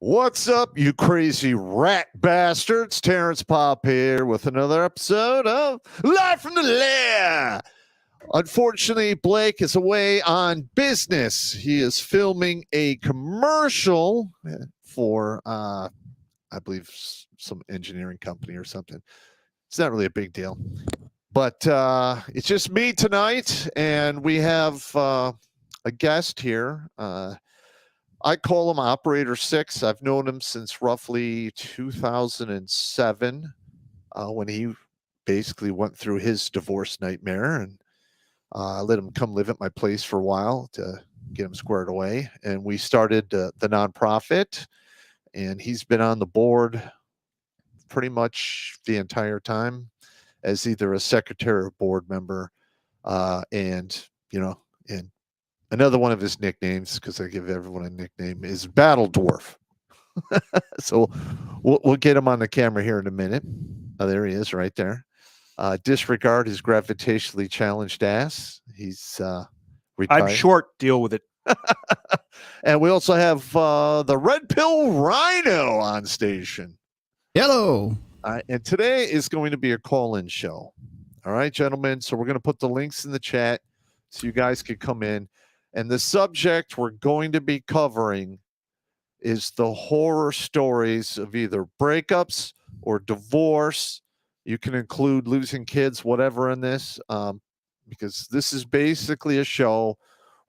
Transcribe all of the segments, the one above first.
What's up, you crazy rat bastards? Terrence Popp here with another episode of Live from the Lair. Unfortunately, Blake is away on business. He is filming a commercial for, I believe, some engineering company or something. It's not really a big deal. But it's just me tonight, and we have a guest here. I call him Operator 6. I've known him since roughly 2007 when he basically went through his divorce nightmare, and I let him come live at my place for a while to get him squared away. And we started the nonprofit, and he's been on the board pretty much the entire time as either a secretary or board member. And and another one of his nicknames, because I give everyone a nickname, is Battle Dwarf. So we'll get him on the camera here in a minute. Oh, there he is, right there. Disregard his gravitationally challenged ass. He's retired. I'm short. Deal with it. And we also have the Red Pill Rhino on station. Hello. And today is going to be a call-in show. All right, gentlemen. So we're going to put the links in the chat so you guys can come in. And the subject we're going to be covering is the horror stories of either breakups or divorce. You can include losing kids, whatever in this, because this is basically a show.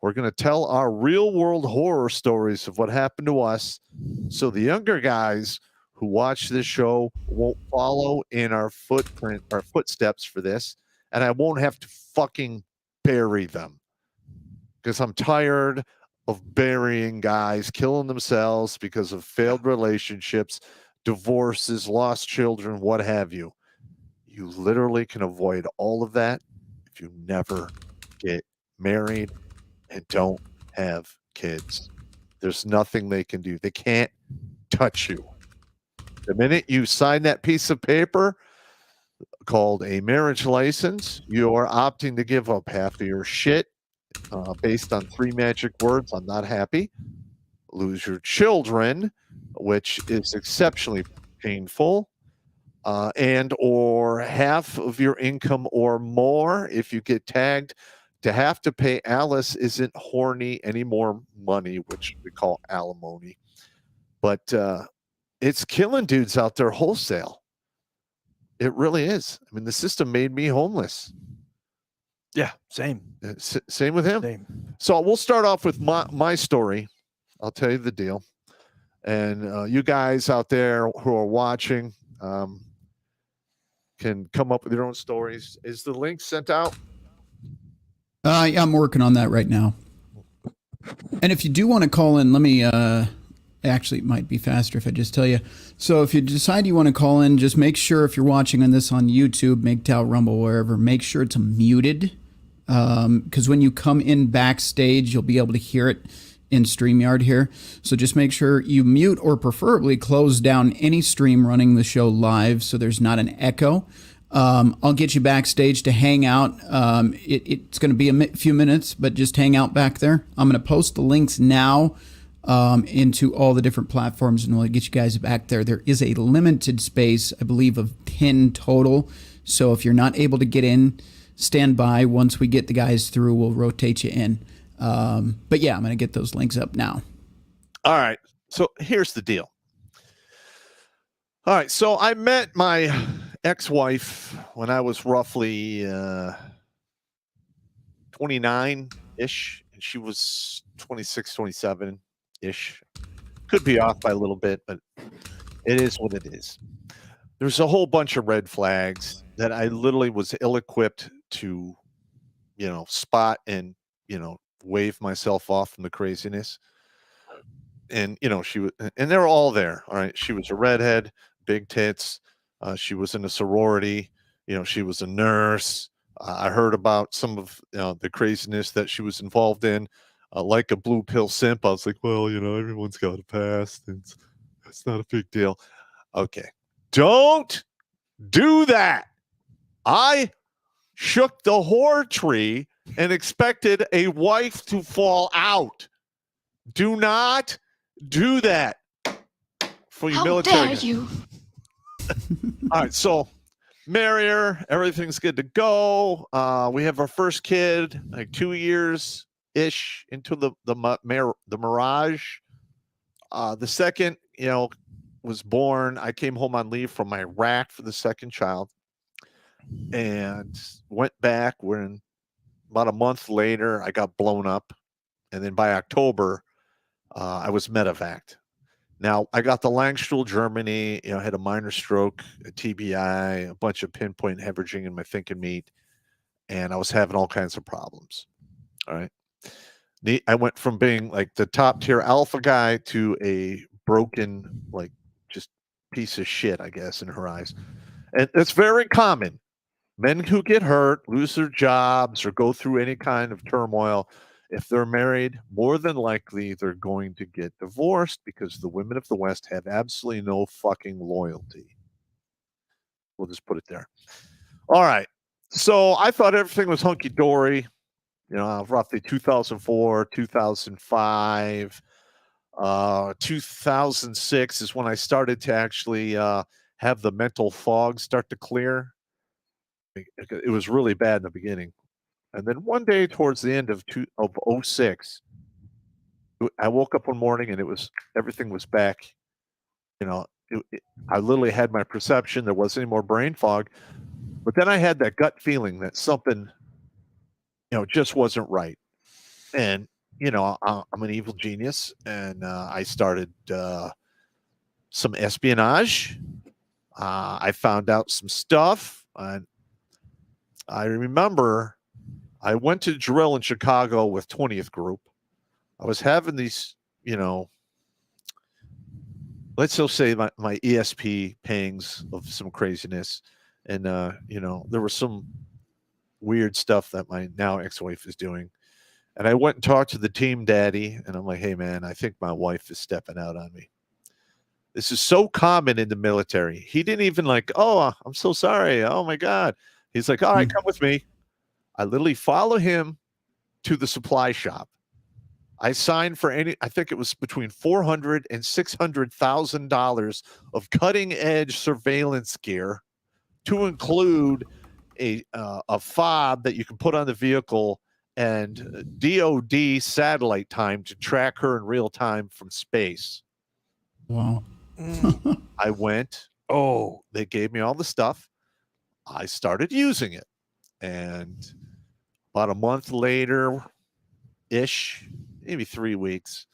We're going to tell our real world horror stories of what happened to us. So the younger guys who watch this show won't follow in our footsteps for this. And I won't have to fucking bury them, because I'm tired of burying guys killing themselves because of failed relationships, divorces, lost children, what have you. You literally can avoid all of that if you never get married and don't have kids. There's nothing they can do. They can't touch you. The minute you sign that piece of paper called a marriage license, you are opting to give up half of your shit based on 3 magic words. I'm not happy. Lose your children, which is exceptionally painful, and or half of your income or more if you get tagged. To have to pay Alice isn't horny anymore money, which we call alimony. But it's killing dudes out there wholesale. It really is. I mean, the system made me homeless. Yeah, same. Same with him. Same. So we'll start off with my story. I'll tell you the deal. And you guys out there who are watching can come up with your own stories. Is the link sent out? Yeah, I'm working on that right now. And if you do want to call in, let me, actually, it might be faster if I just tell you. So if you decide you want to call in, just make sure if you're watching on this on YouTube, MGTOW, Rumble, wherever, make sure it's muted. Because when you come in backstage, you'll be able to hear it in StreamYard here. So just make sure you mute or preferably close down any stream running the show live so there's not an echo. I'll get you backstage to hang out. It's going to be a few minutes, but just hang out back there. I'm going to post the links now into all the different platforms, and we'll get you guys back there. There is a limited space, I believe, of 10 total. So if you're not able to get in, stand by. Once we get the guys through, we'll rotate you in. But yeah, I'm going to get those links up now. All right. So here's the deal. All right. So I met my ex-wife when I was roughly 29-ish, and she was 26, 27-ish. Could be off by a little bit, but it is what it is. There's a whole bunch of red flags that I literally was ill-equipped to, spot and, wave myself off from the craziness. And, she was, and they're all there. All right. She was a redhead, big tits. She was in a sorority. She was a nurse. I heard about some of the craziness that she was involved in. Like a blue pill simp. I was like, well, everyone's got a past. It's not a big deal. Okay. Don't do that. I shook the whore tree and expected a wife to fall out. Do not do that. For you military. How dare you? All right, so marry her. Everything's good to go. We have our first kid, like 2 years ish into the mirage. The second, was born. I came home on leave from Iraq for the second child, and went back. When about a month later, I got blown up, and then by October, I was medevaced. Now, I got the Langstuhl, Germany. I had a minor stroke, a TBI, a bunch of pinpoint hemorrhaging in my thinking meat, and I was having all kinds of problems. All right. I went from being like the top tier alpha guy to a broken, like, just piece of shit, I guess, in her eyes. And it's very common Men who get hurt, lose their jobs, or go through any kind of turmoil, if they're married, more than likely they're going to get divorced because the women of the West have absolutely no fucking loyalty. We'll just put it there. All right. So I thought everything was hunky dory, roughly 2004, 2005. 2006 is when I started to actually have the mental fog start to clear. It was really bad in the beginning. And then one day towards the end of 06, I woke up one morning and everything was back. I literally had my perception. There wasn't any more brain fog. But then I had that gut feeling that something, just wasn't right. And, I'm an evil genius. And I started some espionage. I found out some stuff. And I remember I went to drill in Chicago with 20th Group. I was having these, let's just say my ESP pangs of some craziness. And, there was some weird stuff that my now ex-wife is doing. And I went and talked to the team daddy. And I'm like, hey, man, I think my wife is stepping out on me. This is so common in the military. He didn't even oh, I'm so sorry. Oh, my God. He's like, all right, come with me. I literally follow him to the supply shop. I signed for I think it was between $400,000 and $600,000 of cutting edge surveillance gear, to include a fob that you can put on the vehicle and DOD satellite time to track her in real time from space. Wow. I went. Oh, they gave me all the stuff. I started using it, and about a month later, ish, maybe 3 weeks,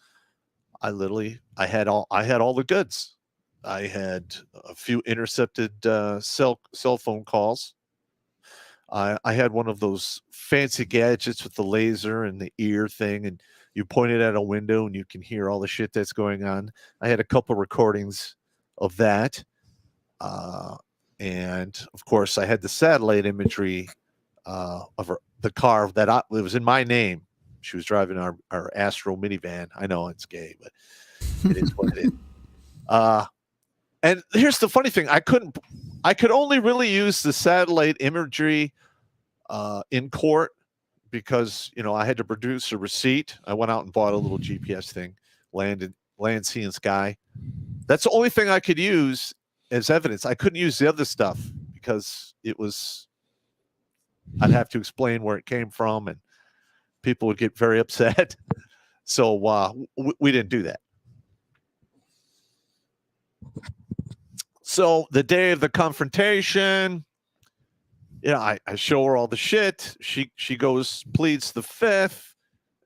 I had all the goods. I had a few intercepted cell phone calls. I had one of those fancy gadgets with the laser and the ear thing, and you point it at a window and you can hear all the shit that's going on. I had a couple recordings of that. And of course, I had the satellite imagery of the car that it was in my name. She was driving our Astro minivan. I know it's gay, but it is what it is. And here's the funny thing. I could only really use the satellite imagery in court because, I had to produce a receipt. I went out and bought a little GPS thing, land, sea, and sky. That's the only thing I could use as evidence. I couldn't use the other stuff because I'd have to explain where it came from and people would get very upset. So we didn't do that. So the day of the confrontation, I show her all the shit. She pleads the fifth,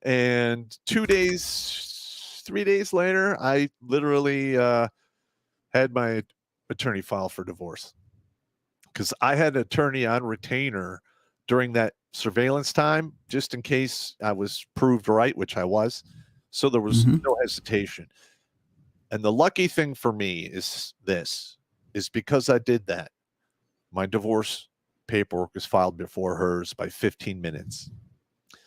and 3 days later, I literally had my attorney file for divorce because I had an attorney on retainer during that surveillance time, just in case I was proved right, which I was. So there was no hesitation. And the lucky thing for me is because I did that, my divorce paperwork was filed before hers by 15 minutes.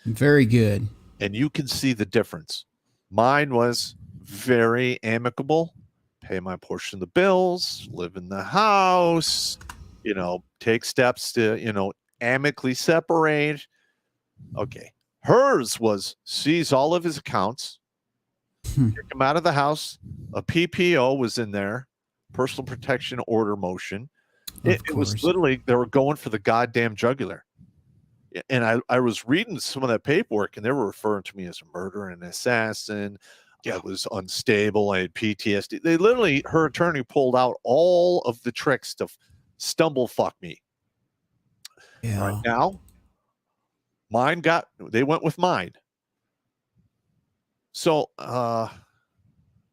Very good. And you can see the difference. Mine was very amicable, pay my portion of the bills, live in the house, take steps to, amicably separate. Okay. Hers was seize all of his accounts, kick him out of the house. A PPO was in there, personal protection order motion. It was literally, they were going for the goddamn jugular. And I was reading some of that paperwork, and they were referring to me as a murderer and an assassin. I was unstable. I had PTSD. They literally, her attorney pulled out all of the tricks to stumble fuck me. Yeah. Right now, they went with mine. So it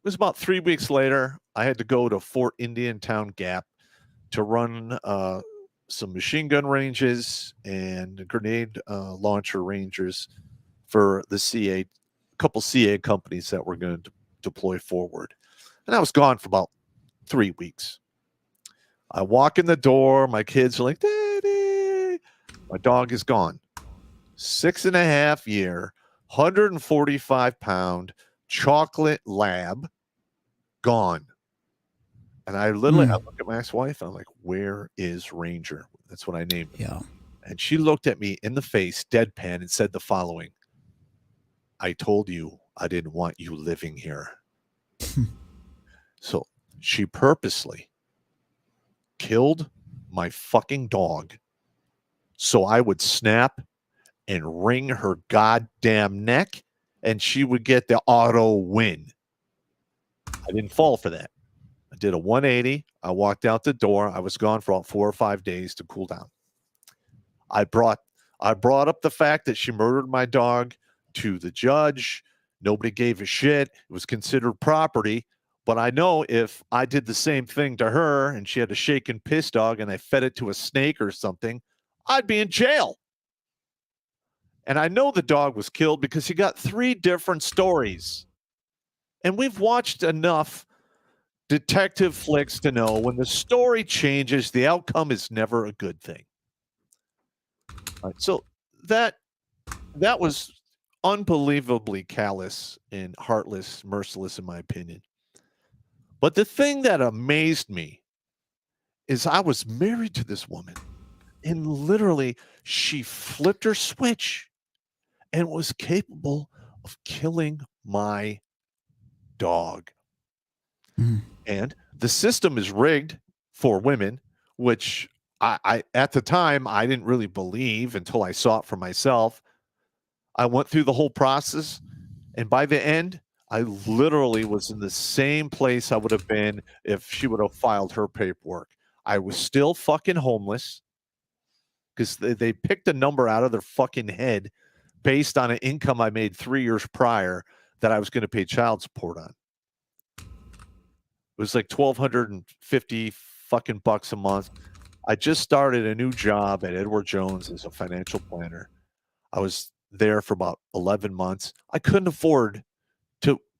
was about 3 weeks later, I had to go to Fort Indiantown Gap to run some machine gun ranges and grenade launcher rangers for the CA, a couple CA companies that were going to deploy forward. And I was gone for about 3 weeks. I walk in the door. My kids are like, Daddy, My dog is gone. 6.5 year, 145-pound chocolate lab gone. And I literally, I look at my ex-wife and I'm like, where is Ranger? That's what I named him. Yeah. And she looked at me in the face, deadpan, and said the following: I told you I didn't want you living here. So she purposely killed my fucking dog so I would snap and wring her goddamn neck and she would get the auto win. I didn't fall for that. I did a 180. I walked out the door. I was gone for about 4 or 5 days to cool down. I brought up the fact that she murdered my dog to the judge. Nobody gave a shit. It was considered property. But I know if I did the same thing to her and she had a shaken piss dog and I fed it to a snake or something, I'd be in jail. And I know the dog was killed because he got 3 different stories. And we've watched enough detective flicks to know when the story changes, the outcome is never a good thing. All right, so that was unbelievably callous and heartless, merciless, in my opinion. But the thing that amazed me is I was married to this woman, and literally she flipped her switch and was capable of killing my dog. And the system is rigged for women, which I at the time I didn't really believe until I saw it for myself. I went through the whole process, and by the end, I literally was in the same place I would have been if she would have filed her paperwork. I was still fucking homeless because they picked a number out of their fucking head based on an income I made 3 years prior that I was going to pay child support on. It was like $1,250 fucking bucks a month. I just started a new job at Edward Jones as a financial planner. I was there for about 11 months. I couldn't afford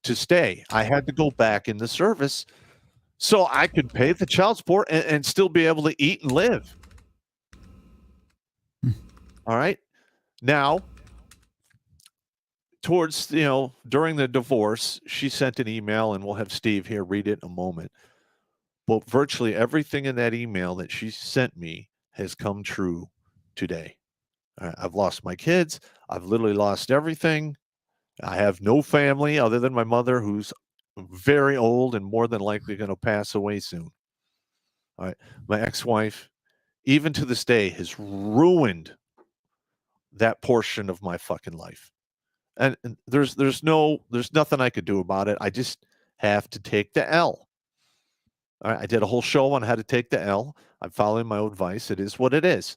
to stay. I had to go back in the service so I could pay the child support and still be able to eat and live. All right. Now, towards, during the divorce, she sent an email, and we'll have Steve here read it in a moment. But virtually everything in that email that she sent me has come true today. I've lost my kids. I've literally lost everything. I have no family other than my mother, who's very old and more than likely going to pass away soon. All right. My ex-wife, even to this day, has ruined that portion of my fucking life. And there's nothing I could do about it. I just have to take the L. All right. I did a whole show on how to take the L. I'm following my own advice. It is what it is.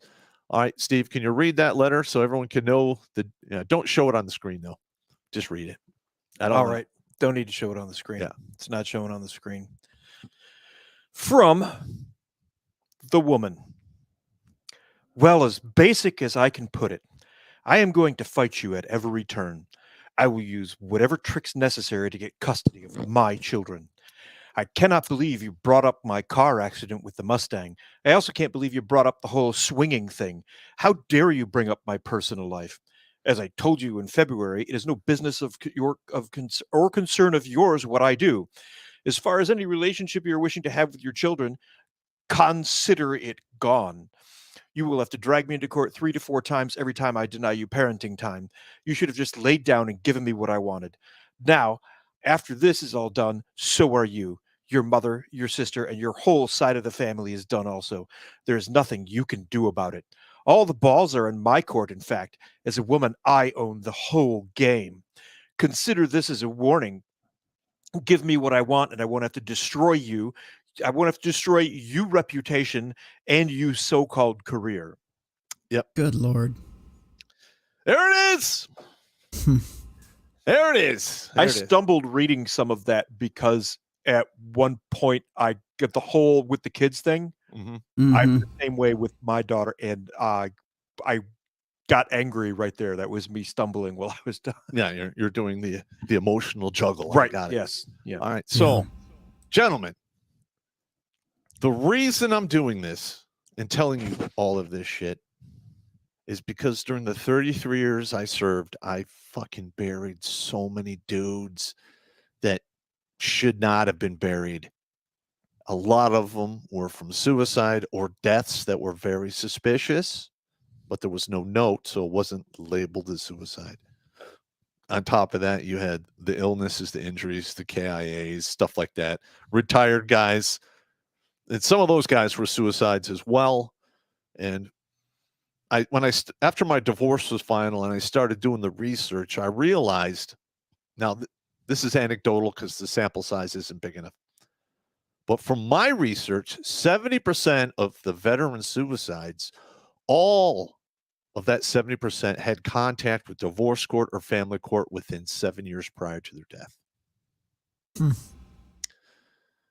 All right, Steve, can you read that letter so everyone can know don't show it on the screen though. Just read it. All right. Don't need to show it on the screen. Yeah. It's not showing on the screen. From the woman. Well, as basic as I can put it, I am going to fight you at every turn. I will use whatever tricks necessary to get custody of my children. I cannot believe you brought up my car accident with the Mustang. I also can't believe you brought up the whole swinging thing. How dare you bring up my personal life? As I told you in February, it is no business of concern of yours what I do. As far as any relationship you're wishing to have with your children, consider it gone. You will have to drag me into court 3 to 4 times every time I deny you parenting time. You should have just laid down and given me what I wanted. Now, after this is all done, so are you. Your mother, your sister, and your whole side of the family is done also. There is nothing you can do about it. All the balls are in my court, in fact. As a woman, I own the whole game. Consider this as a warning. Give me what I want, and I won't have to destroy you. I won't have to destroy your reputation and you so-called career. Yep. Good Lord. There it is. There it is. I stumbled reading some of that because at one point I get the whole with the kids thing. Mm-hmm. I'm the same way with my daughter, and I got angry right there. That was me stumbling while I was done. Yeah, you're doing the emotional juggle. Right. Got it. Yes. Yeah. All right. So, gentlemen, the reason I'm doing this and telling you all of this shit is because during the 33 years I served, I fucking buried so many dudes that should not have been buried. A lot of them were from suicide or deaths that were very suspicious, but there was no note, so it wasn't labeled as suicide. On top of that, you had the illnesses, the injuries, the KIAs, stuff like that. Retired guys. And some of those guys were suicides as well. And after my divorce was final and I started doing the research, I realized, now this is anecdotal because the sample size isn't big enough. But from my research, 70% of the veteran suicides, all of that 70% had contact with divorce court or family court within 7 years prior to their death. All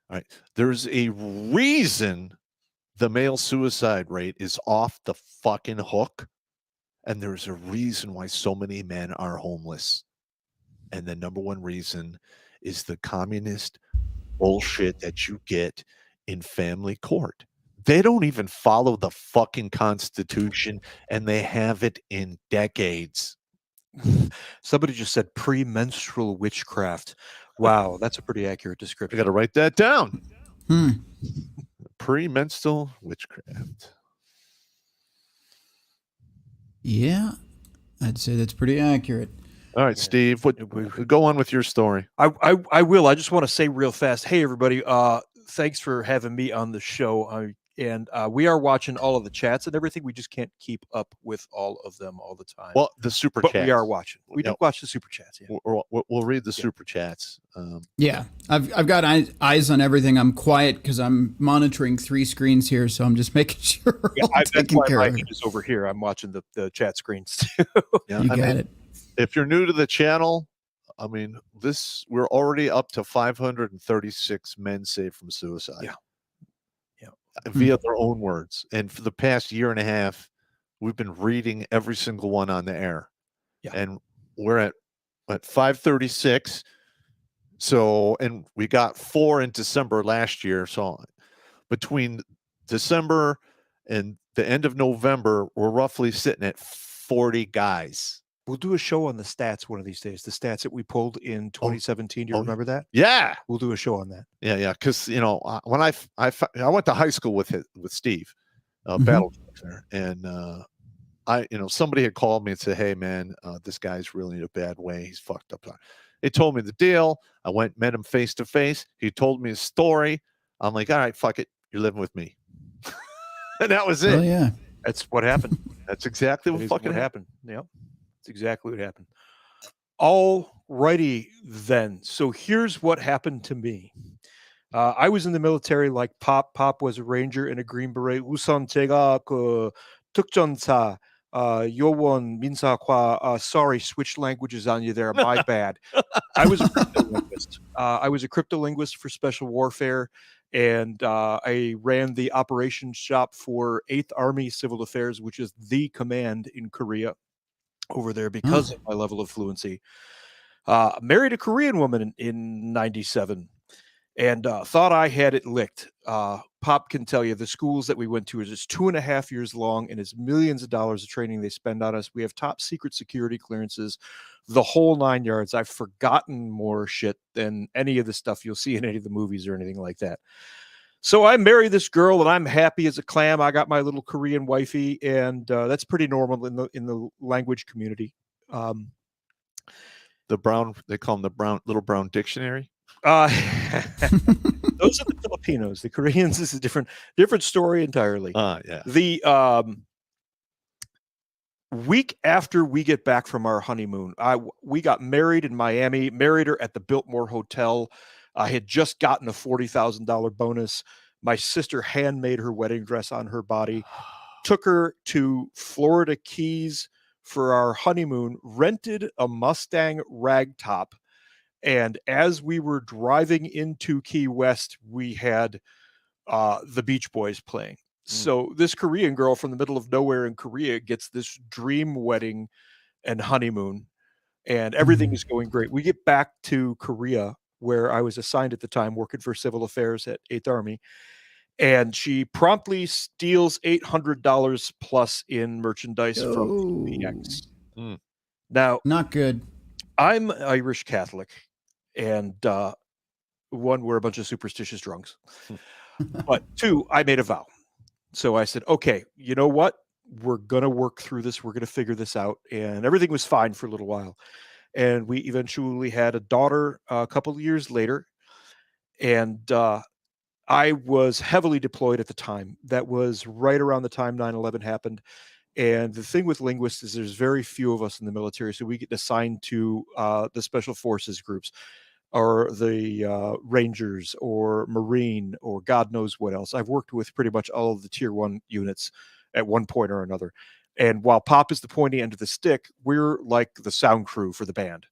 right. There's a reason the male suicide rate is off the fucking hook. And there's a reason why so many men are homeless. And the number one reason is the communist bullshit that you get in family court. They don't even follow the fucking Constitution, and they have in decades. Somebody just said premenstrual witchcraft. Wow, that's a pretty accurate I description. got to write that down. Premenstrual witchcraft. Yeah, I'd say that's pretty accurate. All right, Steve, go on with your story. I will. I just want to say real fast. Hey, everybody. Thanks for having me on the show. And we are watching all of the chats and everything. We just can't keep up with all of them all the time. Well, the super but chats. We are watching. We do watch the super chats. Yeah. We'll read the super chats. Yeah, I've got eyes on everything. I'm quiet because I'm monitoring 3 screens here, so I'm just making sure. Yeah, that's why my hand is over here. I'm watching the chat screens too. Yeah, you got it. If you're new to the channel, I mean, we're already up to 536 men saved from suicide. Yeah. Via their own words. And for the past year and a half, we've been reading every single one on the air. Yeah. And we're at 536. So, and we got 4 in December last year. So between December and the end of November, we're roughly sitting at 40 guys. We'll do a show on the stats one of these days. The stats that we pulled in 2017. Do you remember that? Yeah, we'll do a show on that. Yeah. Because when I went to high school with Steve, Battle there, and somebody had called me and said, "Hey, man, this guy's really in a bad way. He's fucked up." He told me the deal. I went, met him face to face. He told me his story. I'm like, "All right, fuck it. You're living with me," and that was it. Oh yeah, that's what happened. That's exactly what fucking happened. Yep. That's exactly what happened. All righty then. So here's what happened to me. I was in the military like Popp. Popp was a ranger in a Green Beret. 우선 제가 그 특전사 요원 민사과. Sorry, switched languages on you there. My bad. I was a cryptolinguist. I was a cryptolinguist for special warfare, and I ran the operations shop for 8th Army Civil Affairs, which is the command in Korea over there because of my level of fluency. Married a Korean woman in 97 and thought I had it licked. Popp can tell you the schools that we went to is just 2.5 years long and it's millions of dollars of training they spend on us. We have top secret security clearances, the whole 9 yards. I've forgotten more shit than any of the stuff you'll see in any of the movies or anything like that. So I married this girl, and I'm happy as a clam. I got my little Korean wifey, and that's pretty normal in the language community. The brown, they call them the little brown dictionary. Those are the Filipinos. The Koreans is a different story entirely. Yeah. The week after we get back from our honeymoon, we got married in Miami. Married her at the Biltmore Hotel. I had just gotten a $40,000 bonus. My sister handmade her wedding dress on her body, took her to Florida Keys for our honeymoon, rented a Mustang ragtop. And as we were driving into Key West, we had the Beach Boys playing. So this Korean girl from the middle of nowhere in Korea gets this dream wedding and honeymoon, and everything is going great. We get back to Korea, where I was assigned at the time, working for civil affairs at 8th Army. And she promptly steals $800 plus in merchandise from the PX. Mm. Now, Not good. I'm Irish Catholic, and one, we're a bunch of superstitious drunks. But two, I made a vow. So I said, okay, you know what? We're going to work through this. We're going to figure this out. And everything was fine for a little while. And we eventually had a daughter a couple of years later. And I was heavily deployed at the time. That was right around the time 9/11 happened. And the thing with linguists is there's very few of us in the military. So we get assigned to the special forces groups or the Rangers or Marine or God knows what else. I've worked with pretty much all of the tier 1 units at one point or another. And while Popp is the pointy end of the stick, we're like the sound crew for the band.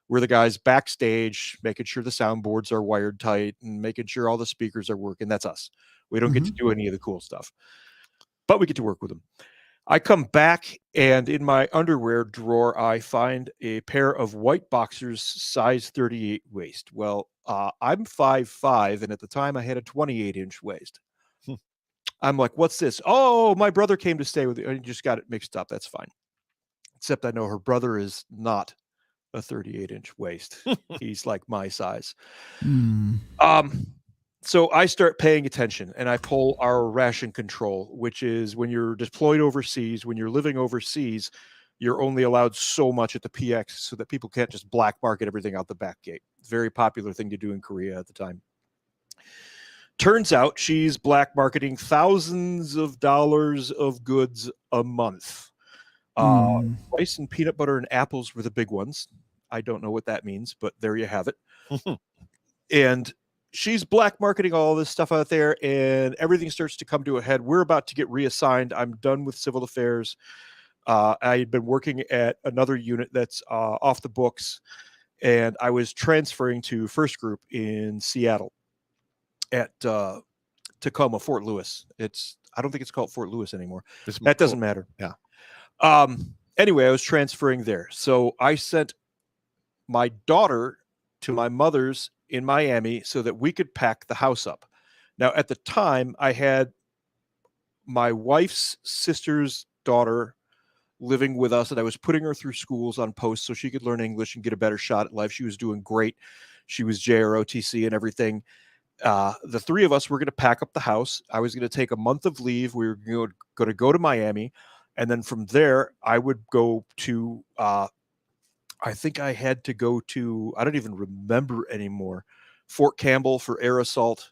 We're the guys backstage, making sure the soundboards are wired tight and making sure all the speakers are working. That's us. We don't get to do any of the cool stuff, but we get to work with them. I come back, and in my underwear drawer, I find a pair of white boxers, size 38 waist. Well, I'm 5'5", and at the time I had a 28-inch waist. I'm like, what's this? Oh, my brother came to stay with you. I just got it mixed up. That's fine. Except I know her brother is not a 38-inch waist. He's like my size. So I start paying attention, and I pull our ration control, which is when you're deployed overseas, when you're living overseas, you're only allowed so much at the PX so that people can't just black market everything out the back gate. Very popular thing to do in Korea at the time. Turns out she's black marketing thousands of dollars of goods a month. Rice and peanut butter and apples were the big ones. I don't know what that means, but there you have it. And she's black marketing all this stuff out there, and everything starts to come to a head. We're about to get reassigned. I'm done with civil affairs. I had been working at another unit that's off the books, and I was transferring to First Group in Seattle at Tacoma, Fort Lewis. I don't think it's called Fort Lewis anymore. That doesn't matter. Yeah. Anyway, I was transferring there. So I sent my daughter to my mother's in Miami so that we could pack the house up. Now, at the time, I had my wife's sister's daughter living with us, and I was putting her through schools on post so she could learn English and get a better shot at life. She was doing great. She was JROTC and everything. The three of us were going to pack up the house. I was going to take a month of leave. We were going to go to Miami. And then from there, I would go to, I think I had to go to, I don't even remember anymore, Fort Campbell for air assault,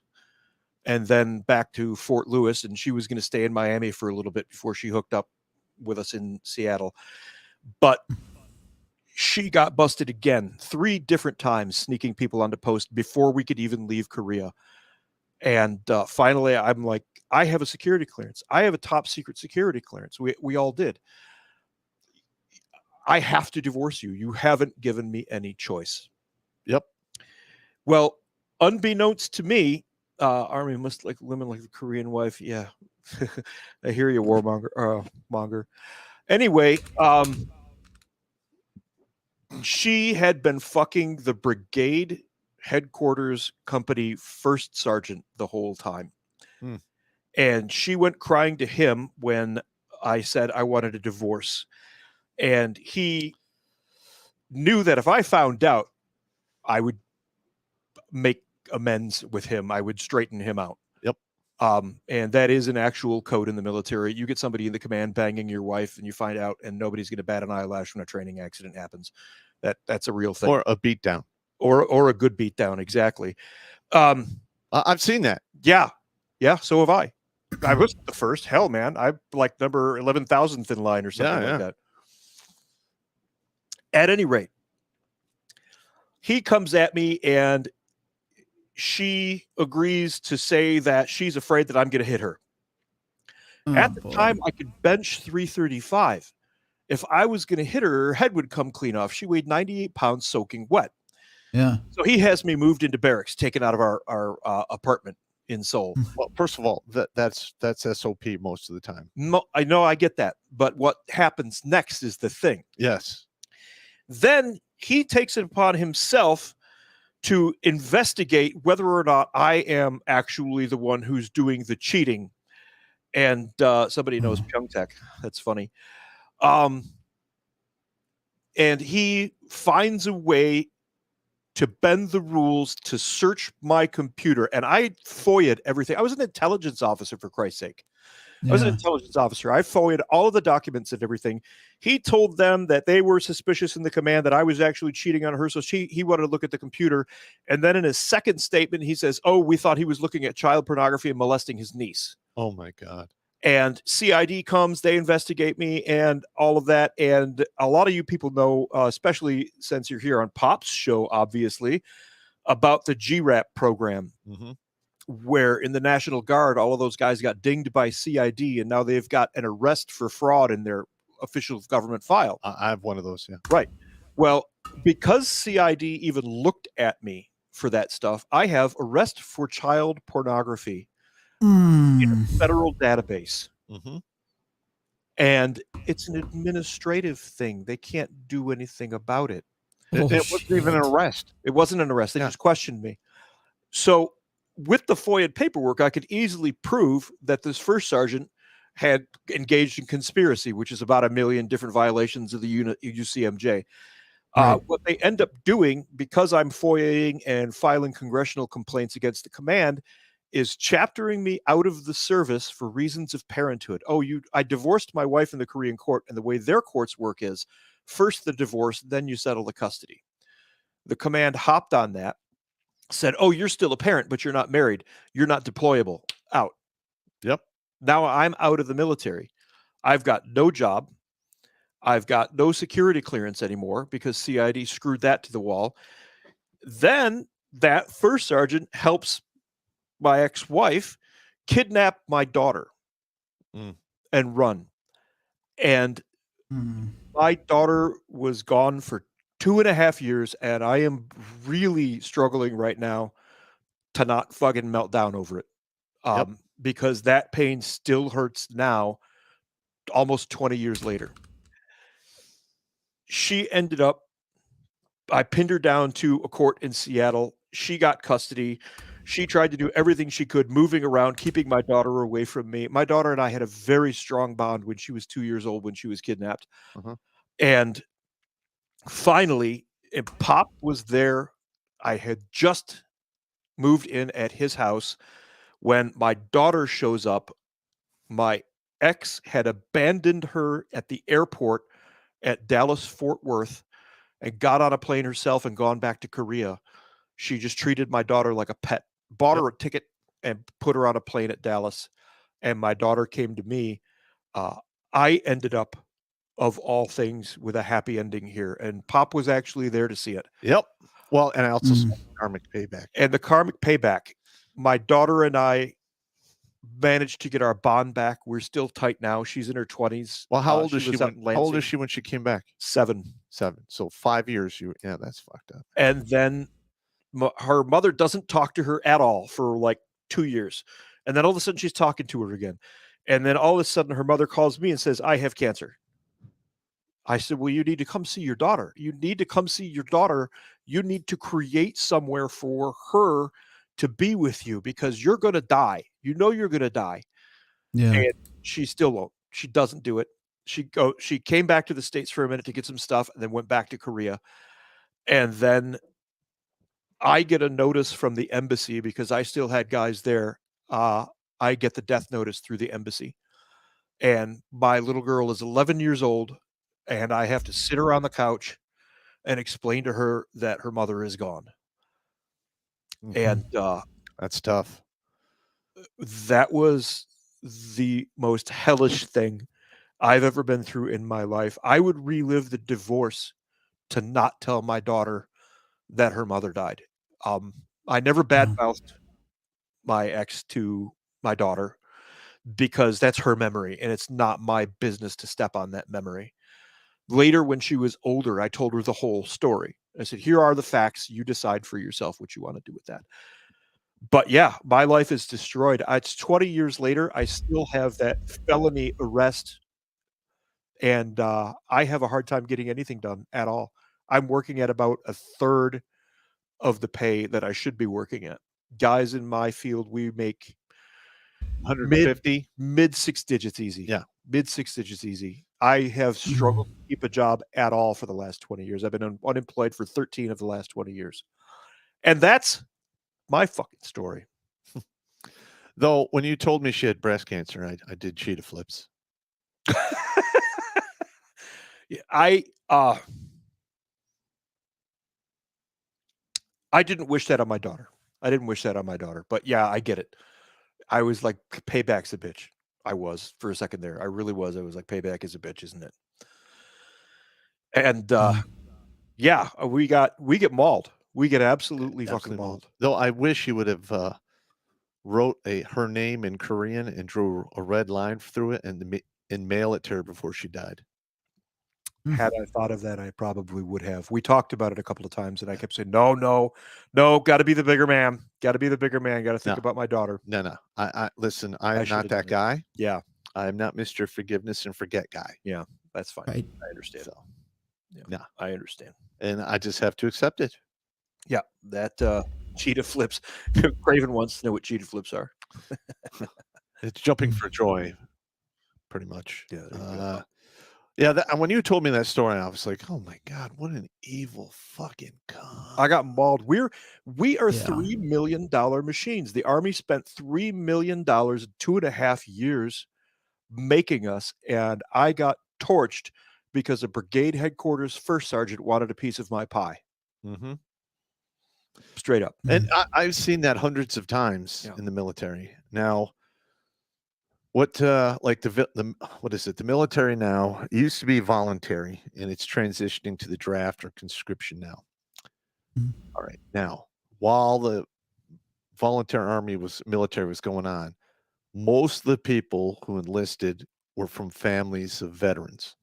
and then back to Fort Lewis. And she was going to stay in Miami for a little bit before she hooked up with us in Seattle. But she got busted again 3 different times, sneaking people onto post before we could even leave Korea. And finally, I'm like, I have a security clearance. I have a top secret security clearance. We all did. I have to divorce you. You haven't given me any choice. Yep. Well, unbeknownst to me, Army must like women like the Korean wife. Yeah. I hear you, warmonger. Monger. Anyway, she had been fucking the brigade headquarters company first sergeant the whole time. And she went crying to him when I said I wanted a divorce. And he knew that if I found out, I would make amends with him. I would straighten him out. Yep. And that is an actual code in the military. You get somebody in the command banging your wife and you find out, and nobody's going to bat an eyelash when a training accident happens. That's a real thing. Or a beatdown. Or a good beatdown. Exactly. I've seen that. Yeah. Yeah. So have I. I wasn't the first. Hell, man. I'm like number 11,000th in line or something like that. At any rate, he comes at me and she agrees to say that she's afraid that I'm going to hit her. At the time, I could bench 335. If I was going to hit her, her head would come clean off. She weighed 98 pounds soaking wet. Yeah. So he has me moved into barracks, taken out of our apartment in Seoul. Well, first of all, that's SOP most of the time. No, I know, I get that. But what happens next is the thing. Yes. Then he takes it upon himself to investigate whether or not I am actually the one who's doing the cheating. And somebody knows Pyeongtaek. That's funny. And he finds a way to bend the rules to search my computer. And I FOIA'd everything. I was an intelligence officer, for Christ's sake. I was an intelligence officer. I FOIA'd all of the documents and everything. He told them that they were suspicious in the command, that I was actually cheating on her. So he wanted to look at the computer. And then in his second statement, he says, oh, we thought he was looking at child pornography and molesting his niece. Oh, my God. And CID comes, they investigate me and all of that. And a lot of you people know, especially since you're here on Popp's show, obviously, about the GRAP program, where in the National Guard, all of those guys got dinged by CID, and now they've got an arrest for fraud in their official government file. I have one of those, yeah. Right. Well, because CID even looked at me for that stuff, I have arrest for child pornography in a federal database. And it's an administrative thing. They can't do anything about it. It wasn't even an arrest. It wasn't an arrest. They just questioned me. So with the FOIA paperwork, I could easily prove that this first sergeant had engaged in conspiracy, which is about 1 million different violations of the UCMJ. What they end up doing, because I'm FOIAing and filing congressional complaints against the command, is chaptering me out of the service for reasons of parenthood. Oh, I divorced my wife in the Korean court, and the way their courts work is first the divorce, then you settle the custody. The command hopped on that, said, oh, you're still a parent, but you're not married. You're not deployable. Out. Yep. Now I'm out of the military. I've got no job. I've got no security clearance anymore because CID screwed that to the wall. Then that first sergeant helps my ex-wife kidnap my daughter and run. And my daughter was gone for 2.5 years, and I am really struggling right now to not fucking melt down over it. Because that pain still hurts now, almost 20 years later. She ended up, I pinned her down to a court in Seattle. She got custody. She tried to do everything she could, moving around, keeping my daughter away from me. My daughter and I had a very strong bond when she was 2 years old, when she was kidnapped. And finally, Popp was there. I had just moved in at his house when my daughter shows up. My ex had abandoned her at the airport at Dallas Fort Worth and got on a plane herself and gone back to Korea. She just treated my daughter like a pet, bought her a ticket and put her on a plane at Dallas. And my daughter came to me. I ended up, of all things, with a happy ending here. And Popp was actually there to see it. Yep. Well, and I also saw the karmic payback. And the karmic payback. My daughter and I managed to get our bond back. We're still tight now. She's in her 20s. Well, how old is she? How old is she when she came back? 7. So 5 years. Yeah, that's fucked up. And then her mother doesn't talk to her at all for like 2 years. And then all of a sudden she's talking to her again. And then all of a sudden her mother calls me and says, I have cancer. I said, well, you need to come see your daughter. You need to come see your daughter. You need to create somewhere for her to be with you, because you're going to die. You know you're going to die. Yeah. And she still won't. She doesn't do it. She came back to the States for a minute to get some stuff and then went back to Korea. And then I get a notice from the embassy, because I still had guys there. I get the death notice through the embassy. And my little girl is 11 years old, and I have to sit her on the couch and explain to her that her mother is gone. And that's tough. That was the most hellish thing I've ever been through in my life. I would relive the divorce to not tell my daughter that her mother died. I never badmouthed my ex to my daughter, because that's her memory, and it's not my business to step on that memory. Later, when she was older, I told her the whole story. I said, here are the facts. You decide for yourself what you want to do with that. But yeah, my life is destroyed. It's 20 years later. I still have that felony arrest, and I have a hard time getting anything done at all. I'm working at about a third of the pay that I should be working at. Guys in my field, we make 150. mid 6 digits easy. Yeah. Mid 6 digits easy. I have struggled to keep a job at all for the last 20 years. I've been unemployed for 13 of the last 20 years. And that's my fucking story. Though, when you told me she had breast cancer, I did cheetah flips. Yeah, I didn't wish that on my daughter. But yeah, I get it. I was like, payback's a bitch. I was for a second there. I really was. I was like, payback is a bitch, isn't it? And yeah, we get mauled. We get absolutely fucking mauled. Though I wish he would have wrote her name in Korean and drew a red line through it and mail it to her before she died. Had I thought of that, I probably would have. We talked about it a couple of times, and I kept saying, no, got to be the bigger man. Got to be the bigger man. Got to think about my daughter. No. I listen, I am not that guy. Yeah. I am not Mr. Forgiveness and Forget guy. Yeah, that's fine. Right. I understand. So, yeah, no. I understand. And I just have to accept it. Yeah, that cheetah flips. Craven wants to know what cheetah flips are. It's jumping for joy, pretty much. Yeah. Yeah, when you told me that story, I was like, "Oh my god, what an evil fucking cunt!" I got mauled. We are $3 million machines. The Army spent $3 million in 2.5 years making us, and I got torched because a brigade headquarters first sergeant wanted a piece of my pie. Mm-hmm. Straight up. And I've seen that hundreds of times in the military. Now, what like what is it? The military now, it used to be voluntary, and it's transitioning to the draft or conscription now. All right. Now, while the voluntary military was going on, most of the people who enlisted were from families of veterans.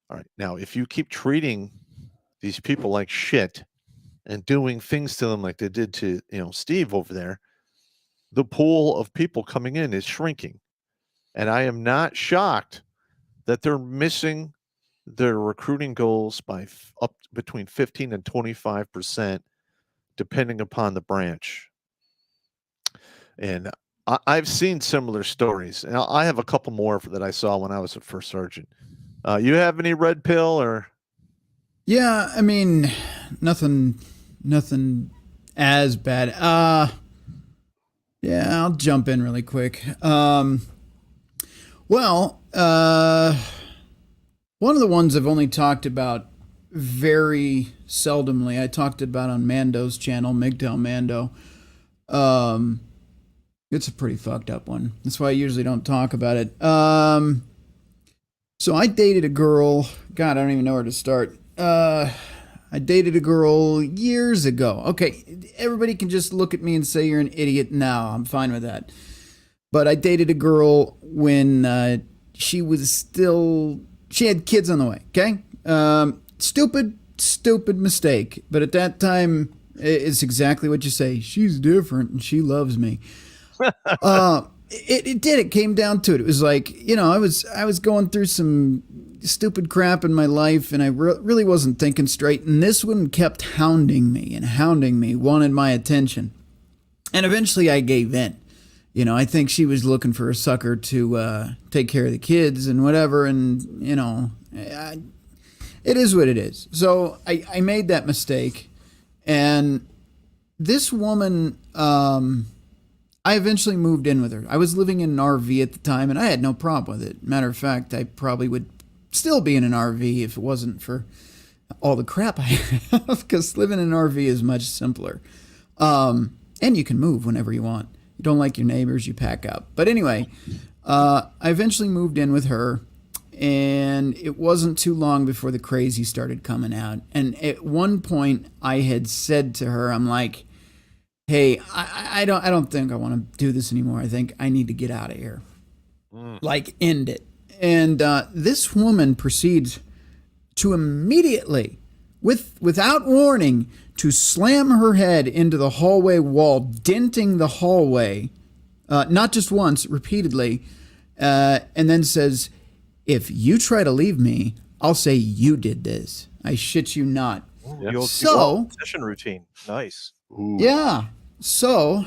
All right. Now, if you keep treating these people like shit and doing things to them like they did to, Steve over there, the pool of people coming in is shrinking. And I am not shocked that they're missing their recruiting goals by up between 15 and 25%, depending upon the branch. And I've seen similar stories. And I have a couple more that I saw when I was a first sergeant. You have any red pill or? Yeah, I mean, nothing as bad. Yeah, I'll jump in really quick. One of the ones I've only talked about very seldomly, I talked about on Mando's channel, MGTOW Mando. It's a pretty fucked up one. That's why I usually don't talk about it. So I dated a girl. God, I don't even know where to start. I dated a girl years ago. Okay, everybody can just look at me and say you're an idiot now. I'm fine with that. But I dated a girl when she had kids on the way, okay? Stupid mistake. But at that time, it's exactly what you say. She's different and she loves me. It came down to it. It was like, I was going through some stupid crap in my life, and I really wasn't thinking straight. And this one kept hounding me, wanted my attention. And eventually I gave in. I think she was looking for a sucker to take care of the kids and whatever. And, it is what it is. So I made that mistake. And this woman, I eventually moved in with her. I was living in an RV at the time, and I had no problem with it. Matter of fact, I probably would still be in an RV if it wasn't for all the crap I have, because living in an RV is much simpler. And you can move whenever you want. You don't like your neighbors, you pack up. But anyway, I eventually moved in with her, and it wasn't too long before the crazy started coming out. And at one point, I had said to her, I'm like, hey, I don't think I want to do this anymore. I think I need to get out of here. Like, end it. And this woman proceeds to immediately, without warning, to slam her head into the hallway wall, denting the hallway, not just once, repeatedly, and then says, if you try to leave me, I'll say you did this. I shit you not. Ooh, Yeah. the old So- session routine. Nice. Ooh. Yeah. So,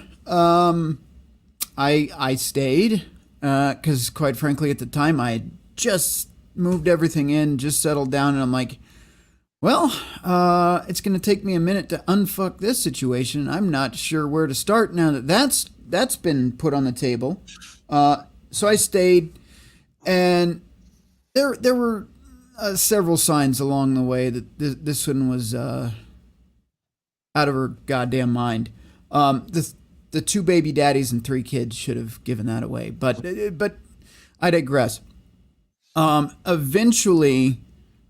I stayed because, quite frankly, at the time I had just moved everything in, just settled down, and I'm like, well, it's going to take me a minute to unfuck this situation. I'm not sure where to start now that that's been put on the table. So I stayed, and there were several signs along the way that this one was out of her goddamn mind. The 2 baby daddies and 3 kids should have given that away, but I digress. Eventually,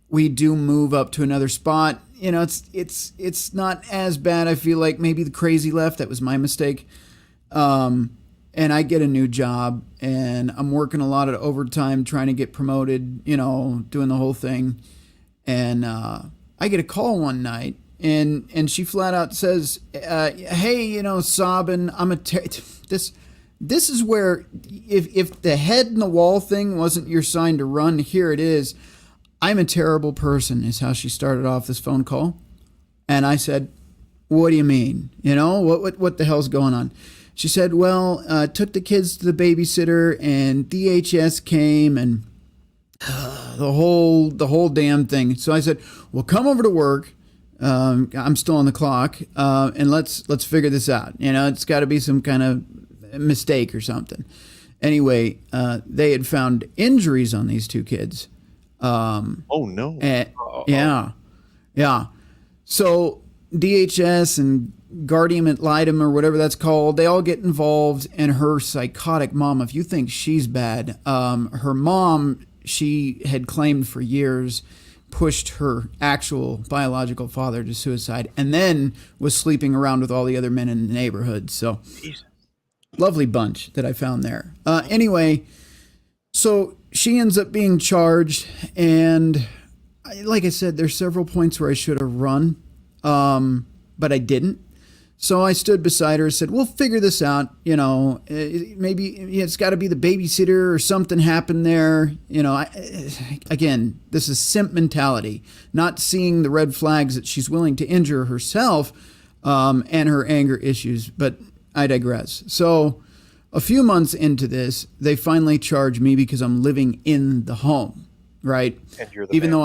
we do move up to another spot. You know, it's not as bad. I feel like maybe the crazy left. That was my mistake. And I get a new job, and I'm working a lot of overtime trying to get promoted, you know, doing the whole thing. And I get a call one night, and she flat out says, hey, you know, Sabin, this is where, if the head in the wall thing wasn't your sign to run, here it is. I'm a terrible person, is how she started off this phone call. And I said, what do you mean? You know, what the hell's going on? She said, well, took the kids to the babysitter, and DHS came, and the whole damn thing. So I said, well, come over to work. I'm still on the clock, and let's figure this out. You know, it's got to be some kind of mistake or something. Anyway, they had found injuries on these 2 kids. Oh no. Yeah. So DHS and Guardian ad litem, or whatever that's called, they all get involved, and her psychotic mom, if you think she's bad, her mom, she had claimed for years, pushed her actual biological father to suicide, and then was sleeping around with all the other men in the neighborhood. So lovely bunch that I found there. Anyway, so she ends up being charged, and like I said, there's several points where I should have run, but I didn't. So I stood beside her and said, we'll figure this out. You know, maybe it's got to be the babysitter or something happened there. You know, again, this is simp mentality, not seeing the red flags that she's willing to injure herself and her anger issues. But I digress. So a few months into this, they finally charge me because I'm living in the home. Right. And you're the Even man. though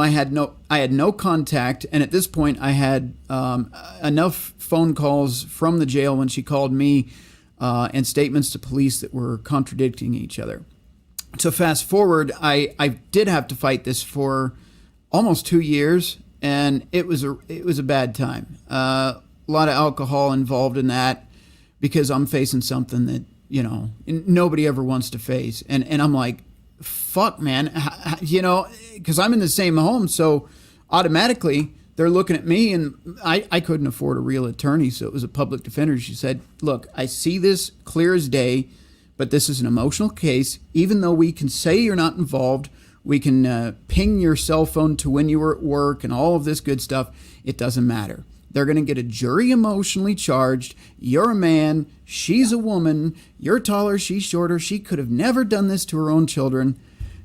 I had no contact, and at this point I had enough phone calls from the jail when she called me and statements to police that were contradicting each other. So fast forward, I did have to fight this for almost 2 years, and it was a bad time. A lot of alcohol involved in that because I'm facing something that, you know, nobody ever wants to face, and I'm like, fuck, man, you know, because I'm in the same home, so automatically they're looking at me, and I couldn't afford a real attorney, so it was a public defender. She said, look, I see this clear as day, but this is an emotional case. Even though we can say you're not involved, we can ping your cell phone to when you were at work and all of this good stuff, it doesn't matter. They're going to get a jury emotionally charged. You're a man. She's a woman. You're taller. She's shorter. She could have never done this to her own children.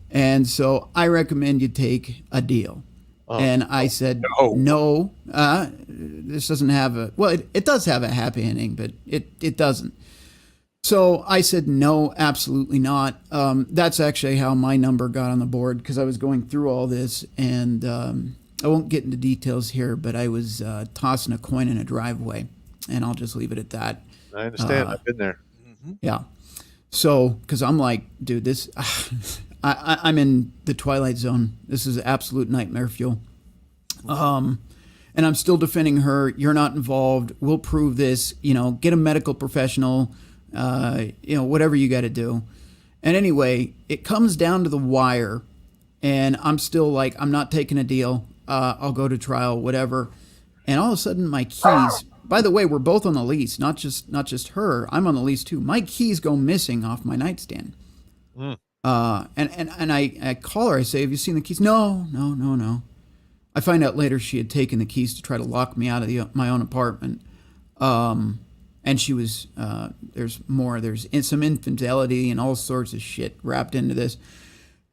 And so I recommend you take a deal. And I said, no, this doesn't have it does have a happy ending, but it doesn't. So I said, no, absolutely not. That's actually how my number got on the board, because I was going through all this, and I won't get into details here, but I was tossing a coin in a driveway, and I'll just leave it at that. I understand. I've been there. Yeah. So, because I'm like, dude, this, I'm in the twilight zone. This is absolute nightmare fuel. And I'm still defending her. You're not involved. We'll prove this. You know, get a medical professional. You know, whatever you got to do. And anyway, it comes down to the wire, and I'm still like, I'm not taking a deal. I'll go to trial, whatever. And all of a sudden, my keys. By the way, we're both on the lease, not just her. I'm on the lease too. My keys go missing off my nightstand. And I call her. I say, "Have you seen the keys?" No. I find out later she had taken the keys to try to lock me out of my own apartment. And she was there's some infidelity and all sorts of shit wrapped into this.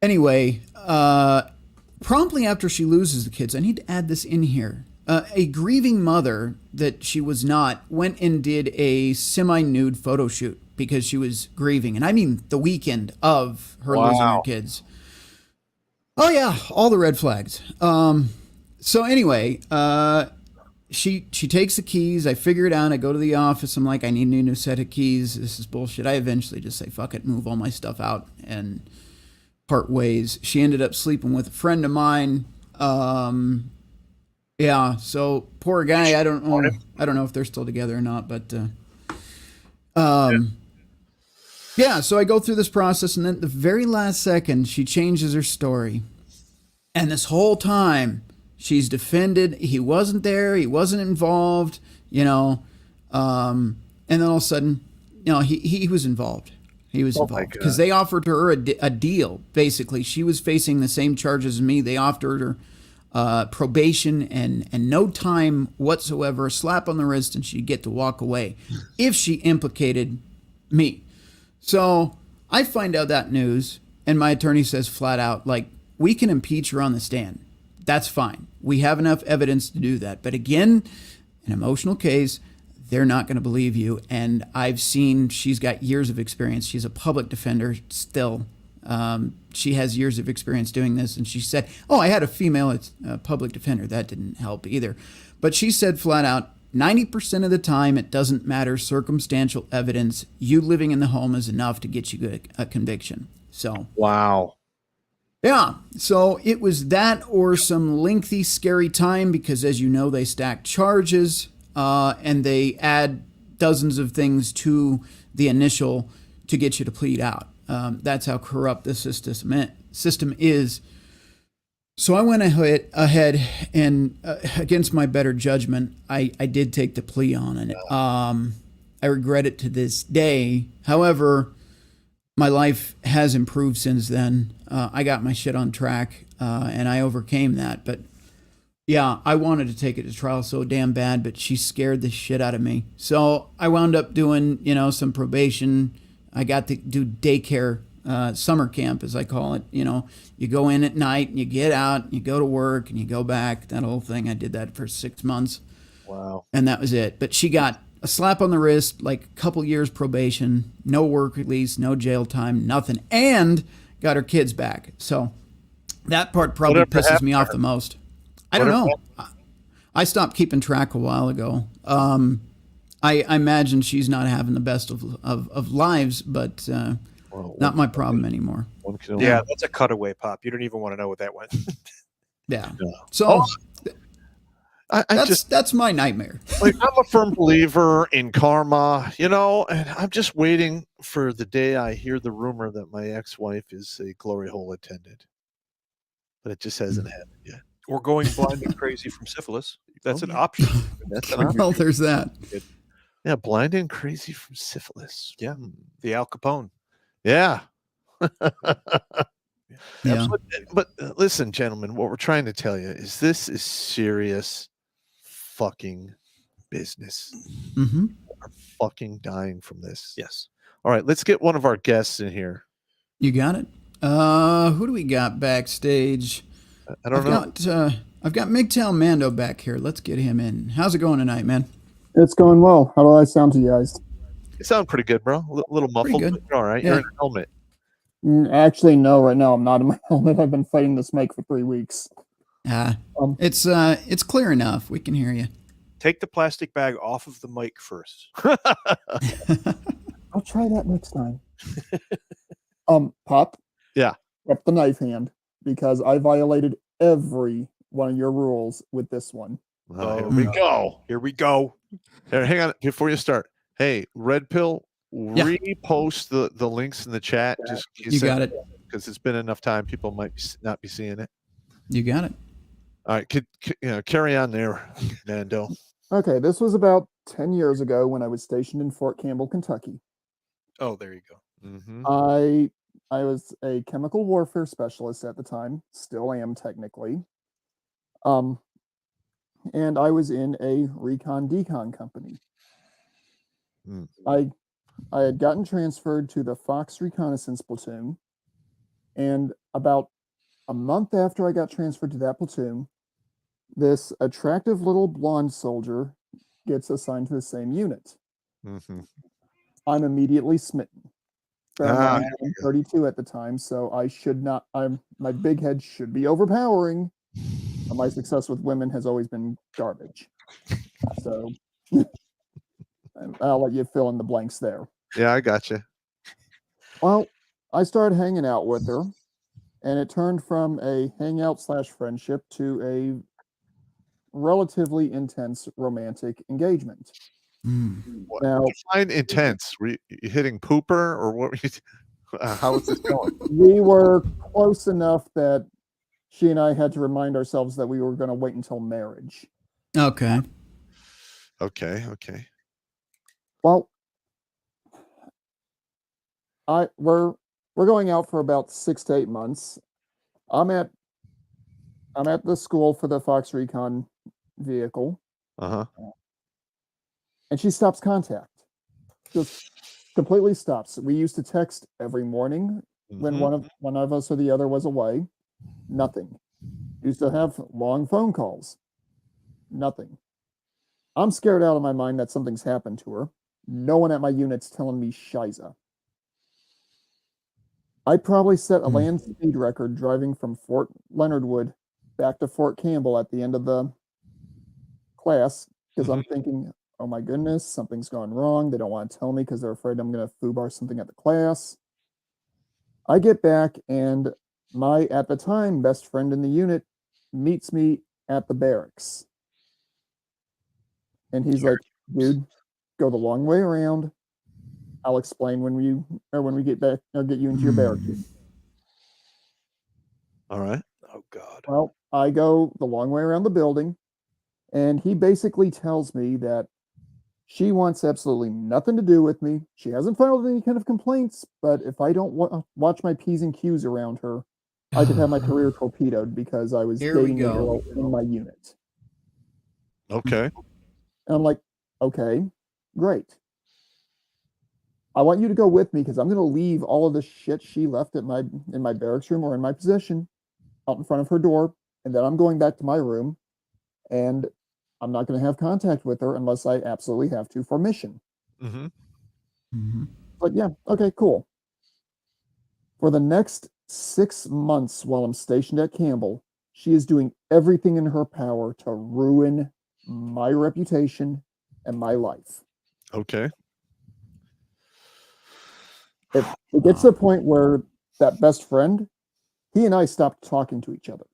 Anyway, promptly after she loses the kids, I need to add this in here. a grieving mother that she was not went and did a semi-nude photo shoot because she was grieving. And I mean the weekend of her losing her kids. Oh yeah, all the red flags. So anyway, she takes the keys. I figure it out. I go to the office. I'm like, I need a new set of keys. This is bullshit. I eventually just say, fuck it, move all my stuff out and part ways. She ended up sleeping with a friend of mine. Yeah, so poor guy. I don't know if they're still together or not, but yeah, so I go through this process, and then at the very last second, she changes her story. And this whole time, she's defended. He wasn't there. He wasn't involved, you know. And then all of a sudden, you know, he was involved. He was involved because they offered her a deal. Basically, she was facing the same charges as me. They offered her probation and no time whatsoever, a slap on the wrist, and she'd get to walk away if she implicated me. So I find out that news, and my attorney says flat out, like, we can impeach her on the stand. That's fine. We have enough evidence to do that. But again, an emotional case, they're not going to believe you. And I've seen she's got years of experience. She's a public defender still. She has years of experience doing this. And she said, oh, I had a female public defender. That didn't help either. But she said flat out, 90% of the time, it doesn't matter. Circumstantial evidence. You living in the home is enough to get you a conviction. So, wow. Yeah, so it was that or some lengthy, scary time because, as you know, they stack charges and they add dozens of things to the initial to get you to plead out. That's how corrupt the system is. So I went ahead and, against my better judgment, I did take the plea on it. I regret it to this day. However, my life has improved since then. I got my shit on track, and I overcame that. But yeah, I wanted to take it to trial so damn bad, but she scared the shit out of me. So I wound up doing, you know, some probation. I got to do daycare, summer camp, as I call it. You know, you go in at night and you get out, and you go to work and you go back. That whole thing. I did that for 6 months. Wow. And that was it. But she got a slap on the wrist, like a couple years probation, no work release, no jail time, nothing, and got her kids back. So that part probably pisses me off the most. I don't know. I stopped keeping track a while ago. I imagine she's not having the best of lives, but not my problem anymore. Yeah, that's a cutaway, Popp. You don't even want to know what that went. Yeah. So that's my nightmare. Like, I'm a firm believer in karma, you know, and I'm just waiting for the day I hear the rumor that my ex-wife is a glory hole attendant. But it just hasn't happened yet. Or going blind and crazy from syphilis. That's an option. That's well, there's that. Yeah, blind and crazy from syphilis. Yeah, the Al Capone. Yeah. Yeah. But listen, gentlemen, what we're trying to tell you is this is serious fucking business. Mm-hmm. We're fucking dying from this. Yes. All right, let's get one of our guests in here. You got it. Who do we got backstage? I don't know. I've got MGTOW Mando back here. Let's get him in. How's it going tonight, man? It's going well. How do I sound to you guys? You sound pretty good, bro. A little muffled, but you're all right. Yeah. You're in a helmet. Actually, no. Right now, I'm not in my helmet. I've been fighting the snake for 3 weeks. It's clear enough. We can hear you. Take the plastic bag off of the mic first. I'll try that next time. Popp. Yeah. Up the knife hand because I violated every one of your rules with this one. Here we go. Here we go. Here, hang on before you start. Hey, Red Pill, repost the links in the chat. Yeah. Just You got it. Because it's been enough time. People might not be seeing it. You got it. All right, carry on there, Mando. Okay, this was about 10 years ago when I was stationed in Fort Campbell, Kentucky. Oh, there you go. Mm-hmm. I was a chemical warfare specialist at the time, still am technically. And I was in a recon decon company. Mm. I had gotten transferred to the Fox Reconnaissance Platoon, and about a month after I got transferred to that platoon, this attractive little blonde soldier gets assigned to the same unit. Mhm. I'm immediately smitten. Bear in Ah, mind, I'm 32 at the time, so I should not. My big head should be overpowering. But my success with women has always been garbage. So I'll let you fill in the blanks there. yeah, I got you. Well, I started hanging out with her, and it turned from a hangout / friendship to a relatively intense romantic engagement. What Now, define intense? Were you hitting pooper or what? Were you, how was this going? we were close enough that she and I had to remind ourselves that we were going to wait until marriage. Okay. Okay. Well, we're going out for about 6 to 8 months. I'm at the school for the Fox Recon vehicle, Uh huh. and she stops contact. Just completely stops. We used to text every morning when Mhm. one of us or the other was away. Nothing. Used to have long phone calls. Nothing. I'm scared out of my mind that something's happened to her. No one at my unit's telling me shiza. I probably set a land speed record driving from Fort Leonard Wood back to Fort Campbell at the end of the class because I'm thinking, oh my goodness, something's gone wrong. They don't want to tell me because they're afraid I'm going to foobar something at the class. I get back, and my, at the time, best friend in the unit meets me at the barracks. And he's like, dude, go the long way around. I'll explain when we get back. I'll get you into your barracks. All right. Oh God. Well, I go the long way around the building, and he basically tells me that she wants absolutely nothing to do with me. She hasn't filed any kind of complaints, but if I don't watch my P's and Q's around her, I could have my career torpedoed because I was Here we dating a go. girl in my unit. Okay. And I'm like, okay, great. I want you to go with me because I'm going to leave all of the shit she left in my barracks room or in my possession out in front of her door, and then I'm going back to my room, and I'm not going to have contact with her unless I absolutely have to for mission. Mm-hmm. But yeah, okay, cool. For the next 6 months while I'm stationed at Campbell, she is doing everything in her power to ruin my reputation and my life. Okay. It gets to the point where that best friend, he and I stopped talking to each other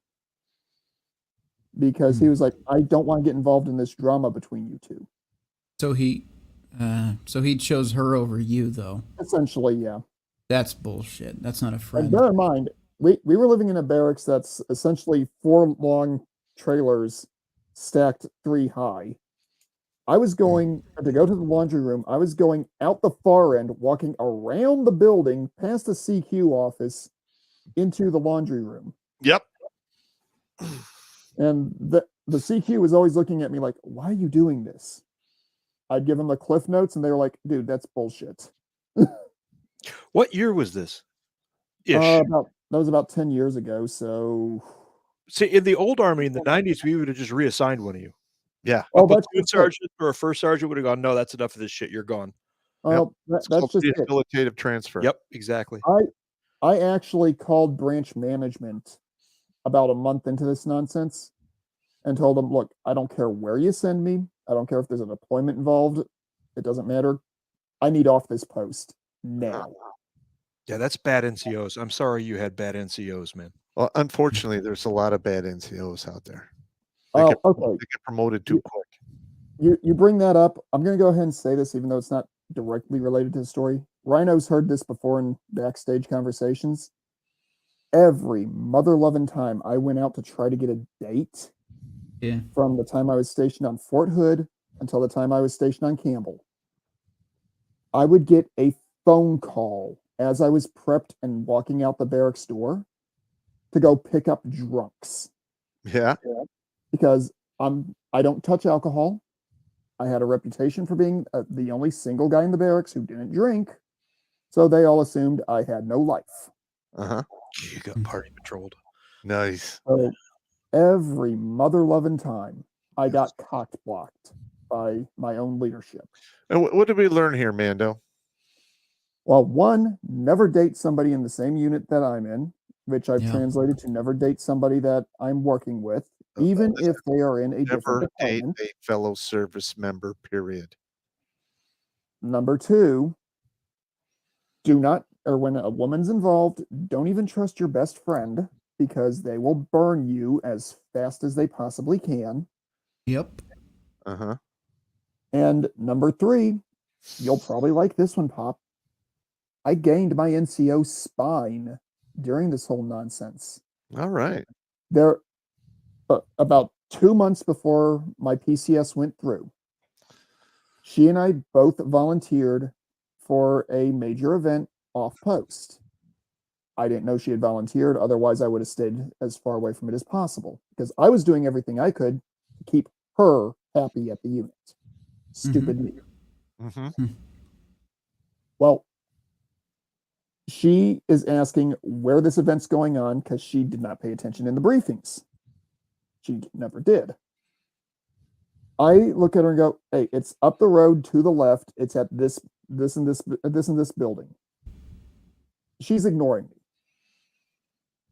because he was like, I don't want to get involved in this drama between you two. So he chose her over you, though. Essentially, yeah. That's bullshit. That's not a And friend. bear in mind, we were living in a barracks that's essentially 4 long trailers stacked 3 high. I was going to go to the laundry room. I was going out the far end, walking around the building, past the CQ office, into the laundry room. Yep. And the CQ was always looking at me like, why are you doing this? I'd give them the cliff notes, and they were like, dude, that's bullshit. What year was this? Ish. That was about 10 years ago. So, See, in the old army in the 90s, we would have just reassigned one of you. Yeah. oh, A that's platoon just it. sergeant or a first sergeant would have gone, no, that's enough of this shit. You're gone. Oh, It's that's called just it. rehabilitative transfer. Yep, exactly. I actually called branch management about a month into this nonsense and told them, look, I don't care where you send me. I don't care if there's a deployment involved. It doesn't matter. I need off this post now. Yeah, that's bad NCOs. I'm sorry you had bad NCOs, man. Well, unfortunately, there's a lot of bad NCOs out there. Oh, okay. They get promoted too quick. You bring that up. I'm going to go ahead and say this, even though it's not directly related to the story. Rhino's heard this before in backstage conversations. Every mother-loving time I went out to try to get a date, Yeah. from the time I was stationed on Fort Hood until the time I was stationed on Campbell, I would get a phone call as I was prepped and walking out the barracks door to go pick up drunks. Yeah. Because I don't touch alcohol. I had a reputation for being the only single guy in the barracks who didn't drink, so they all assumed I had no life. Uh huh. You got party patrolled. Nice. So every mother-loving time, I got cock-blocked by my own leadership. And what did we learn here, Mando? Well, one, never date somebody in the same unit that I'm in, which I've Yeah. translated to never date somebody that I'm working with, even if they are in a different Never date department. a fellow service member, period. Number two, when a woman's involved, don't even trust your best friend because they will burn you as fast as they possibly can. Yep. Uh-huh. And number three, you'll probably like this one, Popp. I gained my NCO spine during this whole nonsense. All right. There, about 2 months before my PCS went through, she and I both volunteered for a major event off post. I didn't know she had volunteered. Otherwise, I would have stayed as far away from it as possible because I was doing everything I could to keep her happy at the unit. Stupid me. Mm-hmm. Well, she is asking where this event's going on because she did not pay attention in the briefings. She never did. I look at her and go, "Hey, it's up the road to the left. It's at this and this building." She's ignoring me.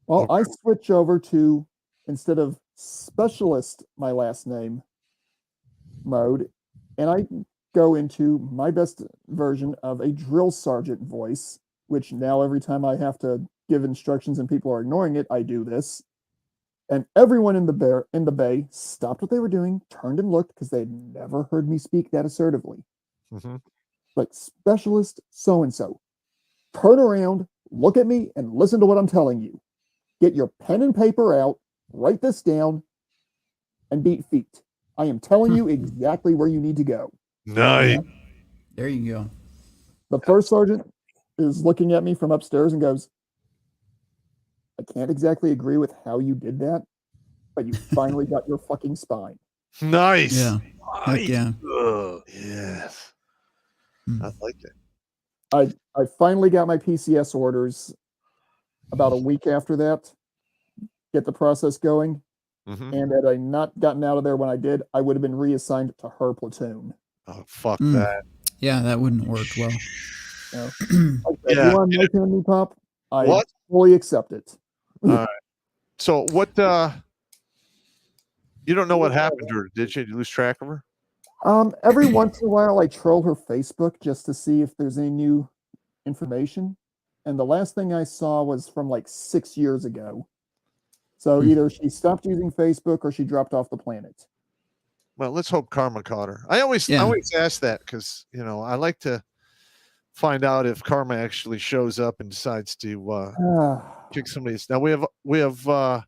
Well, I switch over to, instead of specialist, my last name mode, and I go into my best version of a drill sergeant voice, which now every time I have to give instructions and people are ignoring it, I do this. And everyone in the bay stopped what they were doing, turned and looked because they'd never heard me speak that assertively. Mm-hmm. Like, specialist so-and-so, turn around, look at me, and listen to what I'm telling you. Get your pen and paper out, write this down, and beat feet. I am telling you exactly where you need to go. Nice. There you go. The first sergeant is looking at me from upstairs and goes, "I can't exactly agree with how you did that, but you finally got your fucking spine." Nice. Yeah. Heck yeah. Yes. Hmm. I like it. I finally got my PCS orders about a week after that, get the process going. Mm-hmm. And had I not gotten out of there when I did, I would have been reassigned to her platoon. Oh, fuck Mm. that. Yeah, that wouldn't work well. Like I said, Yeah. you want to make me, Popp? I What? fully accept it. All right. So what you don't know what happened to her, did you? Did you lose track of her? Every once in a while, I troll her Facebook just to see if there's any new information. And the last thing I saw was from like 6 years ago. So either she stopped using Facebook or she dropped off the planet. Well, let's hope karma caught her. I always ask that because I like to find out if karma actually shows up and decides to kick somebody's. Now we have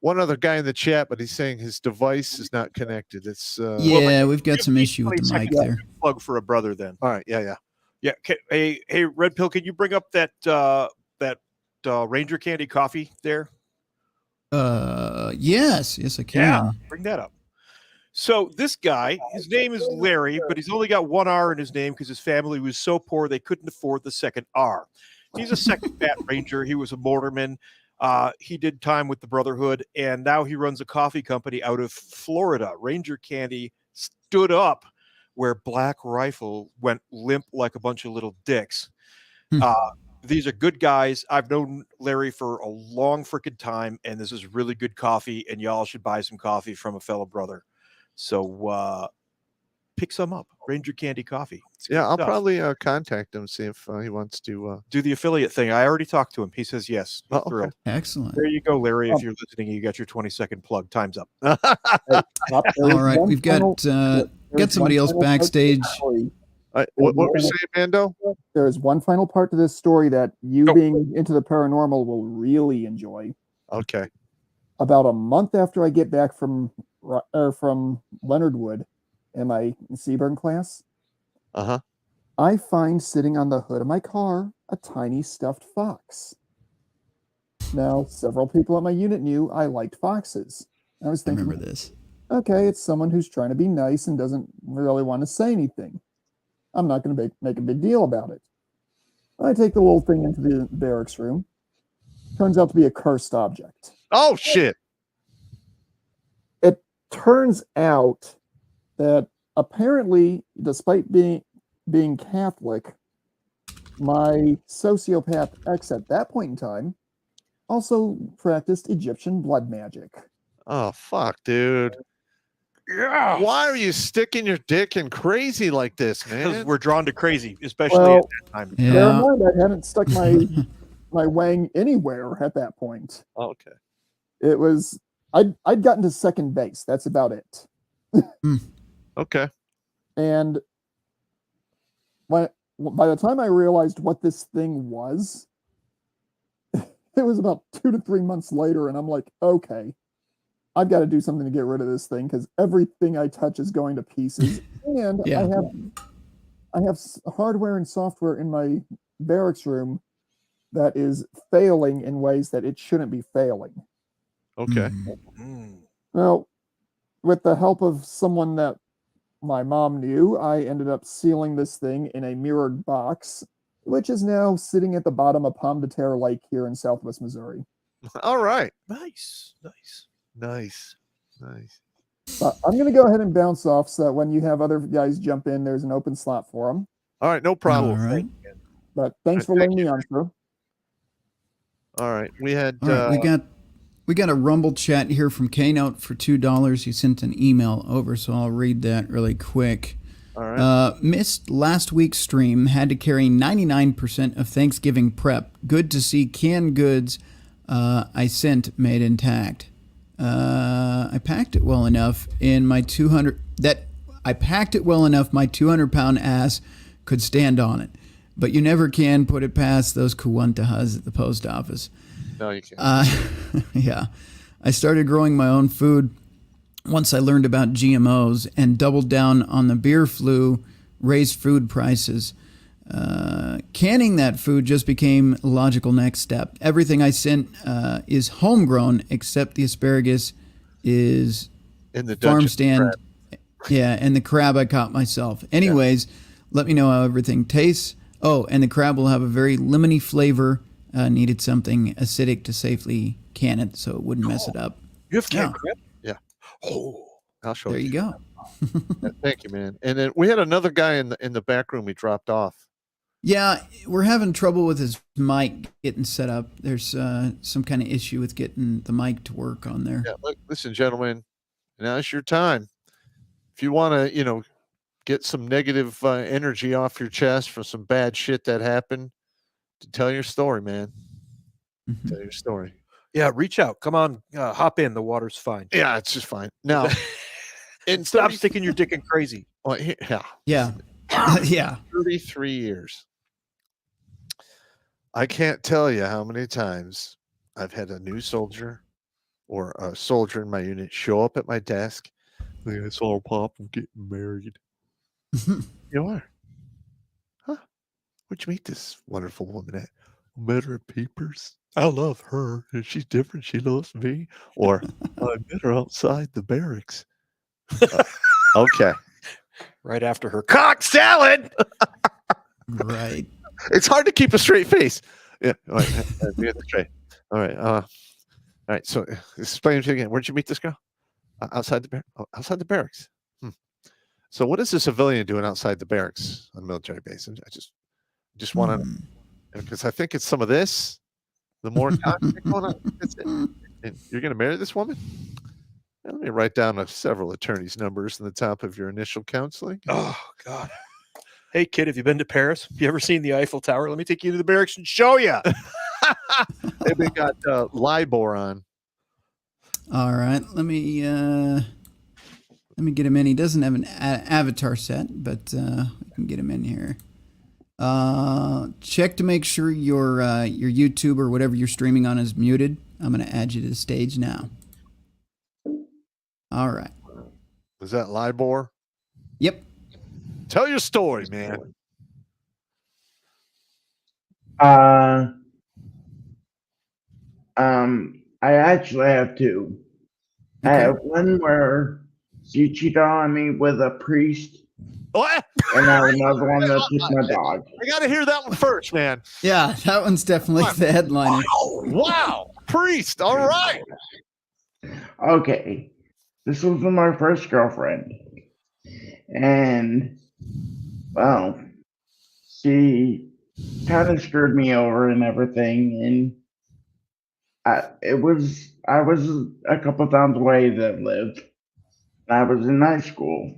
one other guy in the chat, but he's saying his device is not connected. It's yeah, we've got some issue with the mic there. Plug for a brother then. All right, yeah. Hey, Red Pill, can you bring up that Ranger Candy coffee there? Yes, I can. Yeah, bring that up. So this guy, his name is Larry, but he's only got one R in his name because his family was so poor they couldn't afford the second R. He's a second bat ranger. He was a mortarman. He did time with the Brotherhood, and now he runs a coffee company out of Florida. Ranger Candy stood up where Black Rifle went limp like a bunch of little dicks. These are good guys. I've known Larry for a long freaking time, and this is really good coffee, and y'all should buy some coffee from a fellow brother. So pick some up. Ranger Candy Coffee. Yeah, I'll probably contact him, see if he wants to do the affiliate thing. I already talked to him. He says yes. Oh, okay. Excellent. There you go, Larry. If you're listening, you got your 20-second plug. Time's up. All right, we've got somebody else backstage. What were you saying, Mando? There is one final part to this story that you being into the paranormal will really enjoy. Okay. About a month after I get back from Leonard Wood in my Seaburn class, I find sitting on the hood of my car a tiny stuffed fox. Now, several people at my unit knew I liked foxes. I was thinking, remember this. Okay, it's someone who's trying to be nice and doesn't really want to say anything. I'm not going to make a big deal about it. I take the little thing into the barracks room. Turns out to be a cursed object. Oh, shit. turns out that apparently, despite being Catholic, my sociopath ex at that point in time also practiced Egyptian blood magic. Oh, fuck, dude. Yeah. Why are you sticking your dick in crazy like this, Because man? we're drawn to crazy, especially Well, at that time. Bear in Yeah. mind, I hadn't stuck my wang anywhere at that point. Okay. It was I'd gotten to second base. That's about it. Okay. And by the time I realized what this thing was, it was about 2 to 3 months later, and I'm like, okay, I've got to do something to get rid of this thing because everything I touch is going to pieces. And Yeah. I have hardware and software in my barracks room that is failing in ways that it shouldn't be failing. Okay. Mm. Well, with the help of someone that my mom knew, I ended up sealing this thing in a mirrored box, which is now sitting at the bottom of Pomme de Terre Lake here in Southwest Missouri. All right. Nice. Nice. But I'm going to go ahead and bounce off so that when you have other guys jump in, there's an open slot for them. All right. No problem. All right. But thanks for Thank letting me on, sir. All right. We had. All right, we got a Rumble chat here from Knote for $2. He sent an email over, so I'll read that really quick. all right. Missed last week's stream. Had to carry 99% of Thanksgiving prep. Good to see canned goods I sent made intact. I packed it well enough in my 200 that I packed it well enough my 200-pound ass could stand on it. But you never can put it past those Kuwantahas at the post office. No, you can't. Yeah. I started growing my own food once I learned about GMOs and doubled down on the beer flu, raised food prices. Canning that food just became a logical next step. Everything I sent is homegrown, except the asparagus is In the farm Dungeon stand. Crab. Yeah, and the crab I caught myself. Anyways, let me know how everything tastes. Oh, and the crab will have a very lemony flavor. Needed something acidic to safely can it so it wouldn't mess it up. You have canned Yeah. crab? Yeah. Oh. I'll show There you go. Thank you, man. And then we had another guy in the back room. We dropped off. Yeah, we're having trouble with his mic getting set up. There's some kind of issue with getting the mic to work on there. Yeah. Look, listen, gentlemen. Now's your time. If you want to, get some negative energy off your chest for some bad shit that happened, to tell your story, man. Mhm. Tell your story. Yeah, reach out. Come on, hop in. The water's fine. Yeah, it's just fine. Now, And stop sticking your dick in crazy. Well, yeah, Yeah. Yeah. 33 years. I can't tell you how many times I've had a new soldier or a soldier in my unit show up at my desk. Hey, I saw Popp. I'm getting married. You are? Huh? Where'd you meet this wonderful woman at? I met her at Peepers. I love her. And she's different. She loves me. Or I met her outside the barracks. Okay. Right after her cock salad. Right. It's hard to keep a straight face. Yeah. All right. We got the straight. All right. All right. So explain to you again. Where'd you meet this girl? Outside outside the barracks. So what is a civilian doing outside the barracks on a military base? I just want to, because I think it's some of this. The more contact going on, that's it. And you're going to marry this woman? Let me write down several attorneys' numbers in the top of your initial counseling. Oh, God. Hey, kid, have you been to Paris? Have you ever seen the Eiffel Tower? Let me take you to the barracks and show you. Hey, they got LIBOR on. All right. Let me get him in. He doesn't have an avatar set, but we can get him in here. Check to make sure your YouTube or whatever you're streaming on is muted. I'm going to add you to the stage now. All right. Is that LIBOR? Yep. Tell your story, man. I actually have two. I Okay. have one where you cheated on me with a priest, What? and I have another one that took my dog. I got to hear that one first, man. Yeah, that one's definitely the headliner. Wow. Priest. All right. Okay. this was my first girlfriend. And, well, she kind of screwed me over and everything. And I was a couple towns away that lived. I was in high school.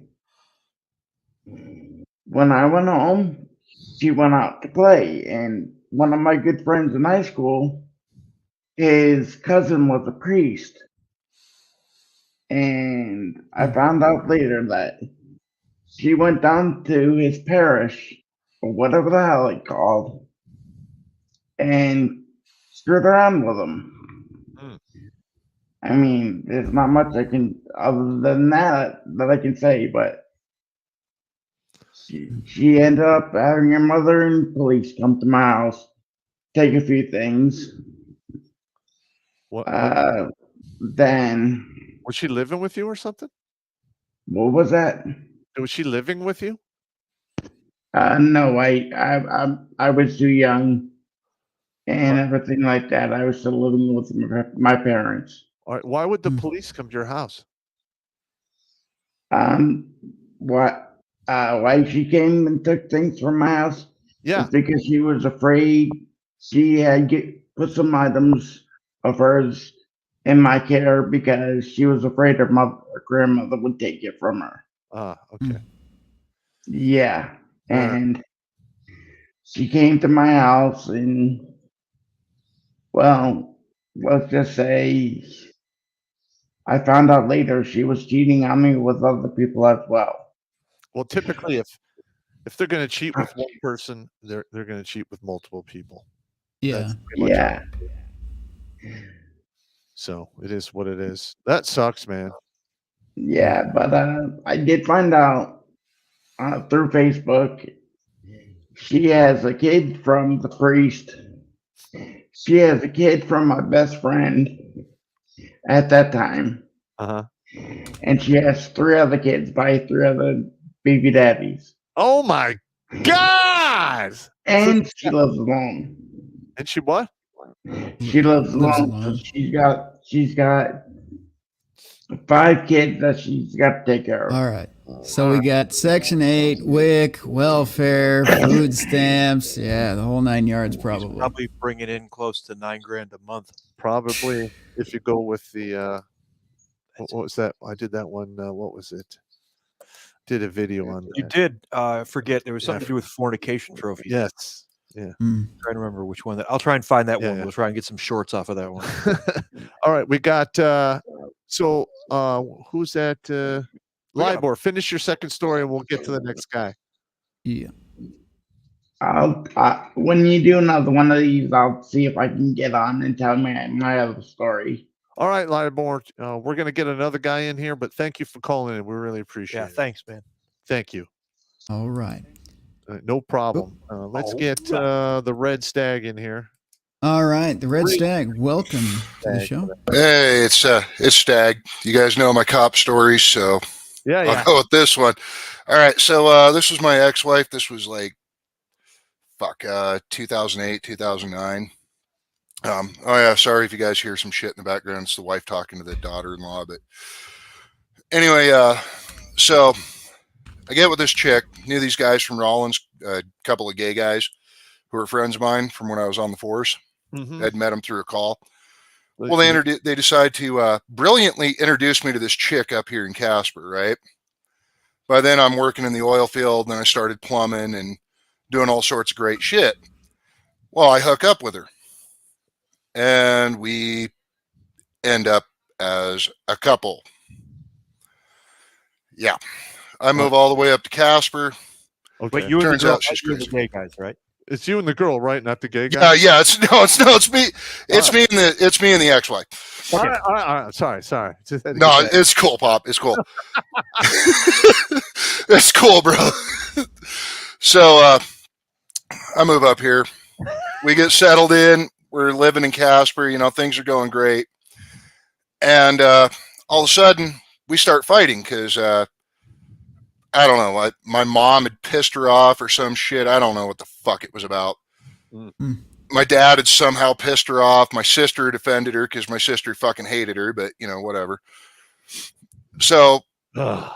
When I went home, she went out to play. And one of my good friends in high school, his cousin was a priest. And I found out later that she went down to his parish, or whatever the hell it called, and screwed around with him. Hmm. I mean, there's not much I can, other than that I can say, but she ended up having her mother and police come to my house, take a few things. What Then, was she living with you or something? what was that? Was she living with you? No, I was too young and everything like that. I was still living with my parents. All right, why would the police come to your house? What? Why she came and took things from my house? Yeah. Is because she was afraid she had put some items of hers in my care because she was afraid her grandmother would take it from her. Ah, okay. Yeah, and she came to my house and, well, let's just say I found out later she was cheating on me with other people as well. Well, typically, if they're going to cheat with one person, they're going to cheat with multiple people. Yeah. That's pretty much Yeah. it. So it is what it is. That sucks, man. Yeah, but I did find out through Facebook she has a kid from the priest. She has a kid from my best friend at that time. Uh-huh. And she has 3 other kids by 3 other baby daddies. Oh my God! And she lives alone. And she what? She lives alone. alone. So she's got 5 kids that she's got to take care of. All right. So we got Section 8, WIC, welfare, food stamps. Yeah, the whole 9 yards probably. Probably bringing in close to $9,000 a month. Probably if you go with the what was that? I did that one. What was it? Did a video on that. You did forget there was something to do with fornication trophies. Yes. Yeah. I'm trying to remember which one. I'll try and find that one. Yeah. We'll try and get some shorts off of that one. All right, we got so who's that? Libor, finish your second story and we'll get to the next guy. Yeah. When you do another one of these, I'll see if I can get on and tell my other story. All right, Libor, we're going to get another guy in here, but thank you for calling in. We really appreciate it. Thanks, man. Thank you. All right. No problem. Let's get the Red Stag in here. All right, the Red Stag, welcome to the show. Hey, it's Stag. You guys know my cop stories, so I'll go with this one. All right, so this was my ex-wife. This was like 2008, 2009. Oh yeah, sorry if you guys hear some shit in the background. It's the wife talking to the daughter-in-law. But anyway, so I get with this chick. Knew these guys from Rollins, a couple of gay guys who were friends of mine from when I was on the force. I'd met them through a call. Well, they decide to brilliantly introduce me to this chick up here in Casper, right? By then, I'm working in the oil field, and I started plumbing and doing all sorts of great shit. Well, I hook up with her, and we end up as a couple. Yeah. I move all the way up to Casper. Okay. But you and Turns the girl, out she's you're the crazy. gay guys, right? It's you and the girl, right? Not the gay guy. Yeah. It's me. It's me and the ex-wife. All right. Sorry. No, it's cool, Pop. It's cool. It's cool, bro. So I move up here. We get settled in. We're living in Casper. You know, things are going great. And all of a sudden, we start fighting because I don't know. My mom had pissed her off or some shit. I don't know what the fuck it was about. My dad had somehow pissed her off. My sister had offended her because my sister fucking hated her, but, you know, whatever. So Ugh.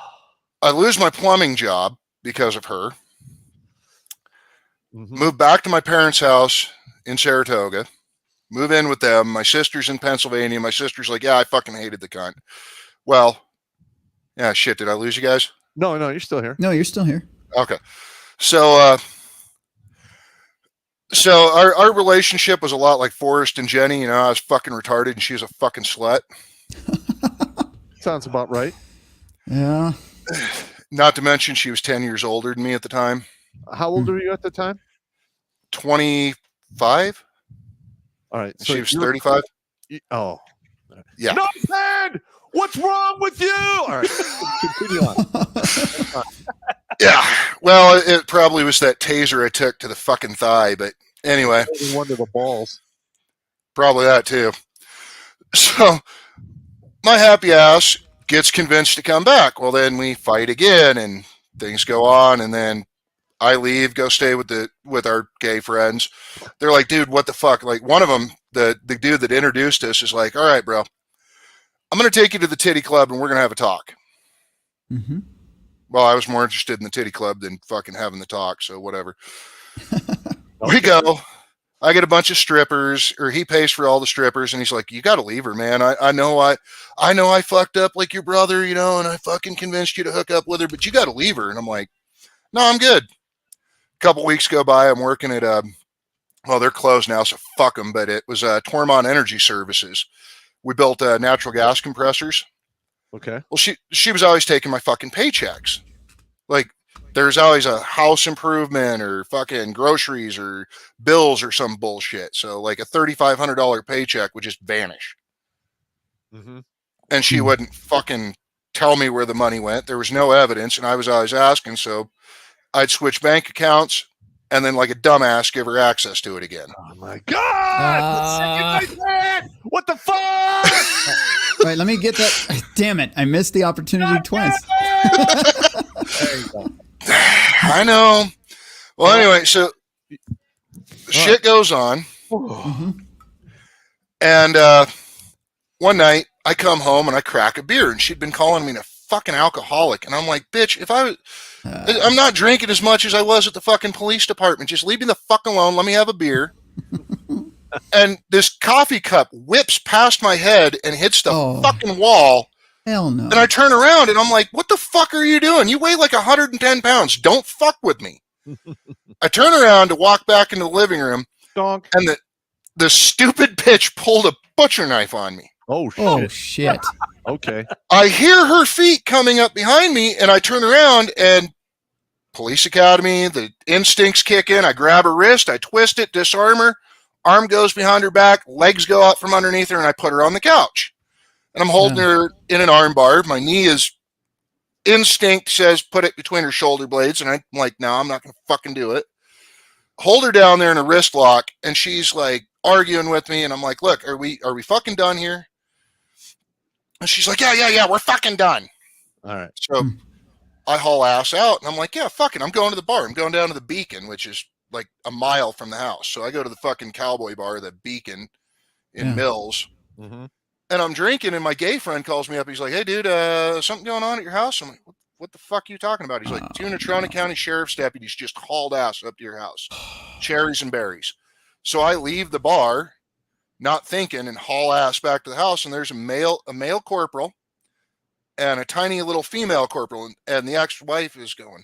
I lose my plumbing job because of her. Mhm. Move back to my parents' house in Saratoga. Move in with them. My sister's in Pennsylvania. My sister's like, yeah, I fucking hated the cunt. Well, yeah, shit. Did I lose you guys? No, you're still here. No, you're still here. Okay. So, our relationship was a lot like Forrest and Jenny. You know, I was fucking retarded and she was a fucking slut. Sounds about right. Yeah. Not to mention she was 10 years older than me at the time. How old were you at the time? 25? All right. She was you're- 35? Oh. Yeah. No, man! What's wrong with you? All right. Continue on. Yeah. Well, it probably was that taser I took to the fucking thigh, but anyway. One to the balls. Probably that too. So my happy ass gets convinced to come back. Well, then we fight again and things go on, and then I leave, go stay with our gay friends. They're like, dude, what the fuck? Like, one of them, the dude that introduced us, is like, all right, bro, I'm gonna take you to the titty club and we're gonna have a talk. Mm-hmm. Well, I was more interested in the titty club than fucking having the talk, so whatever. We go. I get a bunch of strippers, or he pays for all the strippers, and he's like, you got to leave her, man. I know I fucked up like your brother, you know, and I fucking convinced you to hook up with her, but you got to leave her. And I'm like, no, I'm good. A couple weeks go by. I'm working at, well, they're closed now, so fuck them, but it was Tormont Energy Services. We built natural gas compressors. Okay. Well, she was always taking my fucking paychecks. Like, there's always a house improvement or fucking groceries or bills or some bullshit. So like a $3,500 paycheck would just vanish. Mm-hmm. And she wouldn't fucking tell me where the money went. There was no evidence, and I was always asking. So I'd switch bank accounts and then, like a dumbass, give her access to it again. Oh my God! What the fuck? Right, let me get that. Damn it. I missed the opportunity twice. There you go. I know. Well, anyway, so shit goes on. Mm-hmm. And one night I come home and I crack a beer, and she'd been calling me a fucking alcoholic. And I'm like, bitch, I'm not drinking as much as I was at the fucking police department. Just leave me the fuck alone. Let me have a beer. And this coffee cup whips past my head and hits the fucking wall. Hell no. And I turn around and I'm like, what the fuck are you doing? You weigh like 110 pounds. Don't fuck with me. I turn around to walk back into the living room. Donk. And the stupid bitch pulled a butcher knife on me. Oh, shit. Oh, shit. Okay. I hear her feet coming up behind me, and I turn around, and police academy, the instincts kick in. I grab her wrist, I twist it, disarm her. Arm goes behind her back, legs go out from underneath her, and I put her on the couch. And I'm holding her in an arm bar. My knee is, instinct says put it between her shoulder blades. And I'm like, no, I'm not going to fucking do it. Hold her down there in a wrist lock. And she's like arguing with me. And I'm like, look, are we fucking done here? And she's like, yeah, we're fucking done. All right. So I haul ass out. And I'm like, yeah, fuck it. I'm going to the bar. I'm going down to the Beacon, which is like a mile from the house. So I go to the fucking cowboy bar, the Beacon in Mills. Mm-hmm. And I'm drinking, and my gay friend calls me up. He's like, hey, dude, something going on at your house? I'm like, what the fuck are you talking about? He's like, 2 Natrona County Sheriff's deputies just hauled ass up to your house. Cherries and berries. So I leave the bar, not thinking, and haul ass back to the house, and there's a male corporal and a tiny little female corporal, and the ex-wife is going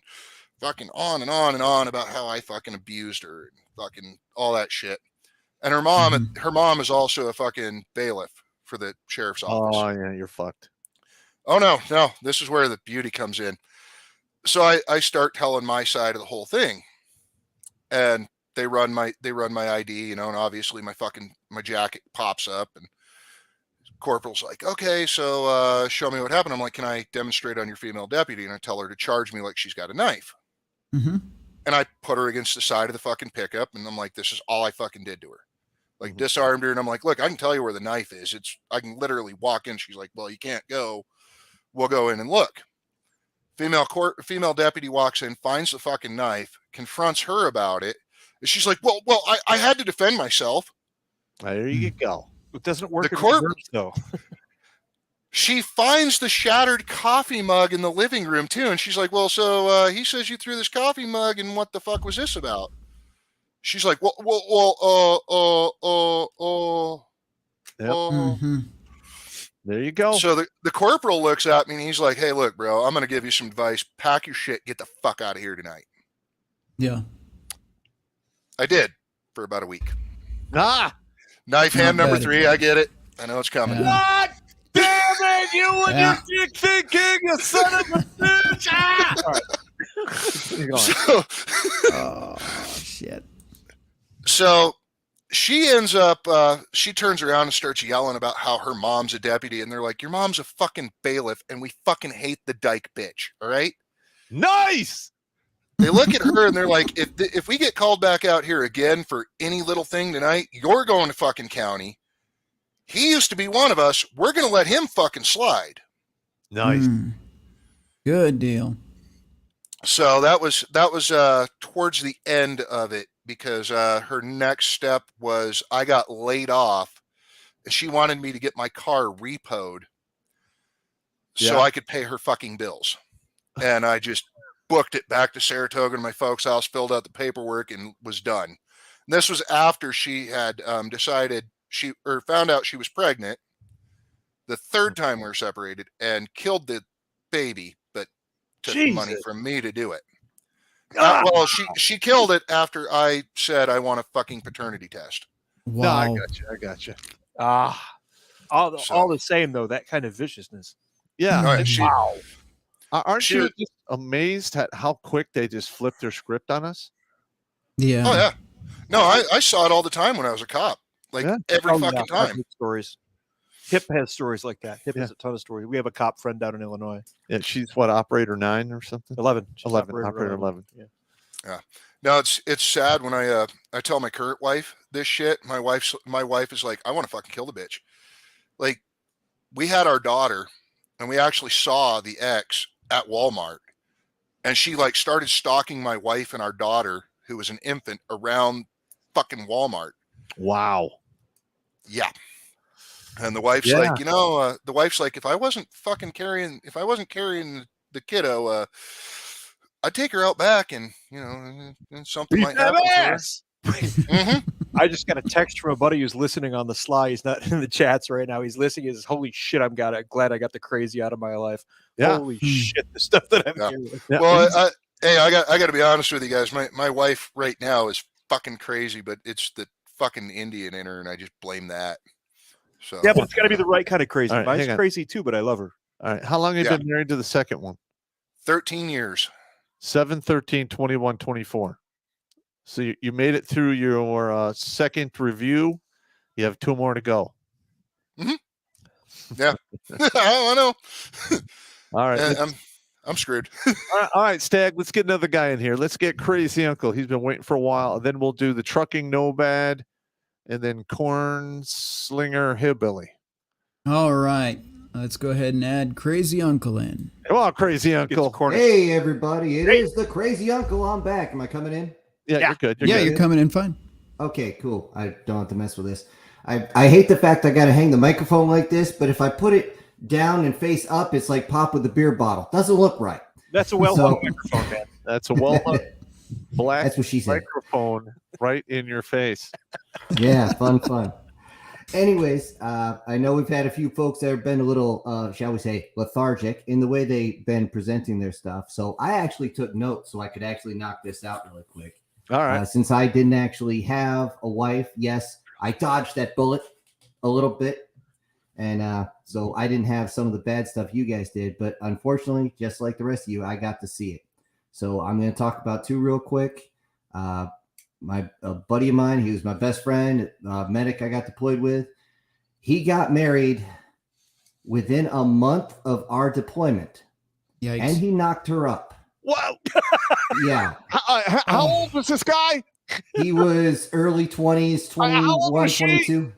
fucking on and on and on about how I fucking abused her and fucking all that shit. And her mom is also a fucking bailiff for the sheriff's office. Oh, yeah, you're fucked. Oh, no. This is where the beauty comes in. So I start telling my side of the whole thing. And they run my ID, you know, and obviously my jacket pops up, and corporal's like, okay, so show me what happened. I'm like, can I demonstrate on your female deputy? And I tell her to charge me like she's got a knife. Mm-hmm. And I put her against the side of the fucking pickup, and I'm like, this is all I fucking did to her. Like, disarmed her, and I'm like, look, I can tell you where the knife is. I can literally walk in. She's like, well, you can't go. We'll go in and look. Female deputy walks in, finds the fucking knife, confronts her about it. And she's like, well, I had to defend myself. There you go. It doesn't work The in corp- reverse, though. she finds the shattered coffee mug in the living room too, and she's like, "Well, so he says you threw this coffee mug, and what the fuck was this about?" She's like, "Well, Yep. Mm-hmm. There you go. So the corporal looks at me and he's like, "Hey, look, bro, I'm gonna give you some advice. Pack your shit, get the fuck out of here tonight." Yeah. I did for about a week. Ah, Knife hand Not number bad. 3. I get it. I know it's coming. Yeah. God damn it, you and Yeah. your dick thinking, you son of a bitch! Ah! All right. Continue going. Oh shit. So she ends up, she turns around and starts yelling about how her mom's a deputy, and they're like, "Your mom's a fucking bailiff, and we fucking hate the dyke bitch." All right. Nice. They look at her and they're like, if we get called back out here again for any little thing tonight, you're going to fucking county. He used to be one of us. We're going to let him fucking slide. Nice. Good deal. So that was towards the end of it, because her next step was I got laid off. And she wanted me to get my car repoed so Yeah. I could pay her fucking bills. And I just booked it back to Saratoga to my folks' house, filled out the paperwork, and was done. And this was after she had decided found out she was pregnant the third time we were separated, and killed the baby, but took the money Jesus. from me to do it. Ah! Well, she killed it after I said I want a fucking paternity test. No, I Wow. got you. I got you. All the same though, that kind of viciousness. Yeah. All right, Wow. Aren't she you was- just amazed at how quick they just flipped their script on us? Yeah. Oh yeah, no, I saw it all the time when I was a cop, like Yeah. every Oh, fucking yeah, I've time. heard stories. Hip has stories like that. Hip Yeah. has a ton of stories. We have a cop friend down in Illinois. Yeah, she's what, operator 9 or something? 11. She's 11. Operator 11. Yeah. No, it's sad when I tell my current wife this shit. My wife is like, "I want to fucking kill the bitch." Like, we had our daughter, and we actually saw the ex at Walmart, and she like started stalking my wife and our daughter, who was an infant, around fucking Walmart. Wow. Yeah. And the wife's Yeah. like, if I wasn't carrying the kiddo, I'd take her out back, and and something might happen to her. Mhm. I just got a text from a buddy who's listening on the sly. He's not in the chats right now. He's listening. He says, "Holy shit, glad I got the crazy out of my life." Yeah. Holy shit, the stuff that I'm Yeah. hearing. Yeah. Well, I got to be honest with you guys. My wife right now is fucking crazy, but it's the fucking Indian in her, and I just blame that. So Yeah, but it's got to be the right kind of crazy. All right, Mine's hang on. crazy too, but I love her. All right. How long have you Yeah. been married to the second one? 13 years. 7, 13, 21, 24. So you made it through your second review. You have 2 more to go. Yeah, I know. All right. I'm screwed. All right, Stag, let's get another guy in here. Let's get Crazy Uncle. He's been waiting for a while. Then we'll do the Trucking Nomad, and then Corn Slinger Hillbilly. All right. Let's go ahead and add Crazy Uncle in. Come on, Crazy Get the Uncle. corner. Hey, everybody. It is the Crazy Uncle. I'm back. Am I coming in? Yeah, Yeah. you're good. Yeah, good. you're coming in fine. Okay, cool. I don't have to mess with this. I hate the fact I got to hang the microphone like this, but if I put it down and face up, it's like Popp with a beer bottle. Doesn't look right. That's a well-known microphone, man. That's a well-known black That's what she said. microphone right in your face. Yeah, fun. Anyways, I know we've had a few folks that have been a little, shall we say, lethargic in the way they've been presenting their stuff. So I actually took notes so I could actually knock this out really quick. All right. Since I didn't actually have a wife, yes, I dodged that bullet a little bit. And so I didn't have some of the bad stuff you guys did. But unfortunately, just like the rest of you, I got to see it. So I'm going to talk about 2 real quick. A buddy of mine, he was my best friend, medic I got deployed with. He got married within a month of our deployment. Yikes. And he knocked her up. Wow. Yeah. How old was this guy? He was early 20s, How old 21, was she? 22.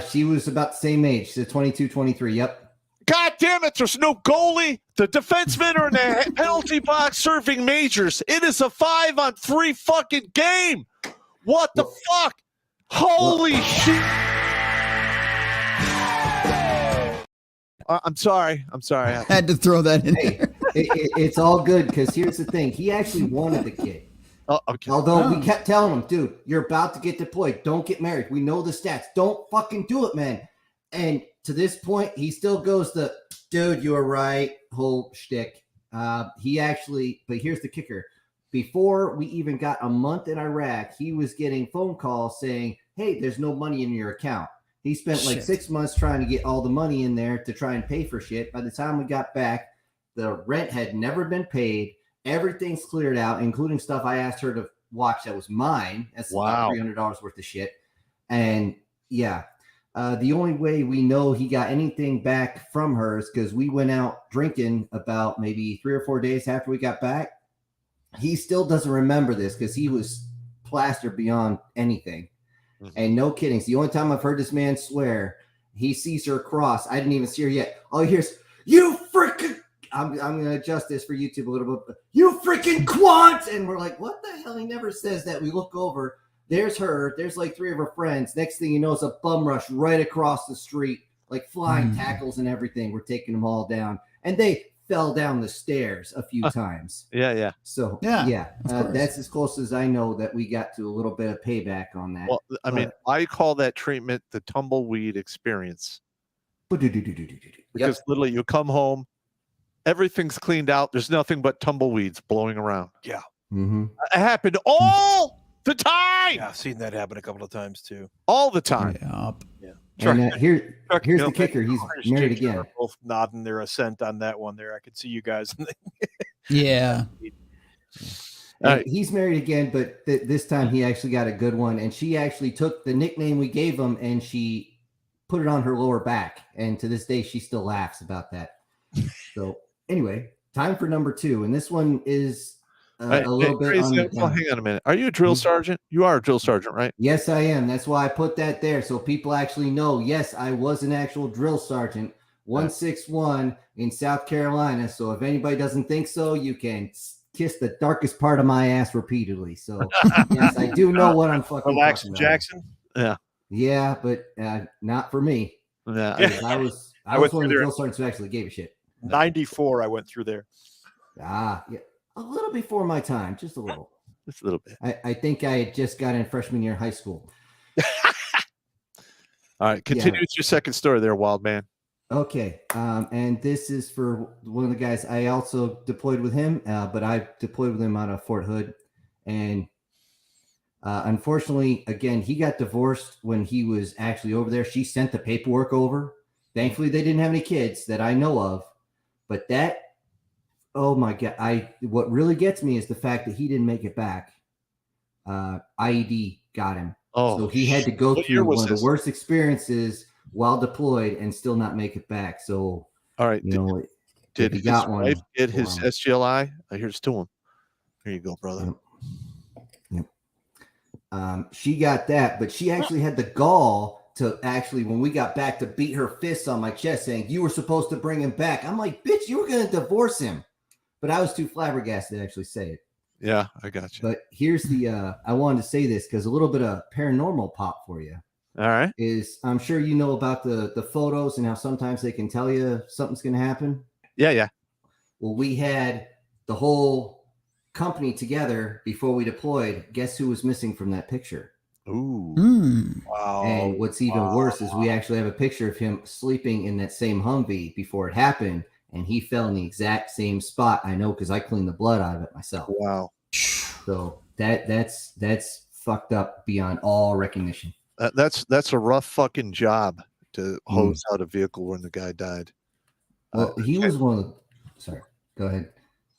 She was about the same age. So 22, 23. Yep. God damn it, there's no goalie. The defensemen are in the penalty box serving majors. It is a 5-on-3 fucking game. What the fuck? Holy shit. I'm sorry. I had to throw that in Hey, there. it's all good because here's the thing. He actually wanted the kid. Oh, okay. Although we kept telling him, dude, you're about to get deployed. Don't get married. We know the stats. Don't fucking do it, man. And to this point, he still goes the, dude, you were right, whole shtick. He actually, but here's the kicker. Before we even got a month in Iraq, he was getting phone calls saying, hey, there's no money in your account. He spent like 6 months trying to get all the money in there to try and pay for shit. By the time we got back, the rent had never been paid. Everything's cleared out, including stuff I asked her to watch that was mine. That's about $300 worth of shit. And yeah, the only way we know he got anything back from her is because we went out drinking about maybe 3 or 4 days after we got back. He still doesn't remember this because he was plastered beyond anything. Mm-hmm. And no kidding. It's the only time I've heard this man swear. He sees her cross. I didn't even see her yet. All he hears, you freaking... I'm going to adjust this for YouTube a little bit. You freaking quant! And we're like, what the hell? He never says that. We look over. There's her. There's like 3 of her friends. Next thing you know, it's a bum rush right across the street, like flying tackles and everything. We're taking them all down. And they fell down the stairs a few times. Yeah. So, that's as close as I know that we got to a little bit of payback on that. Well, I mean, I call that treatment the tumbleweed experience. Because literally you come home, everything's cleaned out. There's nothing but tumbleweeds blowing around. Yeah. Mm-hmm. It happened all the time. Yeah, I've seen that happen a couple of times too. All the time. Yeah. And here's the kicker. He's married again. Both nodding their assent on that one there. I could see you guys. Yeah. He's married again, but this time he actually got a good one. And she actually took the nickname we gave him and she put it on her lower back. And to this day, she still laughs about that. So anyway, time for number 2. And this one is a little bit on the hang on a minute. Are you a drill sergeant? You are a drill sergeant, right? Yes, I am. That's why I put that there. So people actually know, yes, I was an actual drill sergeant, 161 in South Carolina. So if anybody doesn't think so, you can kiss the darkest part of my ass repeatedly. So yes, I do know what I'm fucking Relax, talking Jackson. About. Yeah, but not for me. Yeah. I was one of the drill sergeants who actually gave a shit. 94, I went through there. Yeah. A little before my time, just a little. Just a little bit. I think I had just got in freshman year of high school. All right, continue with your second story there, Wild Man. Okay, and this is for one of the guys. I also deployed with him, but I deployed with him out of Fort Hood. And unfortunately, again, he got divorced when he was actually over there. She sent the paperwork over. Thankfully, they didn't have any kids that I know of. But that, oh my God, what really gets me is the fact that he didn't make it back. IED got him. Oh, so he had to go through one of the worst experiences while deployed and still not make it back. So, all right, did he his got wife one get his SGLI? Here's to him. Here you go, brother. Yep. She got that, but she actually had the gall to actually, when we got back, to beat her fists on my chest saying, you were supposed to bring him back. I'm like, bitch, you were going to divorce him. But I was too flabbergasted to actually say it. Yeah, I got you. But here's the, I wanted to say this because a little bit of paranormal pop for you. All right. Is I'm sure you know about the photos and how sometimes they can tell you something's going to happen. Yeah. Well, we had the whole company together before we deployed. Guess who was missing from that picture? Ooh. Wow. And what's even worse is we actually have a picture of him sleeping in that same Humvee before it happened. And he fell in the exact same spot. I know because I cleaned the blood out of it myself. Wow. So that's fucked up beyond all recognition. That's a rough fucking job to hose out a vehicle when the guy died. Well, he was one of the. Sorry, go ahead.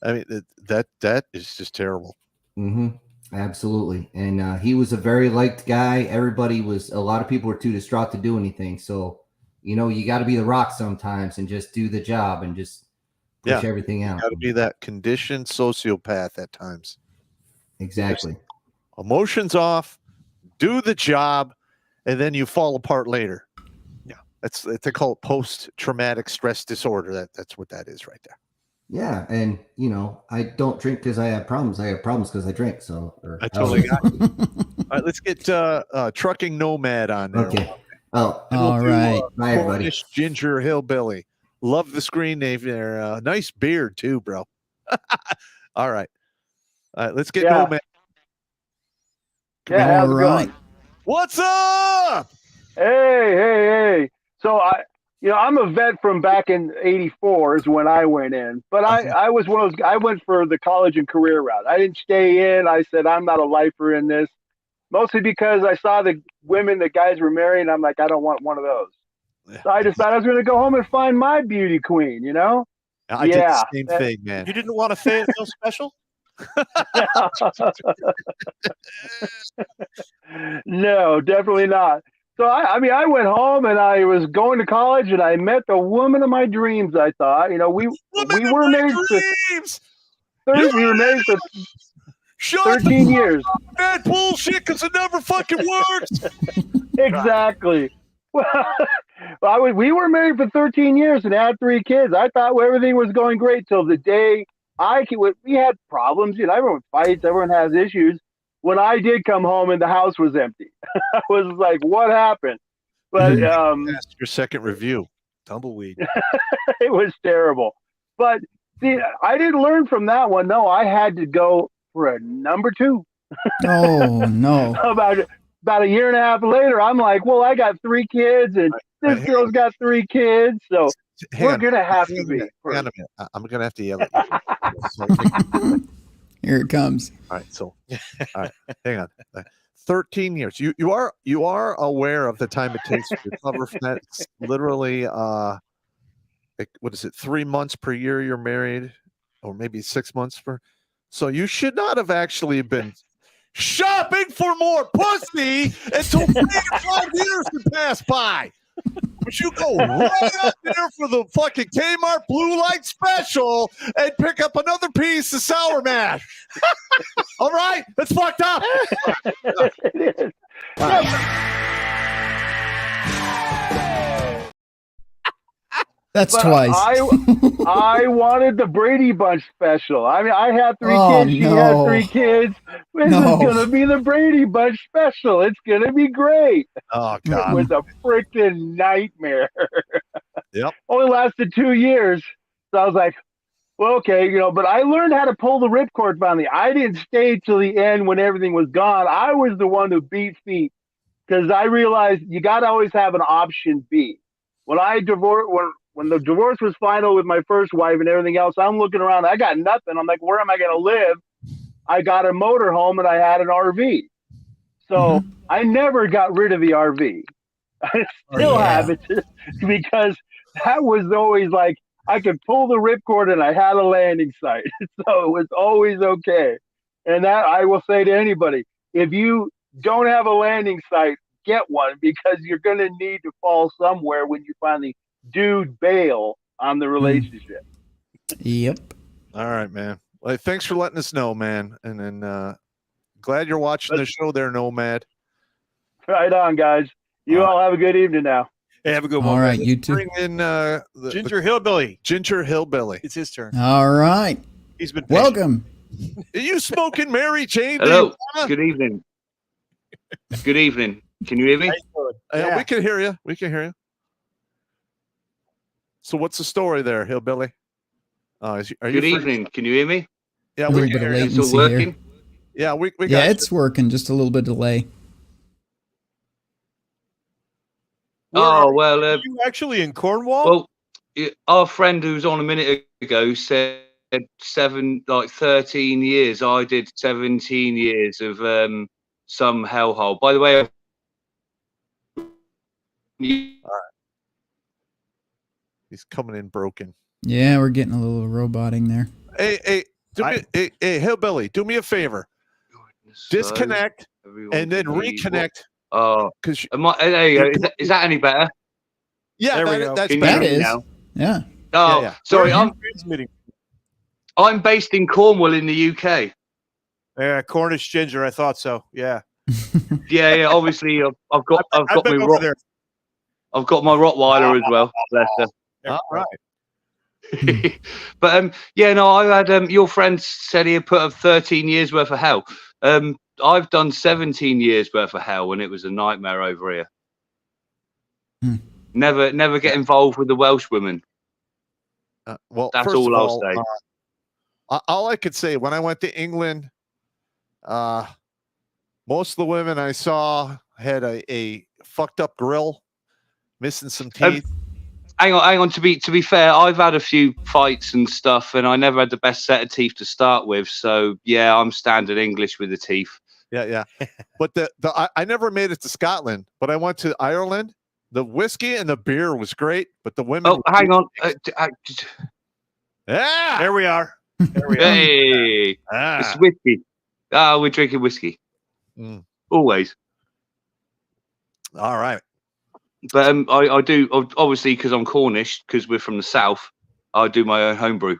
I mean that is just terrible. Mm-hmm. Absolutely, and he was a very liked guy. A lot of people were too distraught to do anything. So, you got to be the rock sometimes and just do the job and just push everything out. You got to be that conditioned sociopath at times. Exactly. There's emotions off, do the job, and then you fall apart later. Yeah, they call it post-traumatic stress disorder. That's what that is right there. Yeah, and I don't drink because I have problems. I have problems because I drink. So I totally got you. All right, let's get Trucking Nomad on there. Okay. Oh, all right. Bye, everybody. Ginger hillbilly. Love the screen name there. Nice beard too, bro. All right. Let's get Nomad. Yeah, how's it going? What's up? Hey. So I'm a vet from back in '84 is when I went in, but I was one of those. I went for the college and career route. I didn't stay in. I said I'm not a lifer in this, mostly because I saw the women that guys were marrying. I'm like, I don't want one of those. So I decided I was going to go home and find my beauty queen. I did the same thing, man. You didn't want a Fayetteville special? No, definitely not. So I went home and I was going to college and I met the woman of my dreams. I thought, we were married for 13 years. That bullshit, because it never fucking works. Exactly. Well, we were married for 13 years and had 3 kids. I thought everything was going great till the day we had problems. Everyone fights, everyone has issues. When I did come home and the house was empty, I was like, "What happened?" But that's your second review. Tumbleweed. It was terrible. But see, I didn't learn from that one. No, I had to go for a number 2. Oh no! About a year and a half later, I'm like, "Well, I got 3 kids, and this girl's got 3 kids, so we're gonna have to be." Hang on a minute. I'm gonna have to yell at you. Here it comes. All right, hang on. 13 years. You are aware of the time it takes to recover from that. It's literally what is it? 3 months per year you're married, or maybe 6 months per. So you should not have actually been shopping for more pussy until 5 years had passed by. But you go right up there for the fucking Kmart Blue Light Special and pick up another piece of sour mash. All right? That's fucked up. It is. That's But twice. I wanted the Brady Bunch special. I mean, I had 3 kids. She no. had 3 kids. This is going to be the Brady Bunch special. It's going to be great. Oh, God. It was a freaking nightmare. Yep. Only lasted 2 years. So I was like, well, okay, but I learned how to pull the ripcord finally. I didn't stay till the end when everything was gone. I was the one who beat feet because I realized you got to always have an option B. When I divorced, when the divorce was final with my first wife and everything else, I'm looking around. I got nothing. I'm like, where am I going to live? I got a motorhome and I had an RV. So I never got rid of the RV. I still have it because that was always like, I could pull the ripcord and I had a landing site. So it was always okay. And that I will say to anybody, if you don't have a landing site, get one because you're going to need to fall somewhere when you finally bail on the relationship. Yep. All right, man. Well, thanks for letting us know, man. And then glad you're watching the show there, Nomad. Right on, guys. You all have a good evening now. Hey, have a good one. All right, you too. Bring in Ginger Hillbilly. Ginger Hillbilly. It's his turn. All right. He's been patient. Welcome. Are you smoking Mary Jane? Hello. Good evening. Good evening. Can you hear me? Yeah, we can hear you. We can hear you. So what's the story there, Hillbilly? Are you Good evening. Can you hear me? Yeah, A we little can bit of hear you. Still latency working? here. Yeah, we got Yeah, you. it's working. Just a little bit of delay. Oh, well. Are you actually in Cornwall? Well, our friend who was on a minute ago said 13 years. I did 17 years of some hellhole. By the way, He's coming in broken. Yeah, we're getting a little roboting there. Hey, hey, Hillbilly, do me a favor. Disconnect and then reconnect. Oh, because there you go. Is that any better? Yeah, There we go. that's Can you better. That is. now? Yeah. Oh, Yeah. sorry. Where are you transmitting? I'm based in Cornwall in the UK. Yeah, Cornish Ginger. I thought so. Yeah. Yeah. Obviously, I've got I've been over there. I've got my Rottweiler as well. Bless her. All right. But yeah, no, I had your friend said he had put up 13 years worth of hell. I've done 17 years worth of hell, and it was a nightmare over here. Never get involved with the Welsh women. Well, That's first all of I'll all, say. all I could say when I went to England, most of the women I saw had a fucked up grill, missing some teeth. Hang on. To be fair, I've had a few fights and stuff, and I never had the best set of teeth to start with. So yeah, I'm standard English with the teeth. Yeah. But I never made it to Scotland, but I went to Ireland. The whiskey and the beer was great, but the women. Oh, hang on. Yeah, There we are. Hey, it's whiskey. We're drinking whiskey. Mm. Always. All right. But I do, obviously, because I'm Cornish, because we're from the south, I do my own homebrew.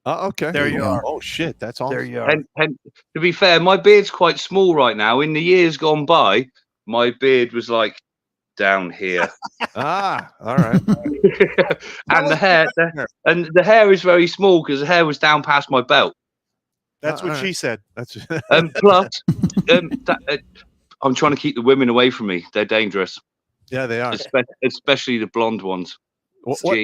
Okay. There you are. Oh shit, that's awesome. There you are. And to be fair, my beard's quite small right now. In the years gone by, my beard was like down here. All right. And the hair is very small because the hair was down past my belt. That's what she said. That's Plus, I'm trying to keep the women away from me. They're dangerous. Yeah, they are. Especially the blonde ones. What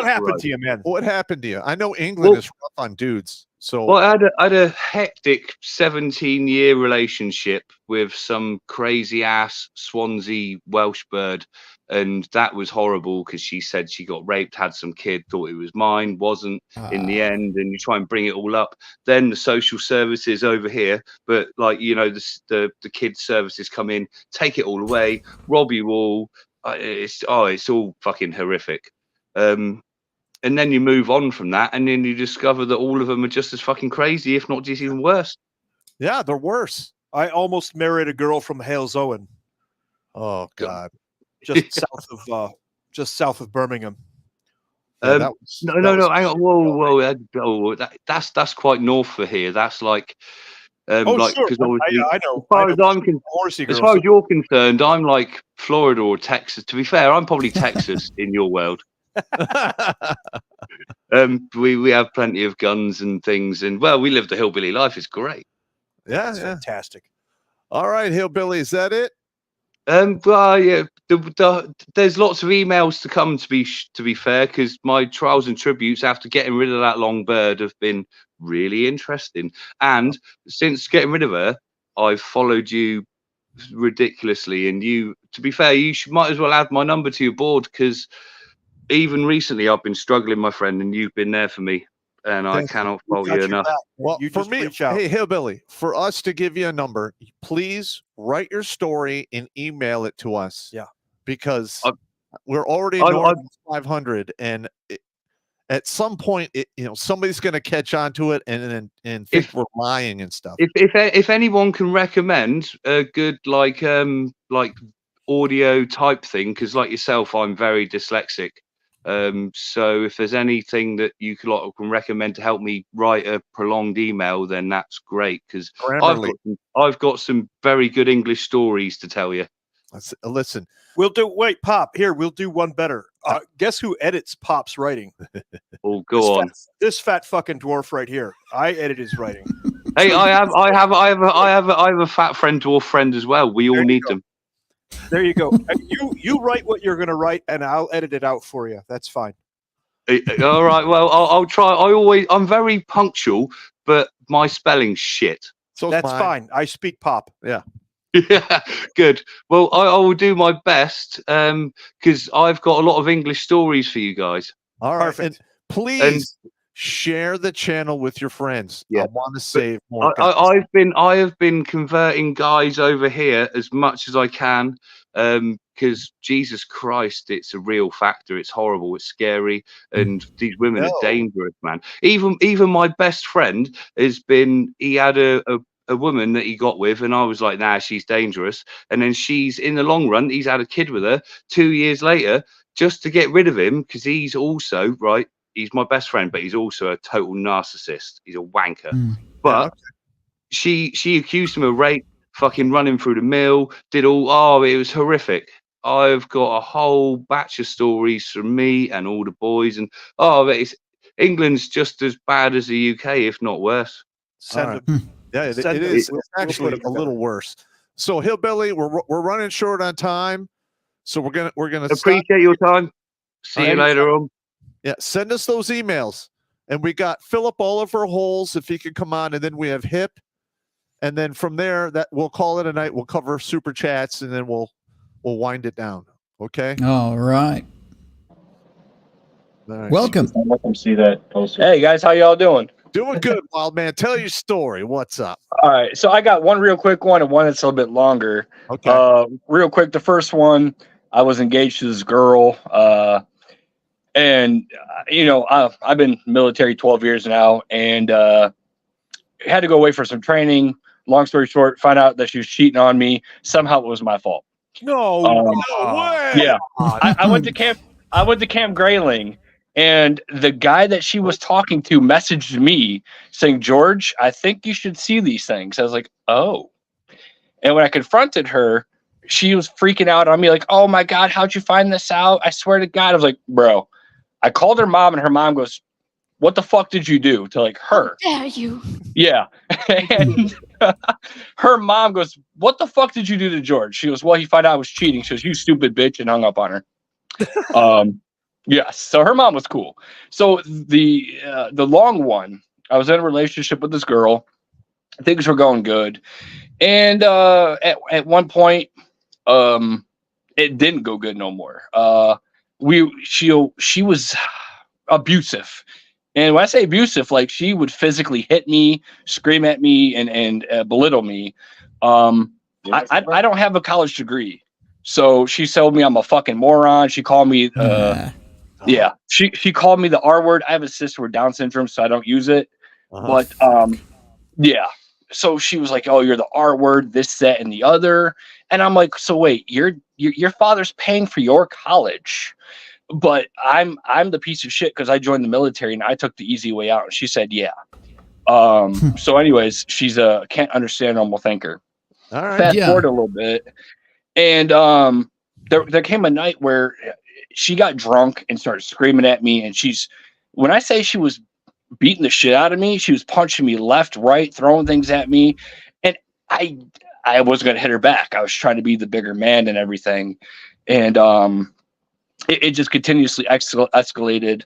happened to you, man? What happened to you? I know England is rough on dudes. So well, I had a hectic 17-year relationship with some crazy ass Swansea Welsh bird, and that was horrible because she said she got raped, had some kid, thought it was mine, wasn't in the end, and you try and bring it all up. Then the social services over here, but like the kids services come in, take it all away, rob you all. It's all fucking horrific. And then you move on from that, and then you discover that all of them are just as fucking crazy, if not just even worse. Yeah, they're worse. I almost married a girl from Halesowen. Oh God, just south of Birmingham. No. Hang on, whoa. That's quite north for here. That's like. Sure. I know. As far as you're concerned, I'm like Florida or Texas. To be fair, I'm probably Texas in your world. We have plenty of guns and things, and we live the hillbilly life. It's great. Yeah, it's fantastic. All right, hillbilly, is that it? Yeah. There's lots of emails to come. To be fair, because my trials and tributes after getting rid of that long bird have been really interesting, and since getting rid of her, I've followed you ridiculously. And you, to be fair, might as well add my number to your board because. Even recently, I've been struggling, my friend, and you've been there for me, and I cannot fault you enough. Well, for me, hey, hillbilly, for us to give you a number, please write your story and email it to us. Yeah, because we're already north of 500, and at some point, somebody's going to catch on to it and think we're lying and stuff. If anyone can recommend a good like audio type thing, because like yourself, I'm very dyslexic. So if there's anything that you can recommend to help me write a prolonged email, then that's great because I've got some very good English stories to tell you. Listen, we'll do Popp here. We'll do one better. Guess who edits Popp's writing? Oh, go on. This fat fucking dwarf right here. I edit his writing. Hey, I have a fat friend, dwarf friend as well. We all need them. There you go. You write what you're going to write, and I'll edit it out for you. That's fine. All right. Well, I'll try. I'm very punctual, but my spelling's shit. So that's fine. I speak Popp. Yeah. Yeah. Good. Well, I will do my best because I've got a lot of English stories for you guys. All right. Perfect. And please share the channel with your friends. Yeah. I want to save more. I have been converting guys over here as much as I can because Jesus Christ, it's a real factor. It's horrible. It's scary, and these women are dangerous, man. Even my best friend he had a woman that he got with, and I was like, nah, she's dangerous. And then she's in the long run, he's had a kid with her 2 years later, just to get rid of him because he's also he's my best friend, but he's also a total narcissist. He's a wanker. But she accused him of rape, fucking running through the mill, did all. It was horrific. I've got a whole batch of stories from me and all the boys, and England's just as bad as the UK, if not worse. Yeah, it is. It's actually a little worse. So, hillbilly, we're running short on time, so we're gonna appreciate your time. See you later on. Yeah, send us those emails. And we got Philip Oliver Holes, if he could come on, and then we have Hip. And then from there, that we'll call it a night. We'll cover super chats, and then we'll wind it down. Okay. All right. Nice. Welcome. Let them see that poster. Hey guys, how y'all doing? Doing good, Wild Man. Tell your story. What's up? All right, so I got one real quick one and one that's a little bit longer. Okay. Real quick, the first one, I was engaged to this girl, and I've been military 12 years now, and had to go away for some training. Long story short, find out that she was cheating on me. Somehow it was my fault. No, no way. Yeah, I went to camp. I went to Camp Grayling. And the guy that she was talking to messaged me saying, George, I think you should see these things. I was like, oh. And when I confronted her, she was freaking out on me like, oh, my God, how'd you find this out? I swear to God. I was like, bro, I called her mom and her mom goes, what the fuck did you do to like her? How dare you? Yeah. And her mom goes, what the fuck did you do to George? She goes, well, he found out I was cheating. She goes, you stupid bitch, and hung up on her. Yes, so her mom was cool. So the long one, I was in a relationship with this girl. Things were going good, and at one point, it didn't go good no more. She was abusive, and when I say abusive, like she would physically hit me, scream at me, and belittle me. I don't have a college degree, so she told me I'm a fucking moron. She called me. Yeah, she called me the R word. I have a sister with Down syndrome, so I don't use it. But yeah. So she was like, "Oh, you're the R word, this, that, and the other." And I'm like, "So wait, your father's paying for your college, but I'm the piece of shit because I joined the military and I took the easy way out." And she said, "Yeah." So, anyways, she's a can't understand normal thinker. All right. Fast forward a little bit, and there came a night where she got drunk and started screaming at me. And when I say she was beating the shit out of me, she was punching me left, right, throwing things at me. And I wasn't going to hit her back. I was trying to be the bigger man and everything. And it just continuously escalated.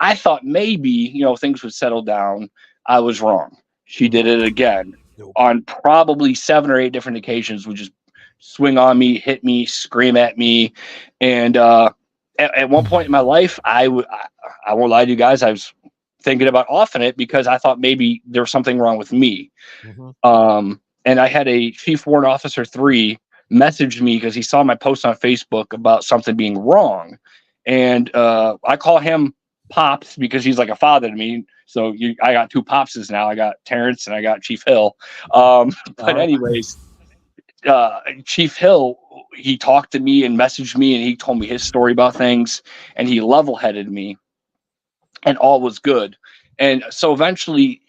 I thought maybe, things would settle down. I was wrong. She did it again on probably 7 or 8 different occasions, would just swing on me, hit me, scream at me. And at one point in my life, I won't lie to you guys, I was thinking about offing it because I thought maybe there was something wrong with me. And I had a Chief Warrant Officer 3 message me because he saw my post on Facebook about something being wrong. And I call him Pops because he's like a father to me. So I got 2 Popses now. I got Terrence and I got Chief Hill. But anyways, Chief Hill, he talked to me and messaged me and he told me his story about things and he level-headed me and all was good. And so eventually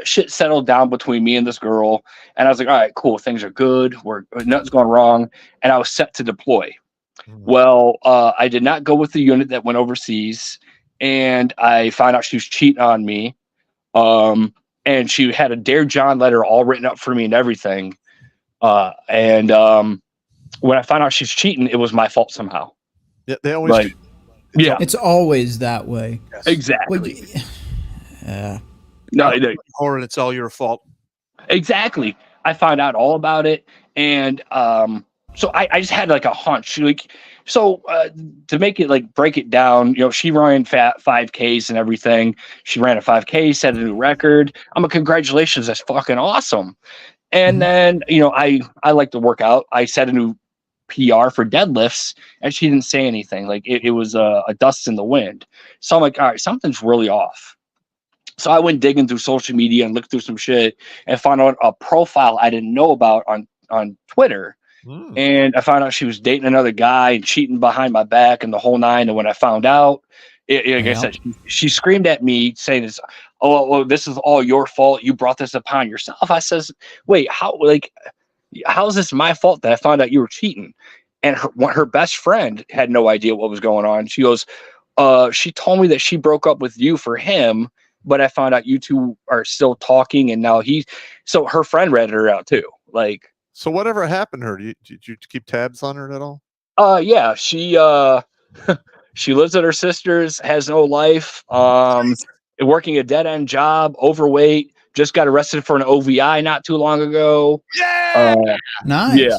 shit settled down between me and this girl. And I was like, all right, cool. Things are good. Nothing's going wrong. And I was set to deploy. Well, I did not go with the unit that went overseas. And I found out she was cheating on me. And she had a Dear John letter all written up for me and everything. And when I found out she's cheating, it was my fault somehow. Yeah, they always. Yeah, it's always that way. Yes. Exactly. No, or it's all your fault. Exactly. I found out all about it, and so I just had like a hunch. To make it break it down, she ran 5Ks and everything. She ran a 5K, set a new record. I'm like, congratulations, that's fucking awesome. And then, I like to work out. I set a new PR for deadlifts and she didn't say anything. Like it was a dust in the wind. So I'm like, all right, something's really off. So I went digging through social media and looked through some shit and found out a profile I didn't know about on Twitter. And I found out she was dating another guy and cheating behind my back and the whole nine. And when I found out, I said, she screamed at me saying, this is all your fault. You brought this upon yourself. I says, wait, how is this my fault that I found out you were cheating? And her best friend had no idea what was going on. She goes, she told me that she broke up with you for him, but I found out you two are still talking. And now so her friend ratted her out too. So whatever happened to her? Did you keep tabs on her at all? Yeah, she She lives at her sister's, has no life, working a dead end job, overweight, just got arrested for an OVI not too long ago. Yeah. Nice. Yeah.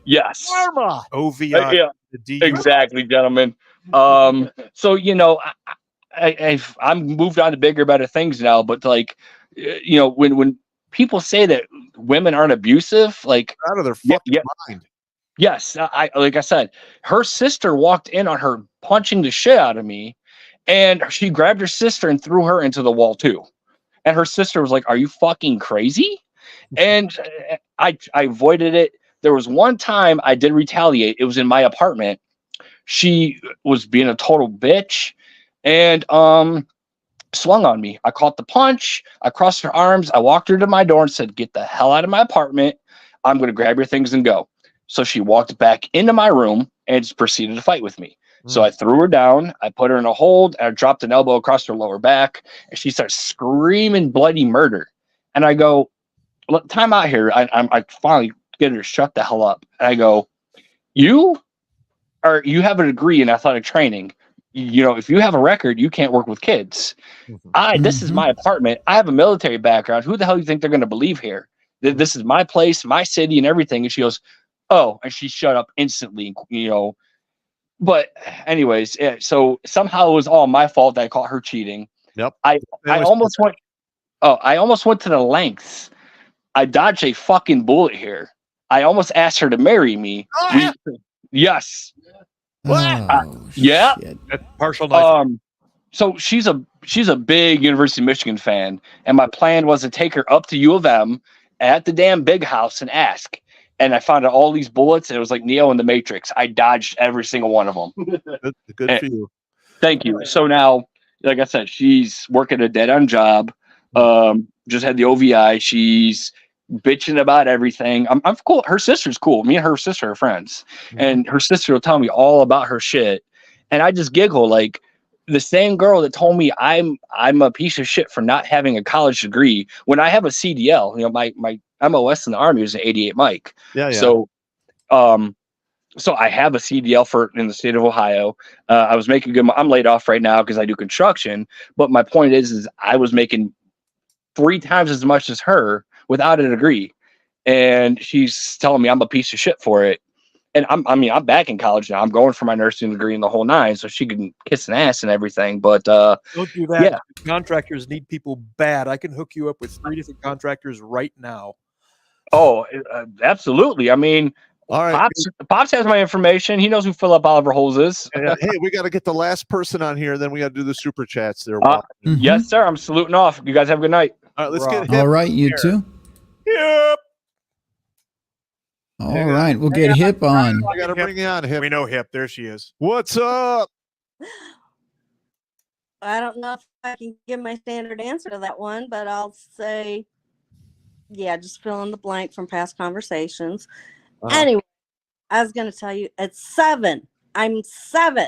Yes. Karma. OVI. Yeah. The DUI. Exactly, gentlemen. So I'm moved on to bigger, better things now. But like, when people say that women aren't abusive, like, Out of their fucking mind. yes, like I said, her sister walked in on her punching the shit out of me, and she grabbed her sister and threw her into the wall too. And her sister was like, "Are you fucking crazy?" And I avoided it. There was one time I did retaliate. It was in my apartment. She was being a total bitch and swung on me. I caught the punch. I crossed her arms. I walked her to my door and said, "Get the hell out of my apartment. I'm going to grab your things and go." So she walked back into my room and just proceeded to fight with me. So I threw her down. I put her in a hold. And I dropped an elbow across her lower back. And she starts screaming bloody murder. And I go, "Look, time out here." I finally get her to shut the hell up. And I go, you have a degree in athletic training. If you have a record, you can't work with kids. This is my apartment. I have a military background. Who the hell do you think they're going to believe here? This is my place, my city, and everything. And she goes, "Oh," and she shut up instantly, But anyways, yeah, so somehow it was all my fault that I caught her cheating. Yep. I almost went to the lengths. I dodged a fucking bullet here. I almost asked her to marry me. Yes. Oh, yeah. shit. Partial knife. So she's a big University of Michigan fan, and my plan was to take her up to U of M at the damn big house and ask. And I found out all these bullets, and it was like Neo in the Matrix. I dodged every single one of them. Good for you. Thank you. So now, like I said, she's working a dead-end job. Just had the OVI. She's bitching about everything. I'm cool. Her sister's cool. Me and her sister are friends. And her sister will tell me all about her shit. And I just giggle, like, the same girl that told me I'm a piece of shit for not having a college degree when I have a CDL. My MOS in the Army was an 88 Mike. Yeah. So I have a CDL in the state of Ohio. I was making good. I'm laid off right now because I do construction. But my point is I was making 3 times as much as her without a degree, and she's telling me I'm a piece of shit for it. And I'm back in college now. I'm going for my nursing degree and the whole 9, so she can kiss an ass and everything. But don't do that. Yeah. Contractors need people bad. I can hook you up with 3 different contractors right now. Oh, absolutely. I mean, all right. Pops has my information. He knows who Philip Oliver Holes is. Hey, we got to get the last person on here. Then we got to do the super chats there. Yes, sir. I'm saluting off. You guys have a good night. All right, let's get All right, you too. Yep. All right, we'll get Hip on. I got to bring you on, Hip. We know Hip. There she is. What's up? I don't know if I can give my standard answer to that one, but I'll say, yeah, just fill in the blank from past conversations. Anyway, I was going to tell you, it's 7. I'm 7.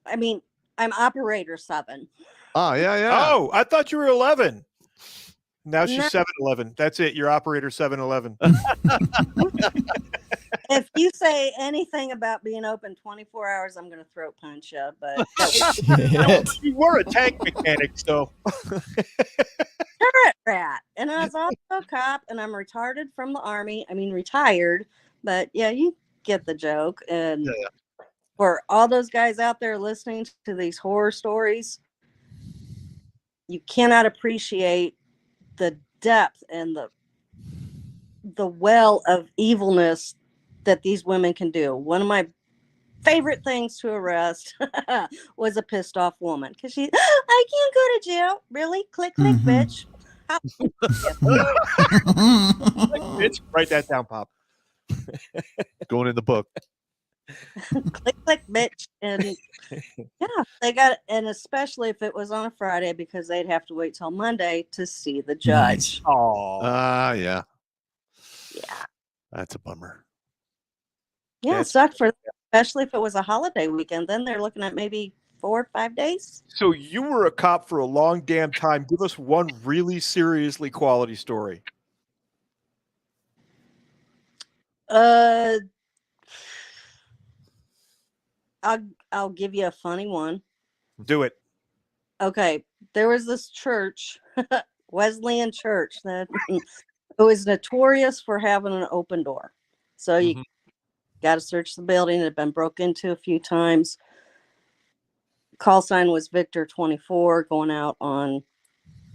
I mean, I'm operator 7. Oh, yeah. Oh, I thought you were 11. Now she's 7-Eleven. That's it. You're operator 7-Eleven. If you say anything about being open 24 hours, I'm going to throat punch you. But you were a tank mechanic, so. Turret rat. And I was also a cop, and I'm retarded from the Army. I mean, retired. But yeah, you get the joke. And for all those guys out there listening to these horror stories, you cannot appreciate the depth and the well of evilness that these women can do. One of my favorite things to arrest was a pissed off woman, because I can't go to jail. Really? Click, bitch. Bitch, write that down, Pop. Going in the book. click, bitch. And yeah, they got it. And especially if it was on a Friday, because they'd have to wait till Monday to see the judge. Oh, yeah. Yeah. That's a bummer. Yeah, it sucked especially if it was a holiday weekend. Then they're looking at maybe 4 or 5 days. So you were a cop for a long damn time. Give us one really seriously quality story. I I'll give you a funny one. Do it. Okay, there was this church, Wesleyan church, that it was notorious for having an open door. So you got to search the building. It had been broke into a few times. Call sign was Victor 24, going out on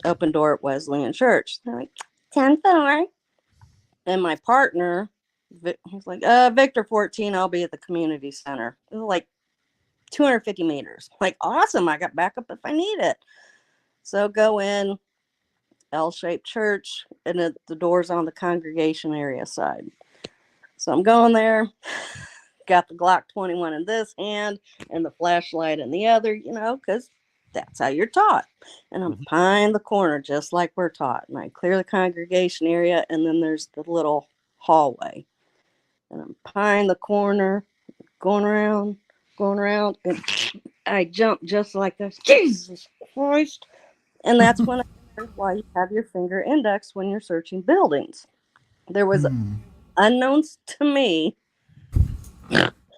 open door at Wesleyan church. They're like, 10th floor. And my partner, he's like, Victor 14, I'll be at the community center. It was like 250 meters. Like, awesome. I got backup if I need it. So go in, L-shaped church, and the door's on the congregation area side. So I'm going there, got the Glock 21 in this hand and the flashlight in the other, because that's how you're taught. And I'm behind the corner, just like we're taught. And I clear the congregation area, and then there's the little hallway. And I'm behind the corner, going around, and I jump just like this. Jesus Christ. And that's when I learned why you have your finger index when you're searching buildings. There was, unknowns to me,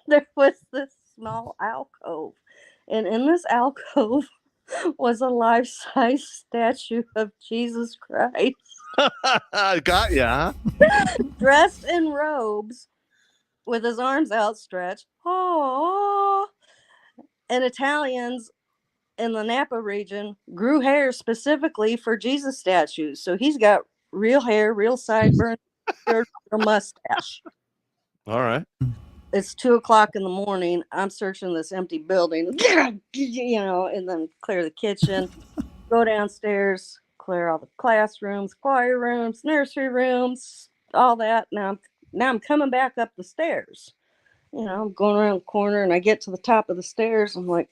there was this small alcove. And in this alcove was a life-size statue of Jesus Christ. Got ya, Dressed in robes with his arms outstretched. Oh, and Italians in the Napa region grew hair specifically for Jesus statues. So he's got real hair, real sideburns, real mustache. All right. It's 2:00 in the morning. I'm searching this empty building, and then clear the kitchen, go downstairs, clear all the classrooms, choir rooms, nursery rooms, all that. Now I'm coming back up the stairs. I'm going around the corner, and I get to the top of the stairs. I'm like,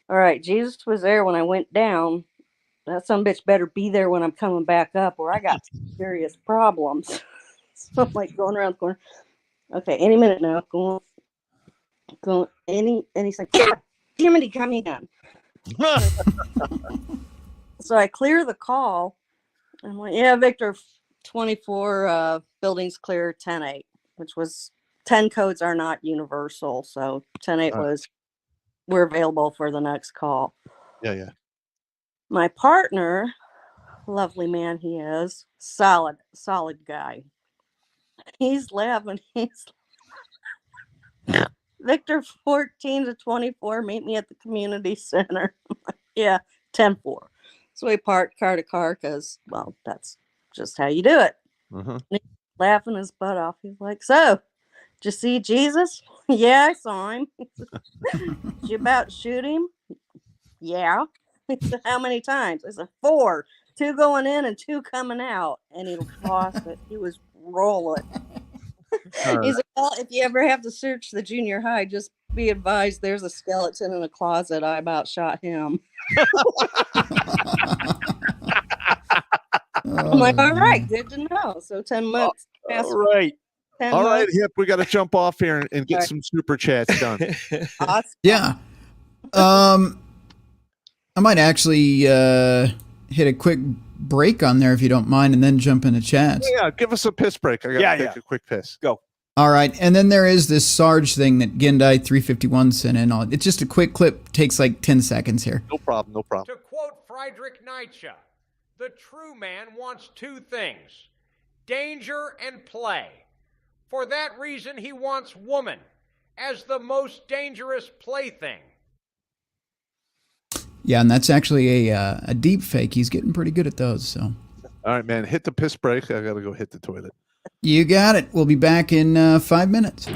all right, Jesus was there when I went down. That son of a bitch better be there when I'm coming back up, or I got serious problems. So I'm like going around the corner. Okay, any minute now. Going. And he's like, damn it, he got me down. So I clear the call. I'm like, yeah, Victor 24, buildings clear 10-8, which was 10 codes are not universal. So 10-8 was, we're available for the next call. Yeah. My partner, lovely man he is, solid guy. He's laughing. He's Victor 14 to 24, meet me at the community center. Yeah, 10-4. So we parked car to car because, well, that's just how you do it. He's laughing his butt off. He's like, so, did you see Jesus? Yeah, I saw him. Did you about shoot him? Yeah. He said, how many times? I said, 4. 2 going in and 2 coming out. And he lost it. He was rolling. He's like, well, if you ever have to search the junior high, just be advised there's a skeleton in a closet. I about shot him. I'm like, all right, good to know. So 10 months. All right. 10 All right, months. Hip, we got to jump off here and get some super chats done. Awesome. Yeah. I might actually hit a quick break on there if you don't mind, and then jump into chats. Yeah, give us a piss break. I got to take a quick piss. Go. All right, and then there is this Sarge thing that Gendai 351 sent in. It's just a quick clip, takes like 10 seconds here. No problem. To quote Friedrich Nietzsche, the true man wants 2 things, danger and play. For that reason, he wants woman as the most dangerous plaything. Yeah, and that's actually a deep fake. He's getting pretty good at those. So, all right, man, hit the piss break. I got to go hit the toilet. You got it. We'll be back in 5 minutes.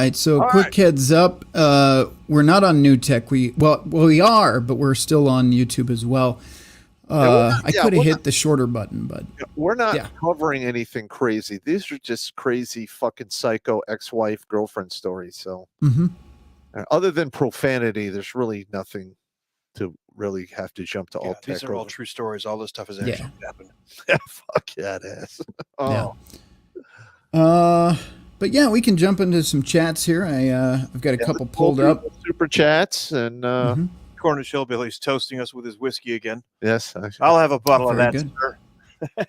right. So All quick heads up. We're not on New Tech. We are, but we're still on YouTube as well. I could have hit the shorter button, but we're not covering anything crazy. These are just crazy fucking psycho ex-wife girlfriend stories. So other than profanity, there's really nothing to really have to jump to alt tech. These are all true stories. All this stuff has actually happened. Fuck that ass. Oh. But yeah, we can jump into some chats here. I've got a couple pulled up. Super chats and Cornish Hillbilly's toasting us with his whiskey again. Yes, I'll have a bottle of that, Very good. sir.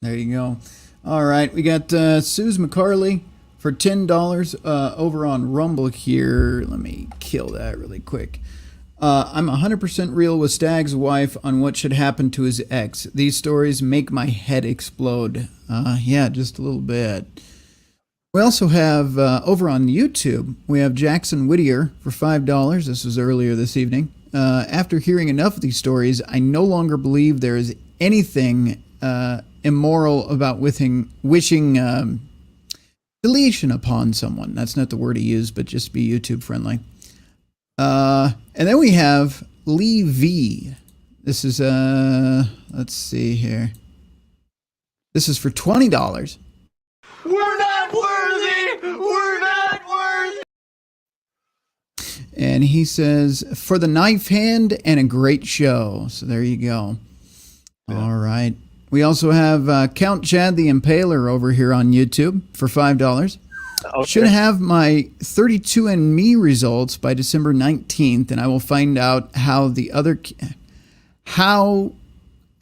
There you go. All right, we got Suze McCarley for $10 over on Rumble here. Let me kill that really quick. I'm 100% real with Stag's wife on what should happen to his ex. These stories make my head explode. Yeah, just a little bit. We also have, over on YouTube, we have Jackson Whittier for $5. This was earlier this evening. After hearing enough of these stories, I no longer believe there is anything immoral about wishing deletion upon someone. That's not the word he used, but just be YouTube friendly. And then we have Lee V. This is, let's see here. This is for $20. We're not worthy! We're not worthy! And he says, for the knife hand and a great show. So there you go. Yeah. All right. We also have Count Chad the Impaler over here on YouTube for $5. Okay. Should have my 32andMe results by December 19th, and I will find out how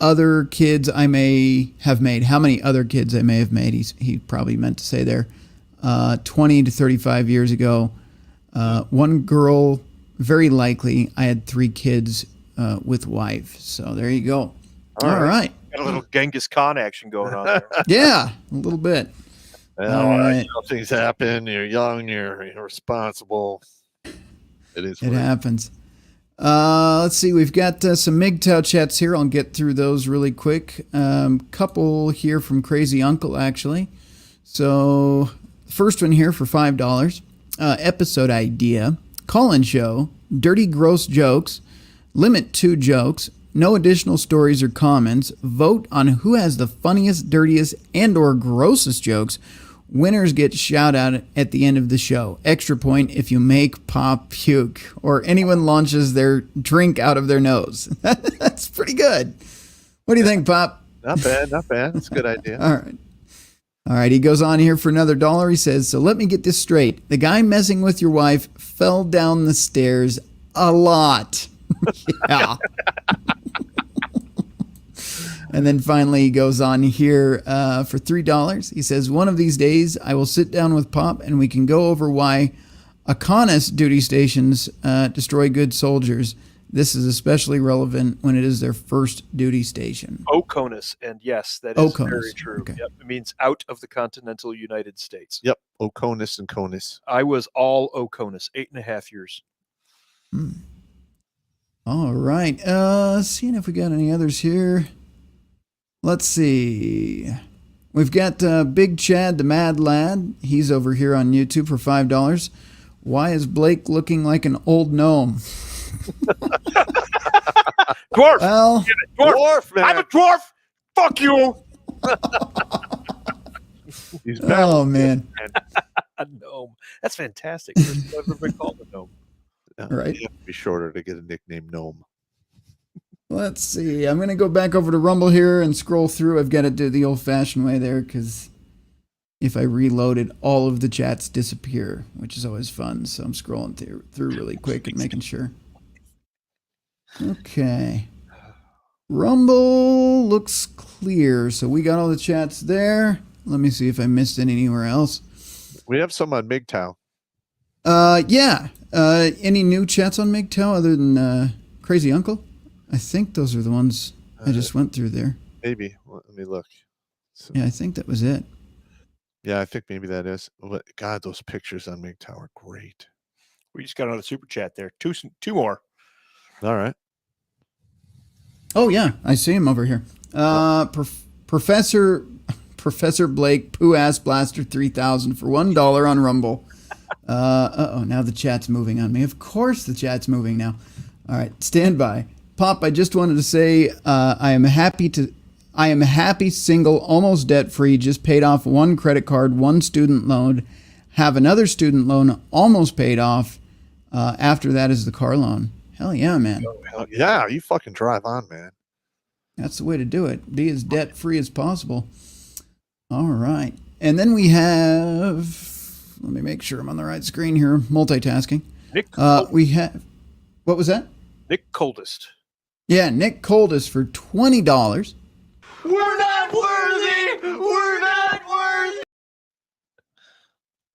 other kids I may have made. How many other kids I may have made. He probably meant to say there. 20 to 35 years ago. One girl, very likely, I had 3 kids with wife. So there you go. All right. Got a little Genghis Khan action going on there. Yeah, a little bit. Well, all right. Things happen. You're young. You're irresponsible. It happens. Let's see. We've got some MGTOW chats here. I'll get through those really quick. Couple here from Crazy Uncle, actually. So, first one here for $5. Episode idea. Call-in show. Dirty, gross jokes. Limit 2 jokes. No additional stories or comments. Vote on who has the funniest, dirtiest, and or grossest jokes. Winners get shout out at the end of the show. Extra point if you make Popp puke or anyone launches their drink out of their nose. That's pretty good. What do you think, Popp? Not bad, not bad. That's a good idea. All right, he goes on here for another $1. He says, so let me get this straight. The guy messing with your wife fell down the stairs a lot. Yeah. And then finally he goes on here for $3. He says, one of these days I will sit down with Popp and we can go over why Akonis duty stations destroy good soldiers. This is especially relevant when it is their first duty station. Oconus, and yes, that is Oconus. very true. Okay. Yep. It means out of the continental United States. Yep, Oconus and Conus. I was all Oconus, 8.5 years. All right. Seeing if we got any others here. Let's see. We've got Big Chad the Mad Lad. He's over here on YouTube for $5. Why is Blake looking like an old gnome? Dwarf! Well, dwarf, man. I'm a dwarf! Fuck you! He's oh, man. A gnome. That's fantastic. First time I've ever been called a gnome. Right. You have to be shorter to get a nickname gnome. Let's see. I'm going to go back over to Rumble here and scroll through. I've got to do the old-fashioned way there because if I reload it, all of the chats disappear, which is always fun. So I'm scrolling through really quick and making sure. Okay. Rumble looks clear. So we got all the chats there. Let me see if I missed anywhere else. We have some on MGTOW. Yeah. Any new chats on MGTOW other than Crazy Uncle? I think those are the ones I just went through there. Maybe. Let me look. Yeah, I think that was it. Yeah, I think maybe that is. God, those pictures on MGTOW are great. We just got another super chat there. Two more. All right. Oh, yeah. I see him over here. Professor Blake Poo Ass Blaster 3000 for $1 on Rumble. Now the chat's moving on me. Of course the chat's moving now. All right, stand by. Popp, I just wanted to say I am happy, single, almost debt-free, just paid off one credit card, one student loan, have another student loan almost paid off. After that is the car loan. Hell yeah, man. Oh, hell yeah, you fucking drive on, man. That's the way to do it. Be as debt-free as possible. All right. And then we have, let me make sure I'm on the right screen here, multitasking. Nick, we have, what was that? Nick Coldest. Yeah, Nick Coldest for $20. We're not worthy! We're not worthy!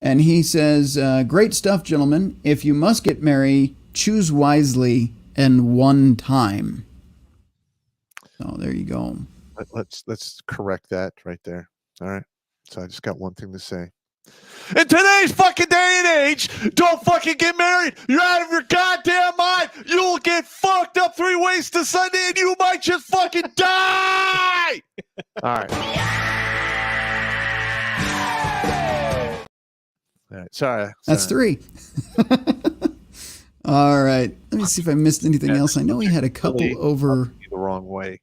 And he says, great stuff, gentlemen. If you must get married, choose wisely and one time. So there you go. Let's correct that right there. All right. So I just got one thing to say. In today's fucking day and age, don't fucking get married. You're out of your goddamn mind. You'll get fucked up 3 ways to Sunday and you might just fucking die. All right. All right. Sorry. That's 3. All right. Let me see if I missed anything else. I know we had a couple over The wrong way.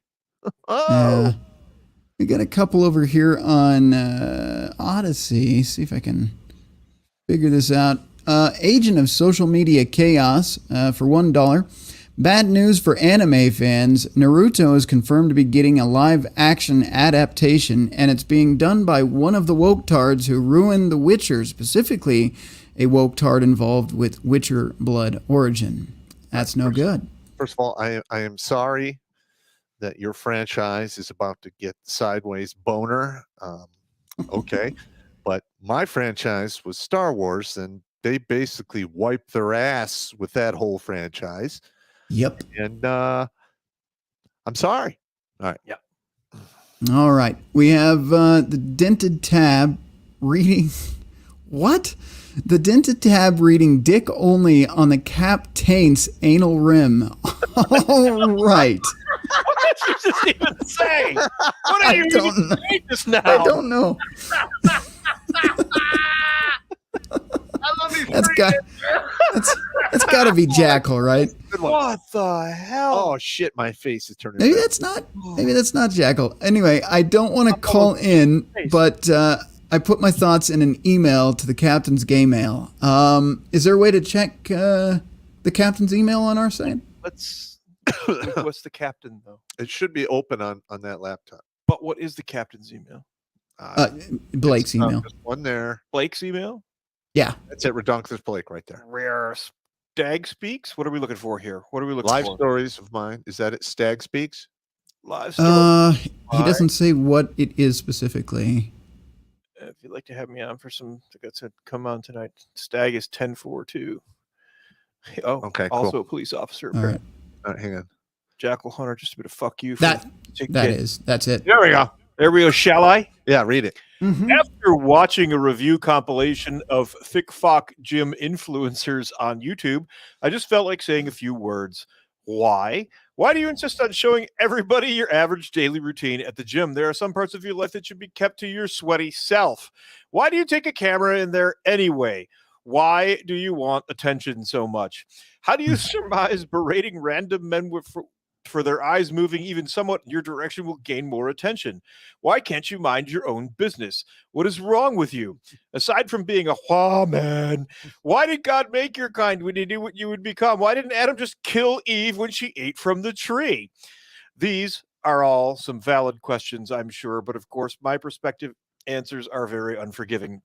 We got a couple over here on Odyssey. See if I can figure this out. Agent of Social Media Chaos for $1. Bad news for anime fans. Naruto is confirmed to be getting a live-action adaptation, and it's being done by one of the woke-tards who ruined The Witcher, specifically a woke-tard involved with Witcher Blood Origin. That's no good. First of all, I am sorry that your franchise is about to get sideways boner. Okay. But my franchise was Star Wars, and they basically wiped their ass with that whole franchise. Yep. And I'm sorry. All right. Yep. All right. We have the dented tab reading. What? The dented tab reading dick only on the captain's anal rim. All right. What did you just even say? What are you even saying just now? I don't know. That's got to be Jackal, right? What the hell? Oh shit, my face is turning. Maybe that's not Jackal. Anyway, I don't want to call in, but I put my thoughts in an email to the captain's gay mail. Is there a way to check the captain's email on our site? What's the captain though? It should be open on that laptop. But what is the captain's email? Blake's email. There's one there. Blake's email? Yeah. That's it. Redonkulas Blake right there. Rare Stag Speaks? What are we looking for here? What are we looking Live for? stories of mine. Is that it? Stag Speaks? Live stories. He doesn't say what it is specifically. If you'd like to have me on for some, to come on tonight. Stag is 1042. Oh, okay. Also cool. a police officer. All right. All right, hang on. Jackal Hunter, just a bit of fuck you. That's it. There we go. There we go. Shall I? Yeah, read it. Mm-hmm. After watching a review compilation of thick fuck gym influencers on YouTube, I just felt like saying a few words. Why? Why do you insist on showing everybody your average daily routine at the gym? There are some parts of your life that should be kept to your sweaty self. Why do you take a camera in there anyway? Why do you want attention so much? How do you surmise berating random men for their eyes moving even somewhat in your direction will gain more attention? Why can't you mind your own business? What is wrong with you? Aside from being a Wha-Man, why did God make your kind when he knew what you would become? Why didn't Adam just kill Eve when she ate from the tree? These are all some valid questions, I'm sure, but of course, my perspective answers are very unforgiving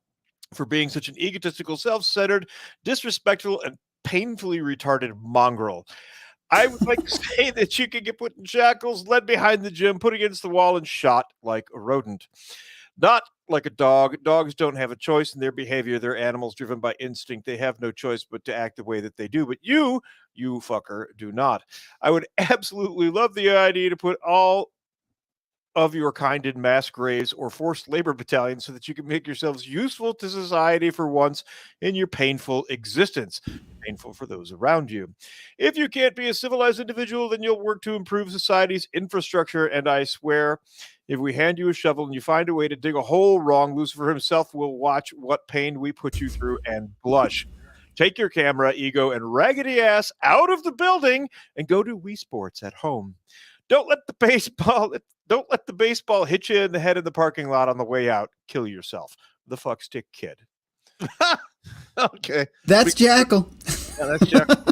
for being such an egotistical, self-centered, disrespectful, and painfully retarded mongrel. I would like to say that you can get put in shackles, led behind the gym, put against the wall, and shot like a rodent. Not like a dog. Dogs don't have a choice in their behavior. They're animals driven by instinct. They have no choice but to act the way that they do. But you fucker, do not. I would absolutely love the idea to put all of your kind in mass graves or forced labor battalions so that you can make yourselves useful to society for once in your painful existence. Painful for those around you. If you can't be a civilized individual, then you'll work to improve society's infrastructure, and I swear If we hand you a shovel and you find a way to dig a hole wrong, Lucifer himself will watch what pain we put you through and blush. Take your camera, ego, and raggedy ass out of the building and go to Wii Sports at home. Don't let the baseball hit you in the head in the parking lot on the way out. Kill yourself. The fuck stick kid. Okay. That's Jackal. Yeah, that's Jackal.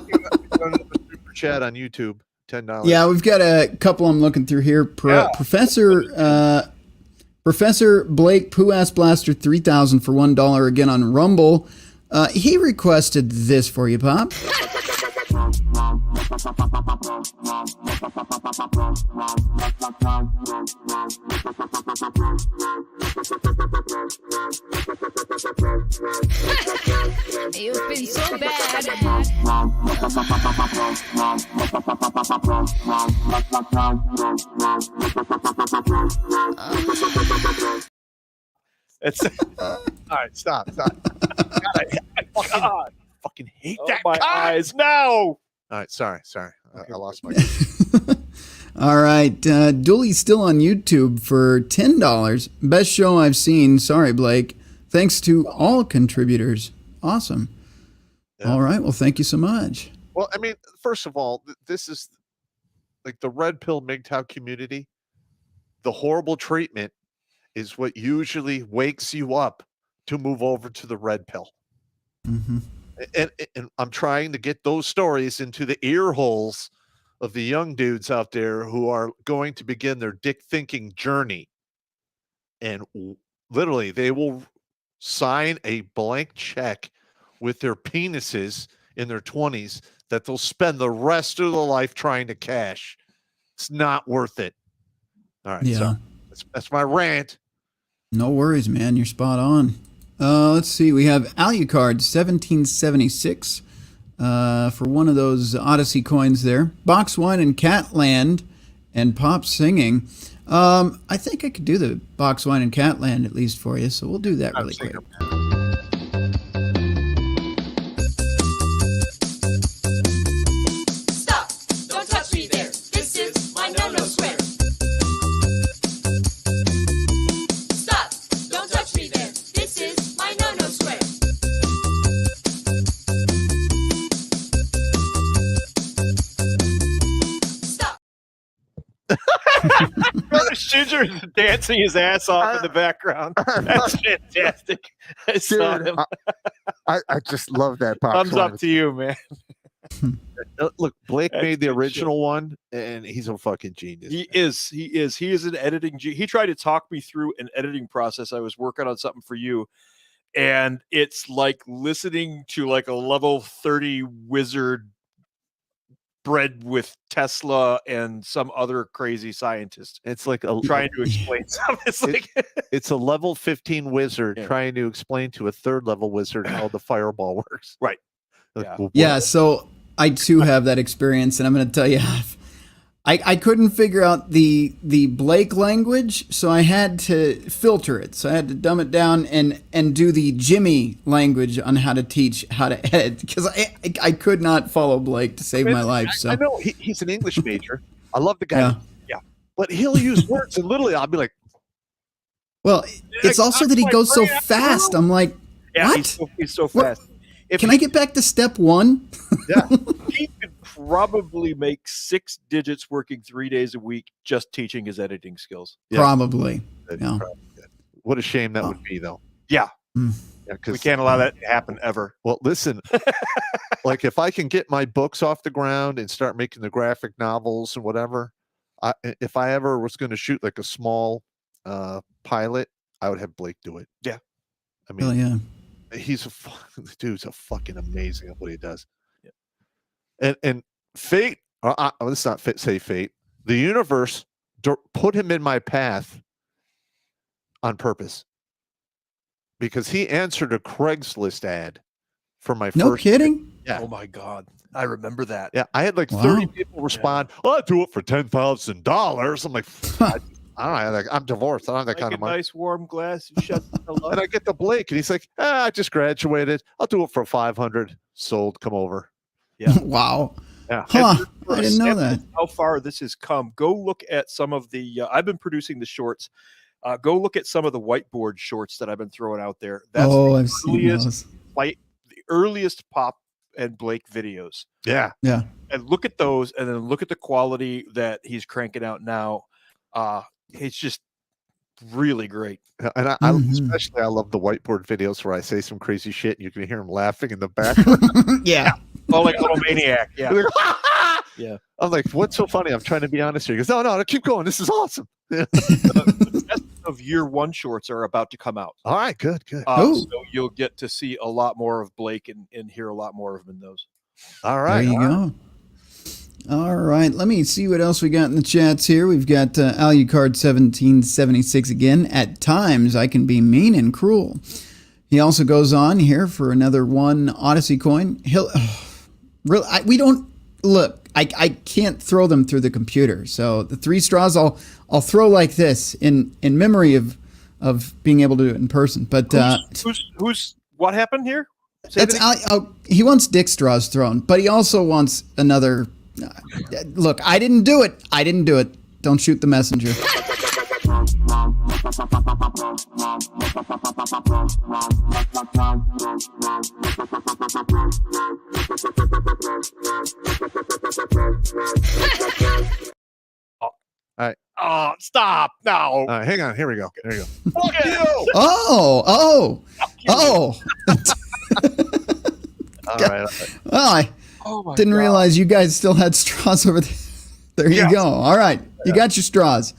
Super chat on YouTube. $10. Yeah, we've got a couple I'm looking through here. Professor Blake Poo Ass Blaster 3000 for $1 again on Rumble. He requested this for you, Popp. You've been so bad. It's all right. Stop. God, I fucking hate that. My eyes now. All right. Sorry. I lost my. All right. Dooley's still on YouTube for $10. Best show I've seen. Sorry, Blake. Thanks to all contributors. Awesome. Yeah. All right. Well, thank you so much. Well, I mean, first of all, this is like the red pill MGTOW community. The horrible treatment is what usually wakes you up to move over to the red pill. Mm-hmm. And I'm trying to get those stories into the ear holes of the young dudes out there who are going to begin their dick thinking journey. And literally, they will sign a blank check with their penises in their 20s that they'll spend the rest of their life trying to cash. It's not worth it. All right. Yeah. So that's my rant. No worries, man. You're spot on. Let's see. We have Alucard 1776 for one of those Odyssey coins there. Box Wine and Catland and Popp singing. I think I could do the Box Wine and Catland at least for you, so we'll do that really quick. Stop! Don't touch me there. This is my no-no square. Stop! Don't touch me there. This is my no-no square. Stop! Ginger is dancing his ass off in the background. That's fantastic. I saw him. I just love that pop. Thumbs up to you, man. Look, Blake made the original one, and he's a fucking genius. He is an editing. He tried to talk me through an editing process. I was working on something for you, and it's like listening to like a level 30 wizard bred with Tesla and some other crazy scientist. It's like trying to explain something. It's like it's a level 15 wizard trying to explain to a third level wizard how the fireball works. Right. Yeah, so I too have that experience, and I'm going to tell you, I couldn't figure out the Blake language, so I had to filter it. So I had to dumb it down and do the Jimmy language on how to teach how to edit, because I could not follow Blake to save my life. So I know he's an English major. I love the guy. Yeah. But he'll use words, and literally I'll be like, well, it's also that he goes so fast. I'm like, what? He's so fast. Can I get back to step one? Yeah. He could probably make 6 digits working 3 days a week just teaching his editing skills. Yeah. Probably. Yeah. What a shame that would be, though. Yeah. Mm. Yeah, we can't allow that to happen ever. Well, listen, like if I can get my books off the ground and start making the graphic novels and whatever, if I ever was going to shoot like a small pilot, I would have Blake do it. Yeah. I mean, Hell yeah. The dude's a fucking amazing at what he does. Yeah. And fate, let's not say fate. The universe put him in my path on purpose because he answered a Craigslist ad for my No first. kidding? Yeah. Oh my God. I remember that. Yeah. I had like 30 people respond. Yeah. I'll do it for $10,000. I'm like, I don't know. I'm divorced. I don't have that kind of money. Nice warm glass. Shut the love. And I get the Blake, and he's like, I just graduated. I'll do it for 500. Sold. Come over. Yeah. Wow. Yeah. Huh. For I a didn't know sample that. of how far this has come. Go look at some of the. I've been producing the shorts. Go look at some of the whiteboard shorts that I've been throwing out there. That's I've seen those. the earliest Popp and Blake videos. Yeah. Yeah. And look at those, and then look at the quality that he's cranking out now. It's just really great. And Mhm. especially I love the whiteboard videos where I say some crazy shit and you can hear him laughing in the background. Yeah. Oh, like a little maniac. Yeah. They're like, Yeah. I'm like, what's so funny? I'm trying to be honest here. He goes, no, keep going. This is awesome. The best of year one shorts are about to come out. All right, good. Oh. So you'll get to see a lot more of Blake and hear a lot more of him in those. All right. There you go. All right. Let me see what else we got in the chats here. We've got Alucard 1776 again. At times, I can be mean and cruel. He also goes on here for another one Odyssey coin. We don't look. I can't throw them through the computer. So the 3 straws I'll throw like this in memory of being able to do it in person. But who's what happened here? He wants dick straws thrown, but he also wants another. Look, I didn't do it. Don't shoot the messenger. All right. Oh, stop. No. All right, hang on. Here we go. There you go. Fuck you. Oh. All right. Well, I didn't realize you guys still had straws over there. There you go. All right. You got your straws.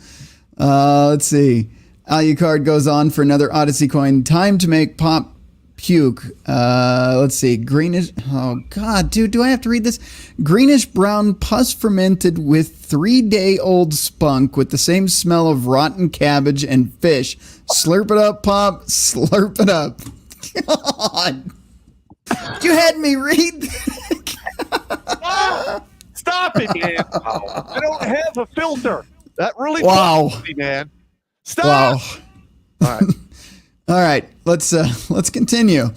Let's see. Alucard goes on for another Odyssey coin. Time to make Popp puke. Let's see. Greenish. Oh, God, dude. Do I have to read this? Greenish brown pus fermented with 3-day-old spunk with the same smell of rotten cabbage and fish. Slurp it up, Popp. Slurp it up. God. You had me read Stop it, man. I don't have a filter. That really Wow. me, man. Stop. Wow. All right. All right. Let's continue.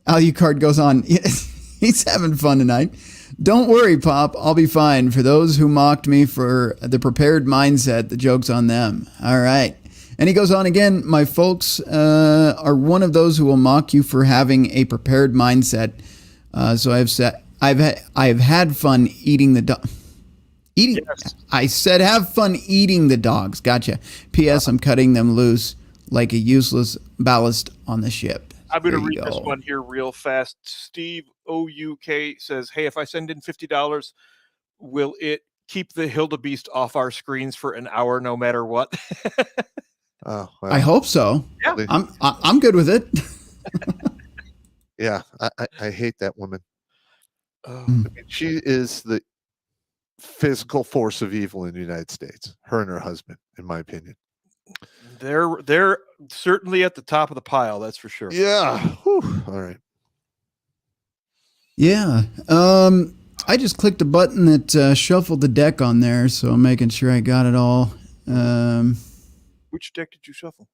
Alucard goes on. He's having fun tonight. Don't worry, Popp. I'll be fine. For those who mocked me for the prepared mindset, the joke's on them. All right. And he goes on again. My folks are one of those who will mock you for having a prepared mindset. So I've had fun eating the dog. Yes. I said have fun eating the dogs. Gotcha. P.S. I'm cutting them loose like a useless ballast on the ship. I'm going to There you read this go. one here real fast. Steve OUK says, hey, if I send in $50, will it keep the Hildebeest off our screens for an hour no matter what? Oh, well, I hope so. Yeah. I'm good with it. yeah. I hate that woman. Oh, I mean, she is the physical force of evil in the United States. Her and her husband, in my opinion. they're certainly at the top of the pile, that's for sure. Yeah. Whew. All right. Yeah. I just clicked a button that shuffled the deck on there, so I'm making sure I got it all. Which deck did you shuffle?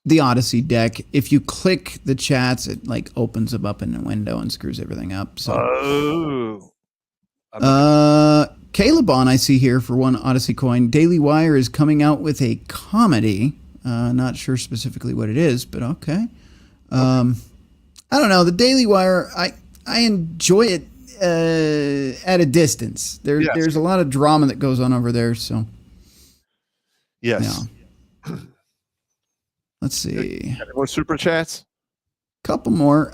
The Odyssey deck. If you click the chats, it like opens them up in a window and screws everything up. So, Caleb on I see here for one Odyssey coin. Daily Wire is coming out with a comedy. Not sure specifically what it is, but okay. I don't know. The Daily Wire, I enjoy it at a distance. There's a lot of drama that goes on over there. So Yes. yeah. Let's see. Any more super chats? Couple more.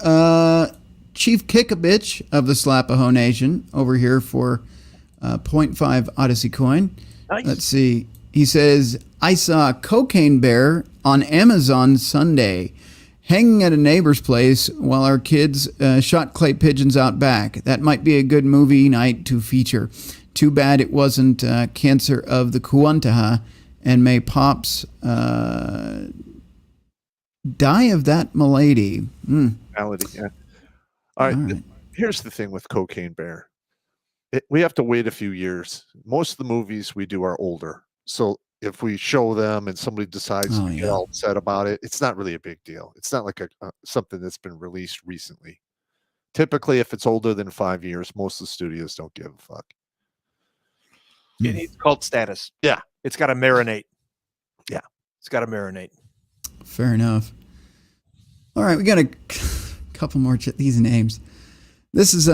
Chief Kick-A-Bitch of the Slapaho Nation over here for 0.5 Odyssey coin. Nice. Let's see. He says, I saw Cocaine Bear on Amazon Sunday hanging at a neighbor's place while our kids shot clay pigeons out back. That might be a good movie night to feature. Too bad it wasn't Cancer of the Kuantaha, and may Pops die of that malady. Malady, yeah. All right. Here's the thing with Cocaine Bear. We have to wait a few years. Most of the movies we do are older. So if we show them and somebody decides to get all upset about it, it's not really a big deal. It's not like something that's been released recently. Typically, if it's older than 5 years, most of the studios don't give a fuck. It's called status. Yeah. It's got to marinate. Yeah. It's got to marinate. Fair enough. All right, we got a couple more these names. This is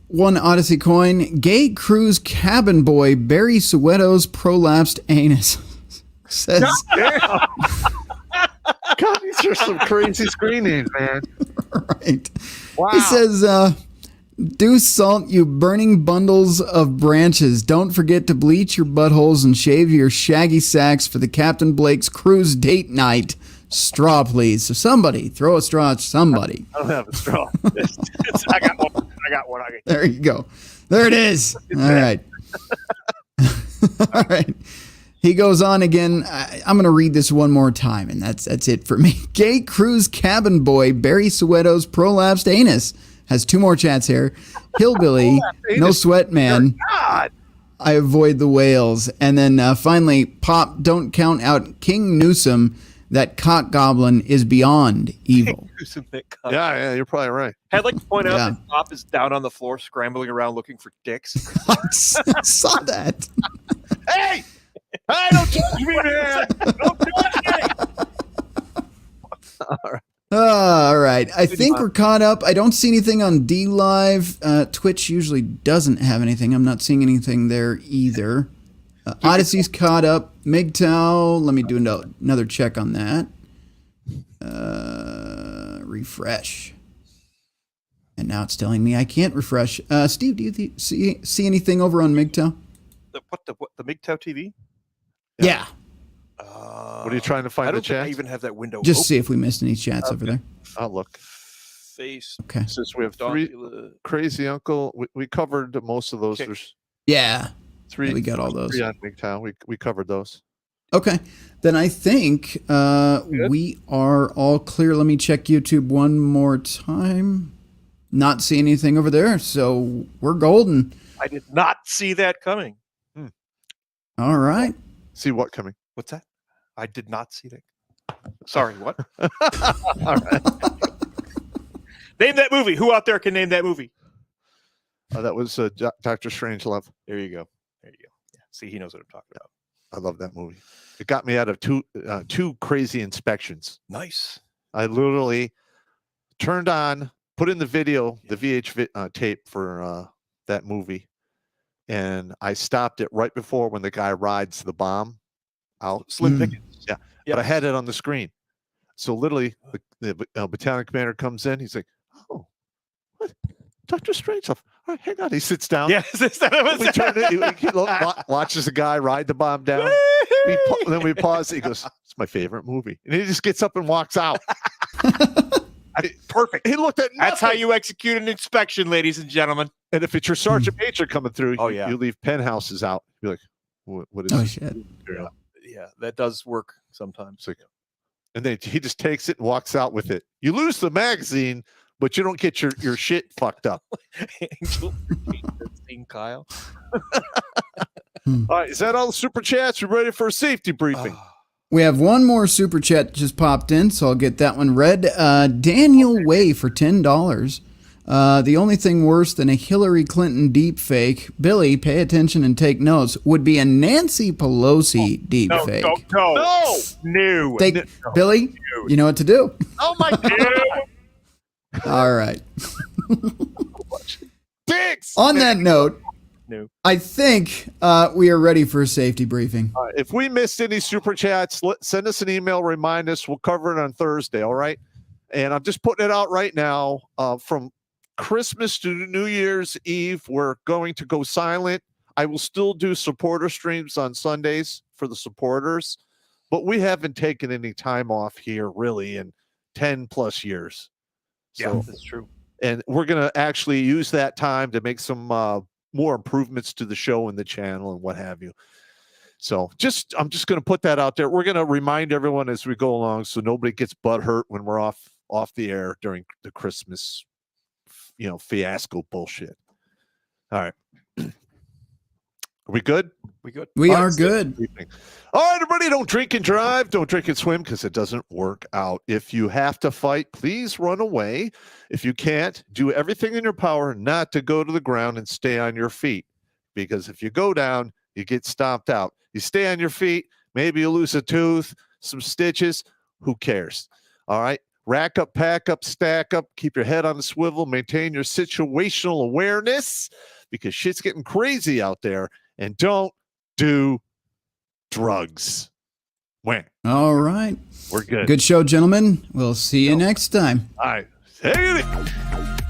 one Odyssey coin. Gay cruise cabin boy Barry Soweto's prolapsed anus. Says God, these are some crazy screen names, man. Right. Wow. He says, do salt, you burning bundles of branches. Don't forget to bleach your buttholes and shave your shaggy sacks for the Captain Blake's cruise date night. Straw, please. So somebody, throw a straw at somebody. I don't have a straw. I got one. There you go. There it is. All right. All right. He goes on again. I'm going to read this one more time, and that's it for me. Gay cruise cabin boy Barry Soweto's prolapsed anus has 2 more chats here. Hillbilly, no sweat man. God. I avoid the whales. And then finally, Popp, don't count out King Newsom. That cock goblin is beyond evil. Yeah, you're probably right. I'd like to point out that Popp is down on the floor scrambling around looking for dicks. I saw that. Hey! Hey, don't touch me, man! Don't touch me! All right. I think we're caught up. I don't see anything on D Live. Twitch usually doesn't have anything. I'm not seeing anything there either. Odyssey's caught up. MGTOW, let me do another check on that. Refresh. And now it's telling me I can't refresh. Steve, do you see anything over on MGTOW? The MGTOW TV? Yeah. What are you trying to find? I don't the think chat? I even have that window. Just open. see if we missed any chats over there. I'll look. Face. Okay. Since we have 3 crazy uncle, we covered most of those. Okay. There's Yeah. 3. We got all those. 3 on MGTOW. We covered those. Okay. Then I think we are all clear. Let me check YouTube one more time. Not see anything over there, so we're golden. I did not see that coming. All right. See what coming? What's that? I did not see that. Sorry, what? All right. Name that movie. Who out there can name that movie? That was Dr. Strangelove. There you go. There you go. Yeah. See, he knows what I'm talking about. I love that movie. It got me out of two crazy inspections. Nice. I literally turned on, put in the video, the VH tape for that movie, and I stopped it right before when the guy rides the bomb out. Slim Pickens. Yeah. But I had it on the screen. So literally, the battalion commander comes in. He's like, "Oh, what? Dr. Strangelove. All right, hang on." He sits down. Yeah. We turn it, he watches the guy ride the bomb down. Then we pause. He goes, "It's my favorite movie." And he just gets up and walks out. Perfect. He looked at nothing. That's how you execute an inspection, ladies and gentlemen. And if it's your sergeant major coming through, Oh, yeah. you leave pen houses out. You're like, what is Oh, this? shit. Yeah, that does work sometimes. It's like, and then he just takes it and walks out with it. You lose the magazine, but you don't get your shit fucked up. Angel Kyle. All right, is that all the super chats? We're ready for a safety briefing. We have one more super chat just popped in, so I'll get that one read. Daniel Way for $10. The only thing worse than a Hillary Clinton deep fake, Billy, pay attention and take notes, would be a Nancy Pelosi deep fake. No. Billy, you know what to do. Oh my God. All right. Dicks. On that note, No. I think we are ready for a safety briefing. All right, if we missed any super chats, send us an email, remind us. We'll cover it on Thursday, all right? And I'm just putting it out right now. From Christmas to New Year's Eve, we're going to go silent. I will still do supporter streams on Sundays for the supporters, but we haven't taken any time off here really in 10 plus years. Yeah, that's true. And we're going to actually use that time to make some more improvements to the show and the channel and what have you. So I'm just going to put that out there. We're going to remind everyone as we go along so nobody gets butthurt when we're off the air during the Christmas, fiasco bullshit. All right. Are we good? We good? We All right, are so good. sleeping. All right, everybody, don't drink and drive. Don't drink and swim because it doesn't work out. If you have to fight, please run away. If you can't, do everything in your power not to go to the ground and stay on your feet. Because if you go down, you get stomped out. You stay on your feet, maybe you lose a tooth, some stitches. Who cares? All right. Rack up, pack up, stack up, keep your head on the swivel, maintain your situational awareness because shit's getting crazy out there. And don't do drugs. When? All right. We're good. Good show, gentlemen. We'll see you next time. All right. Take it easy.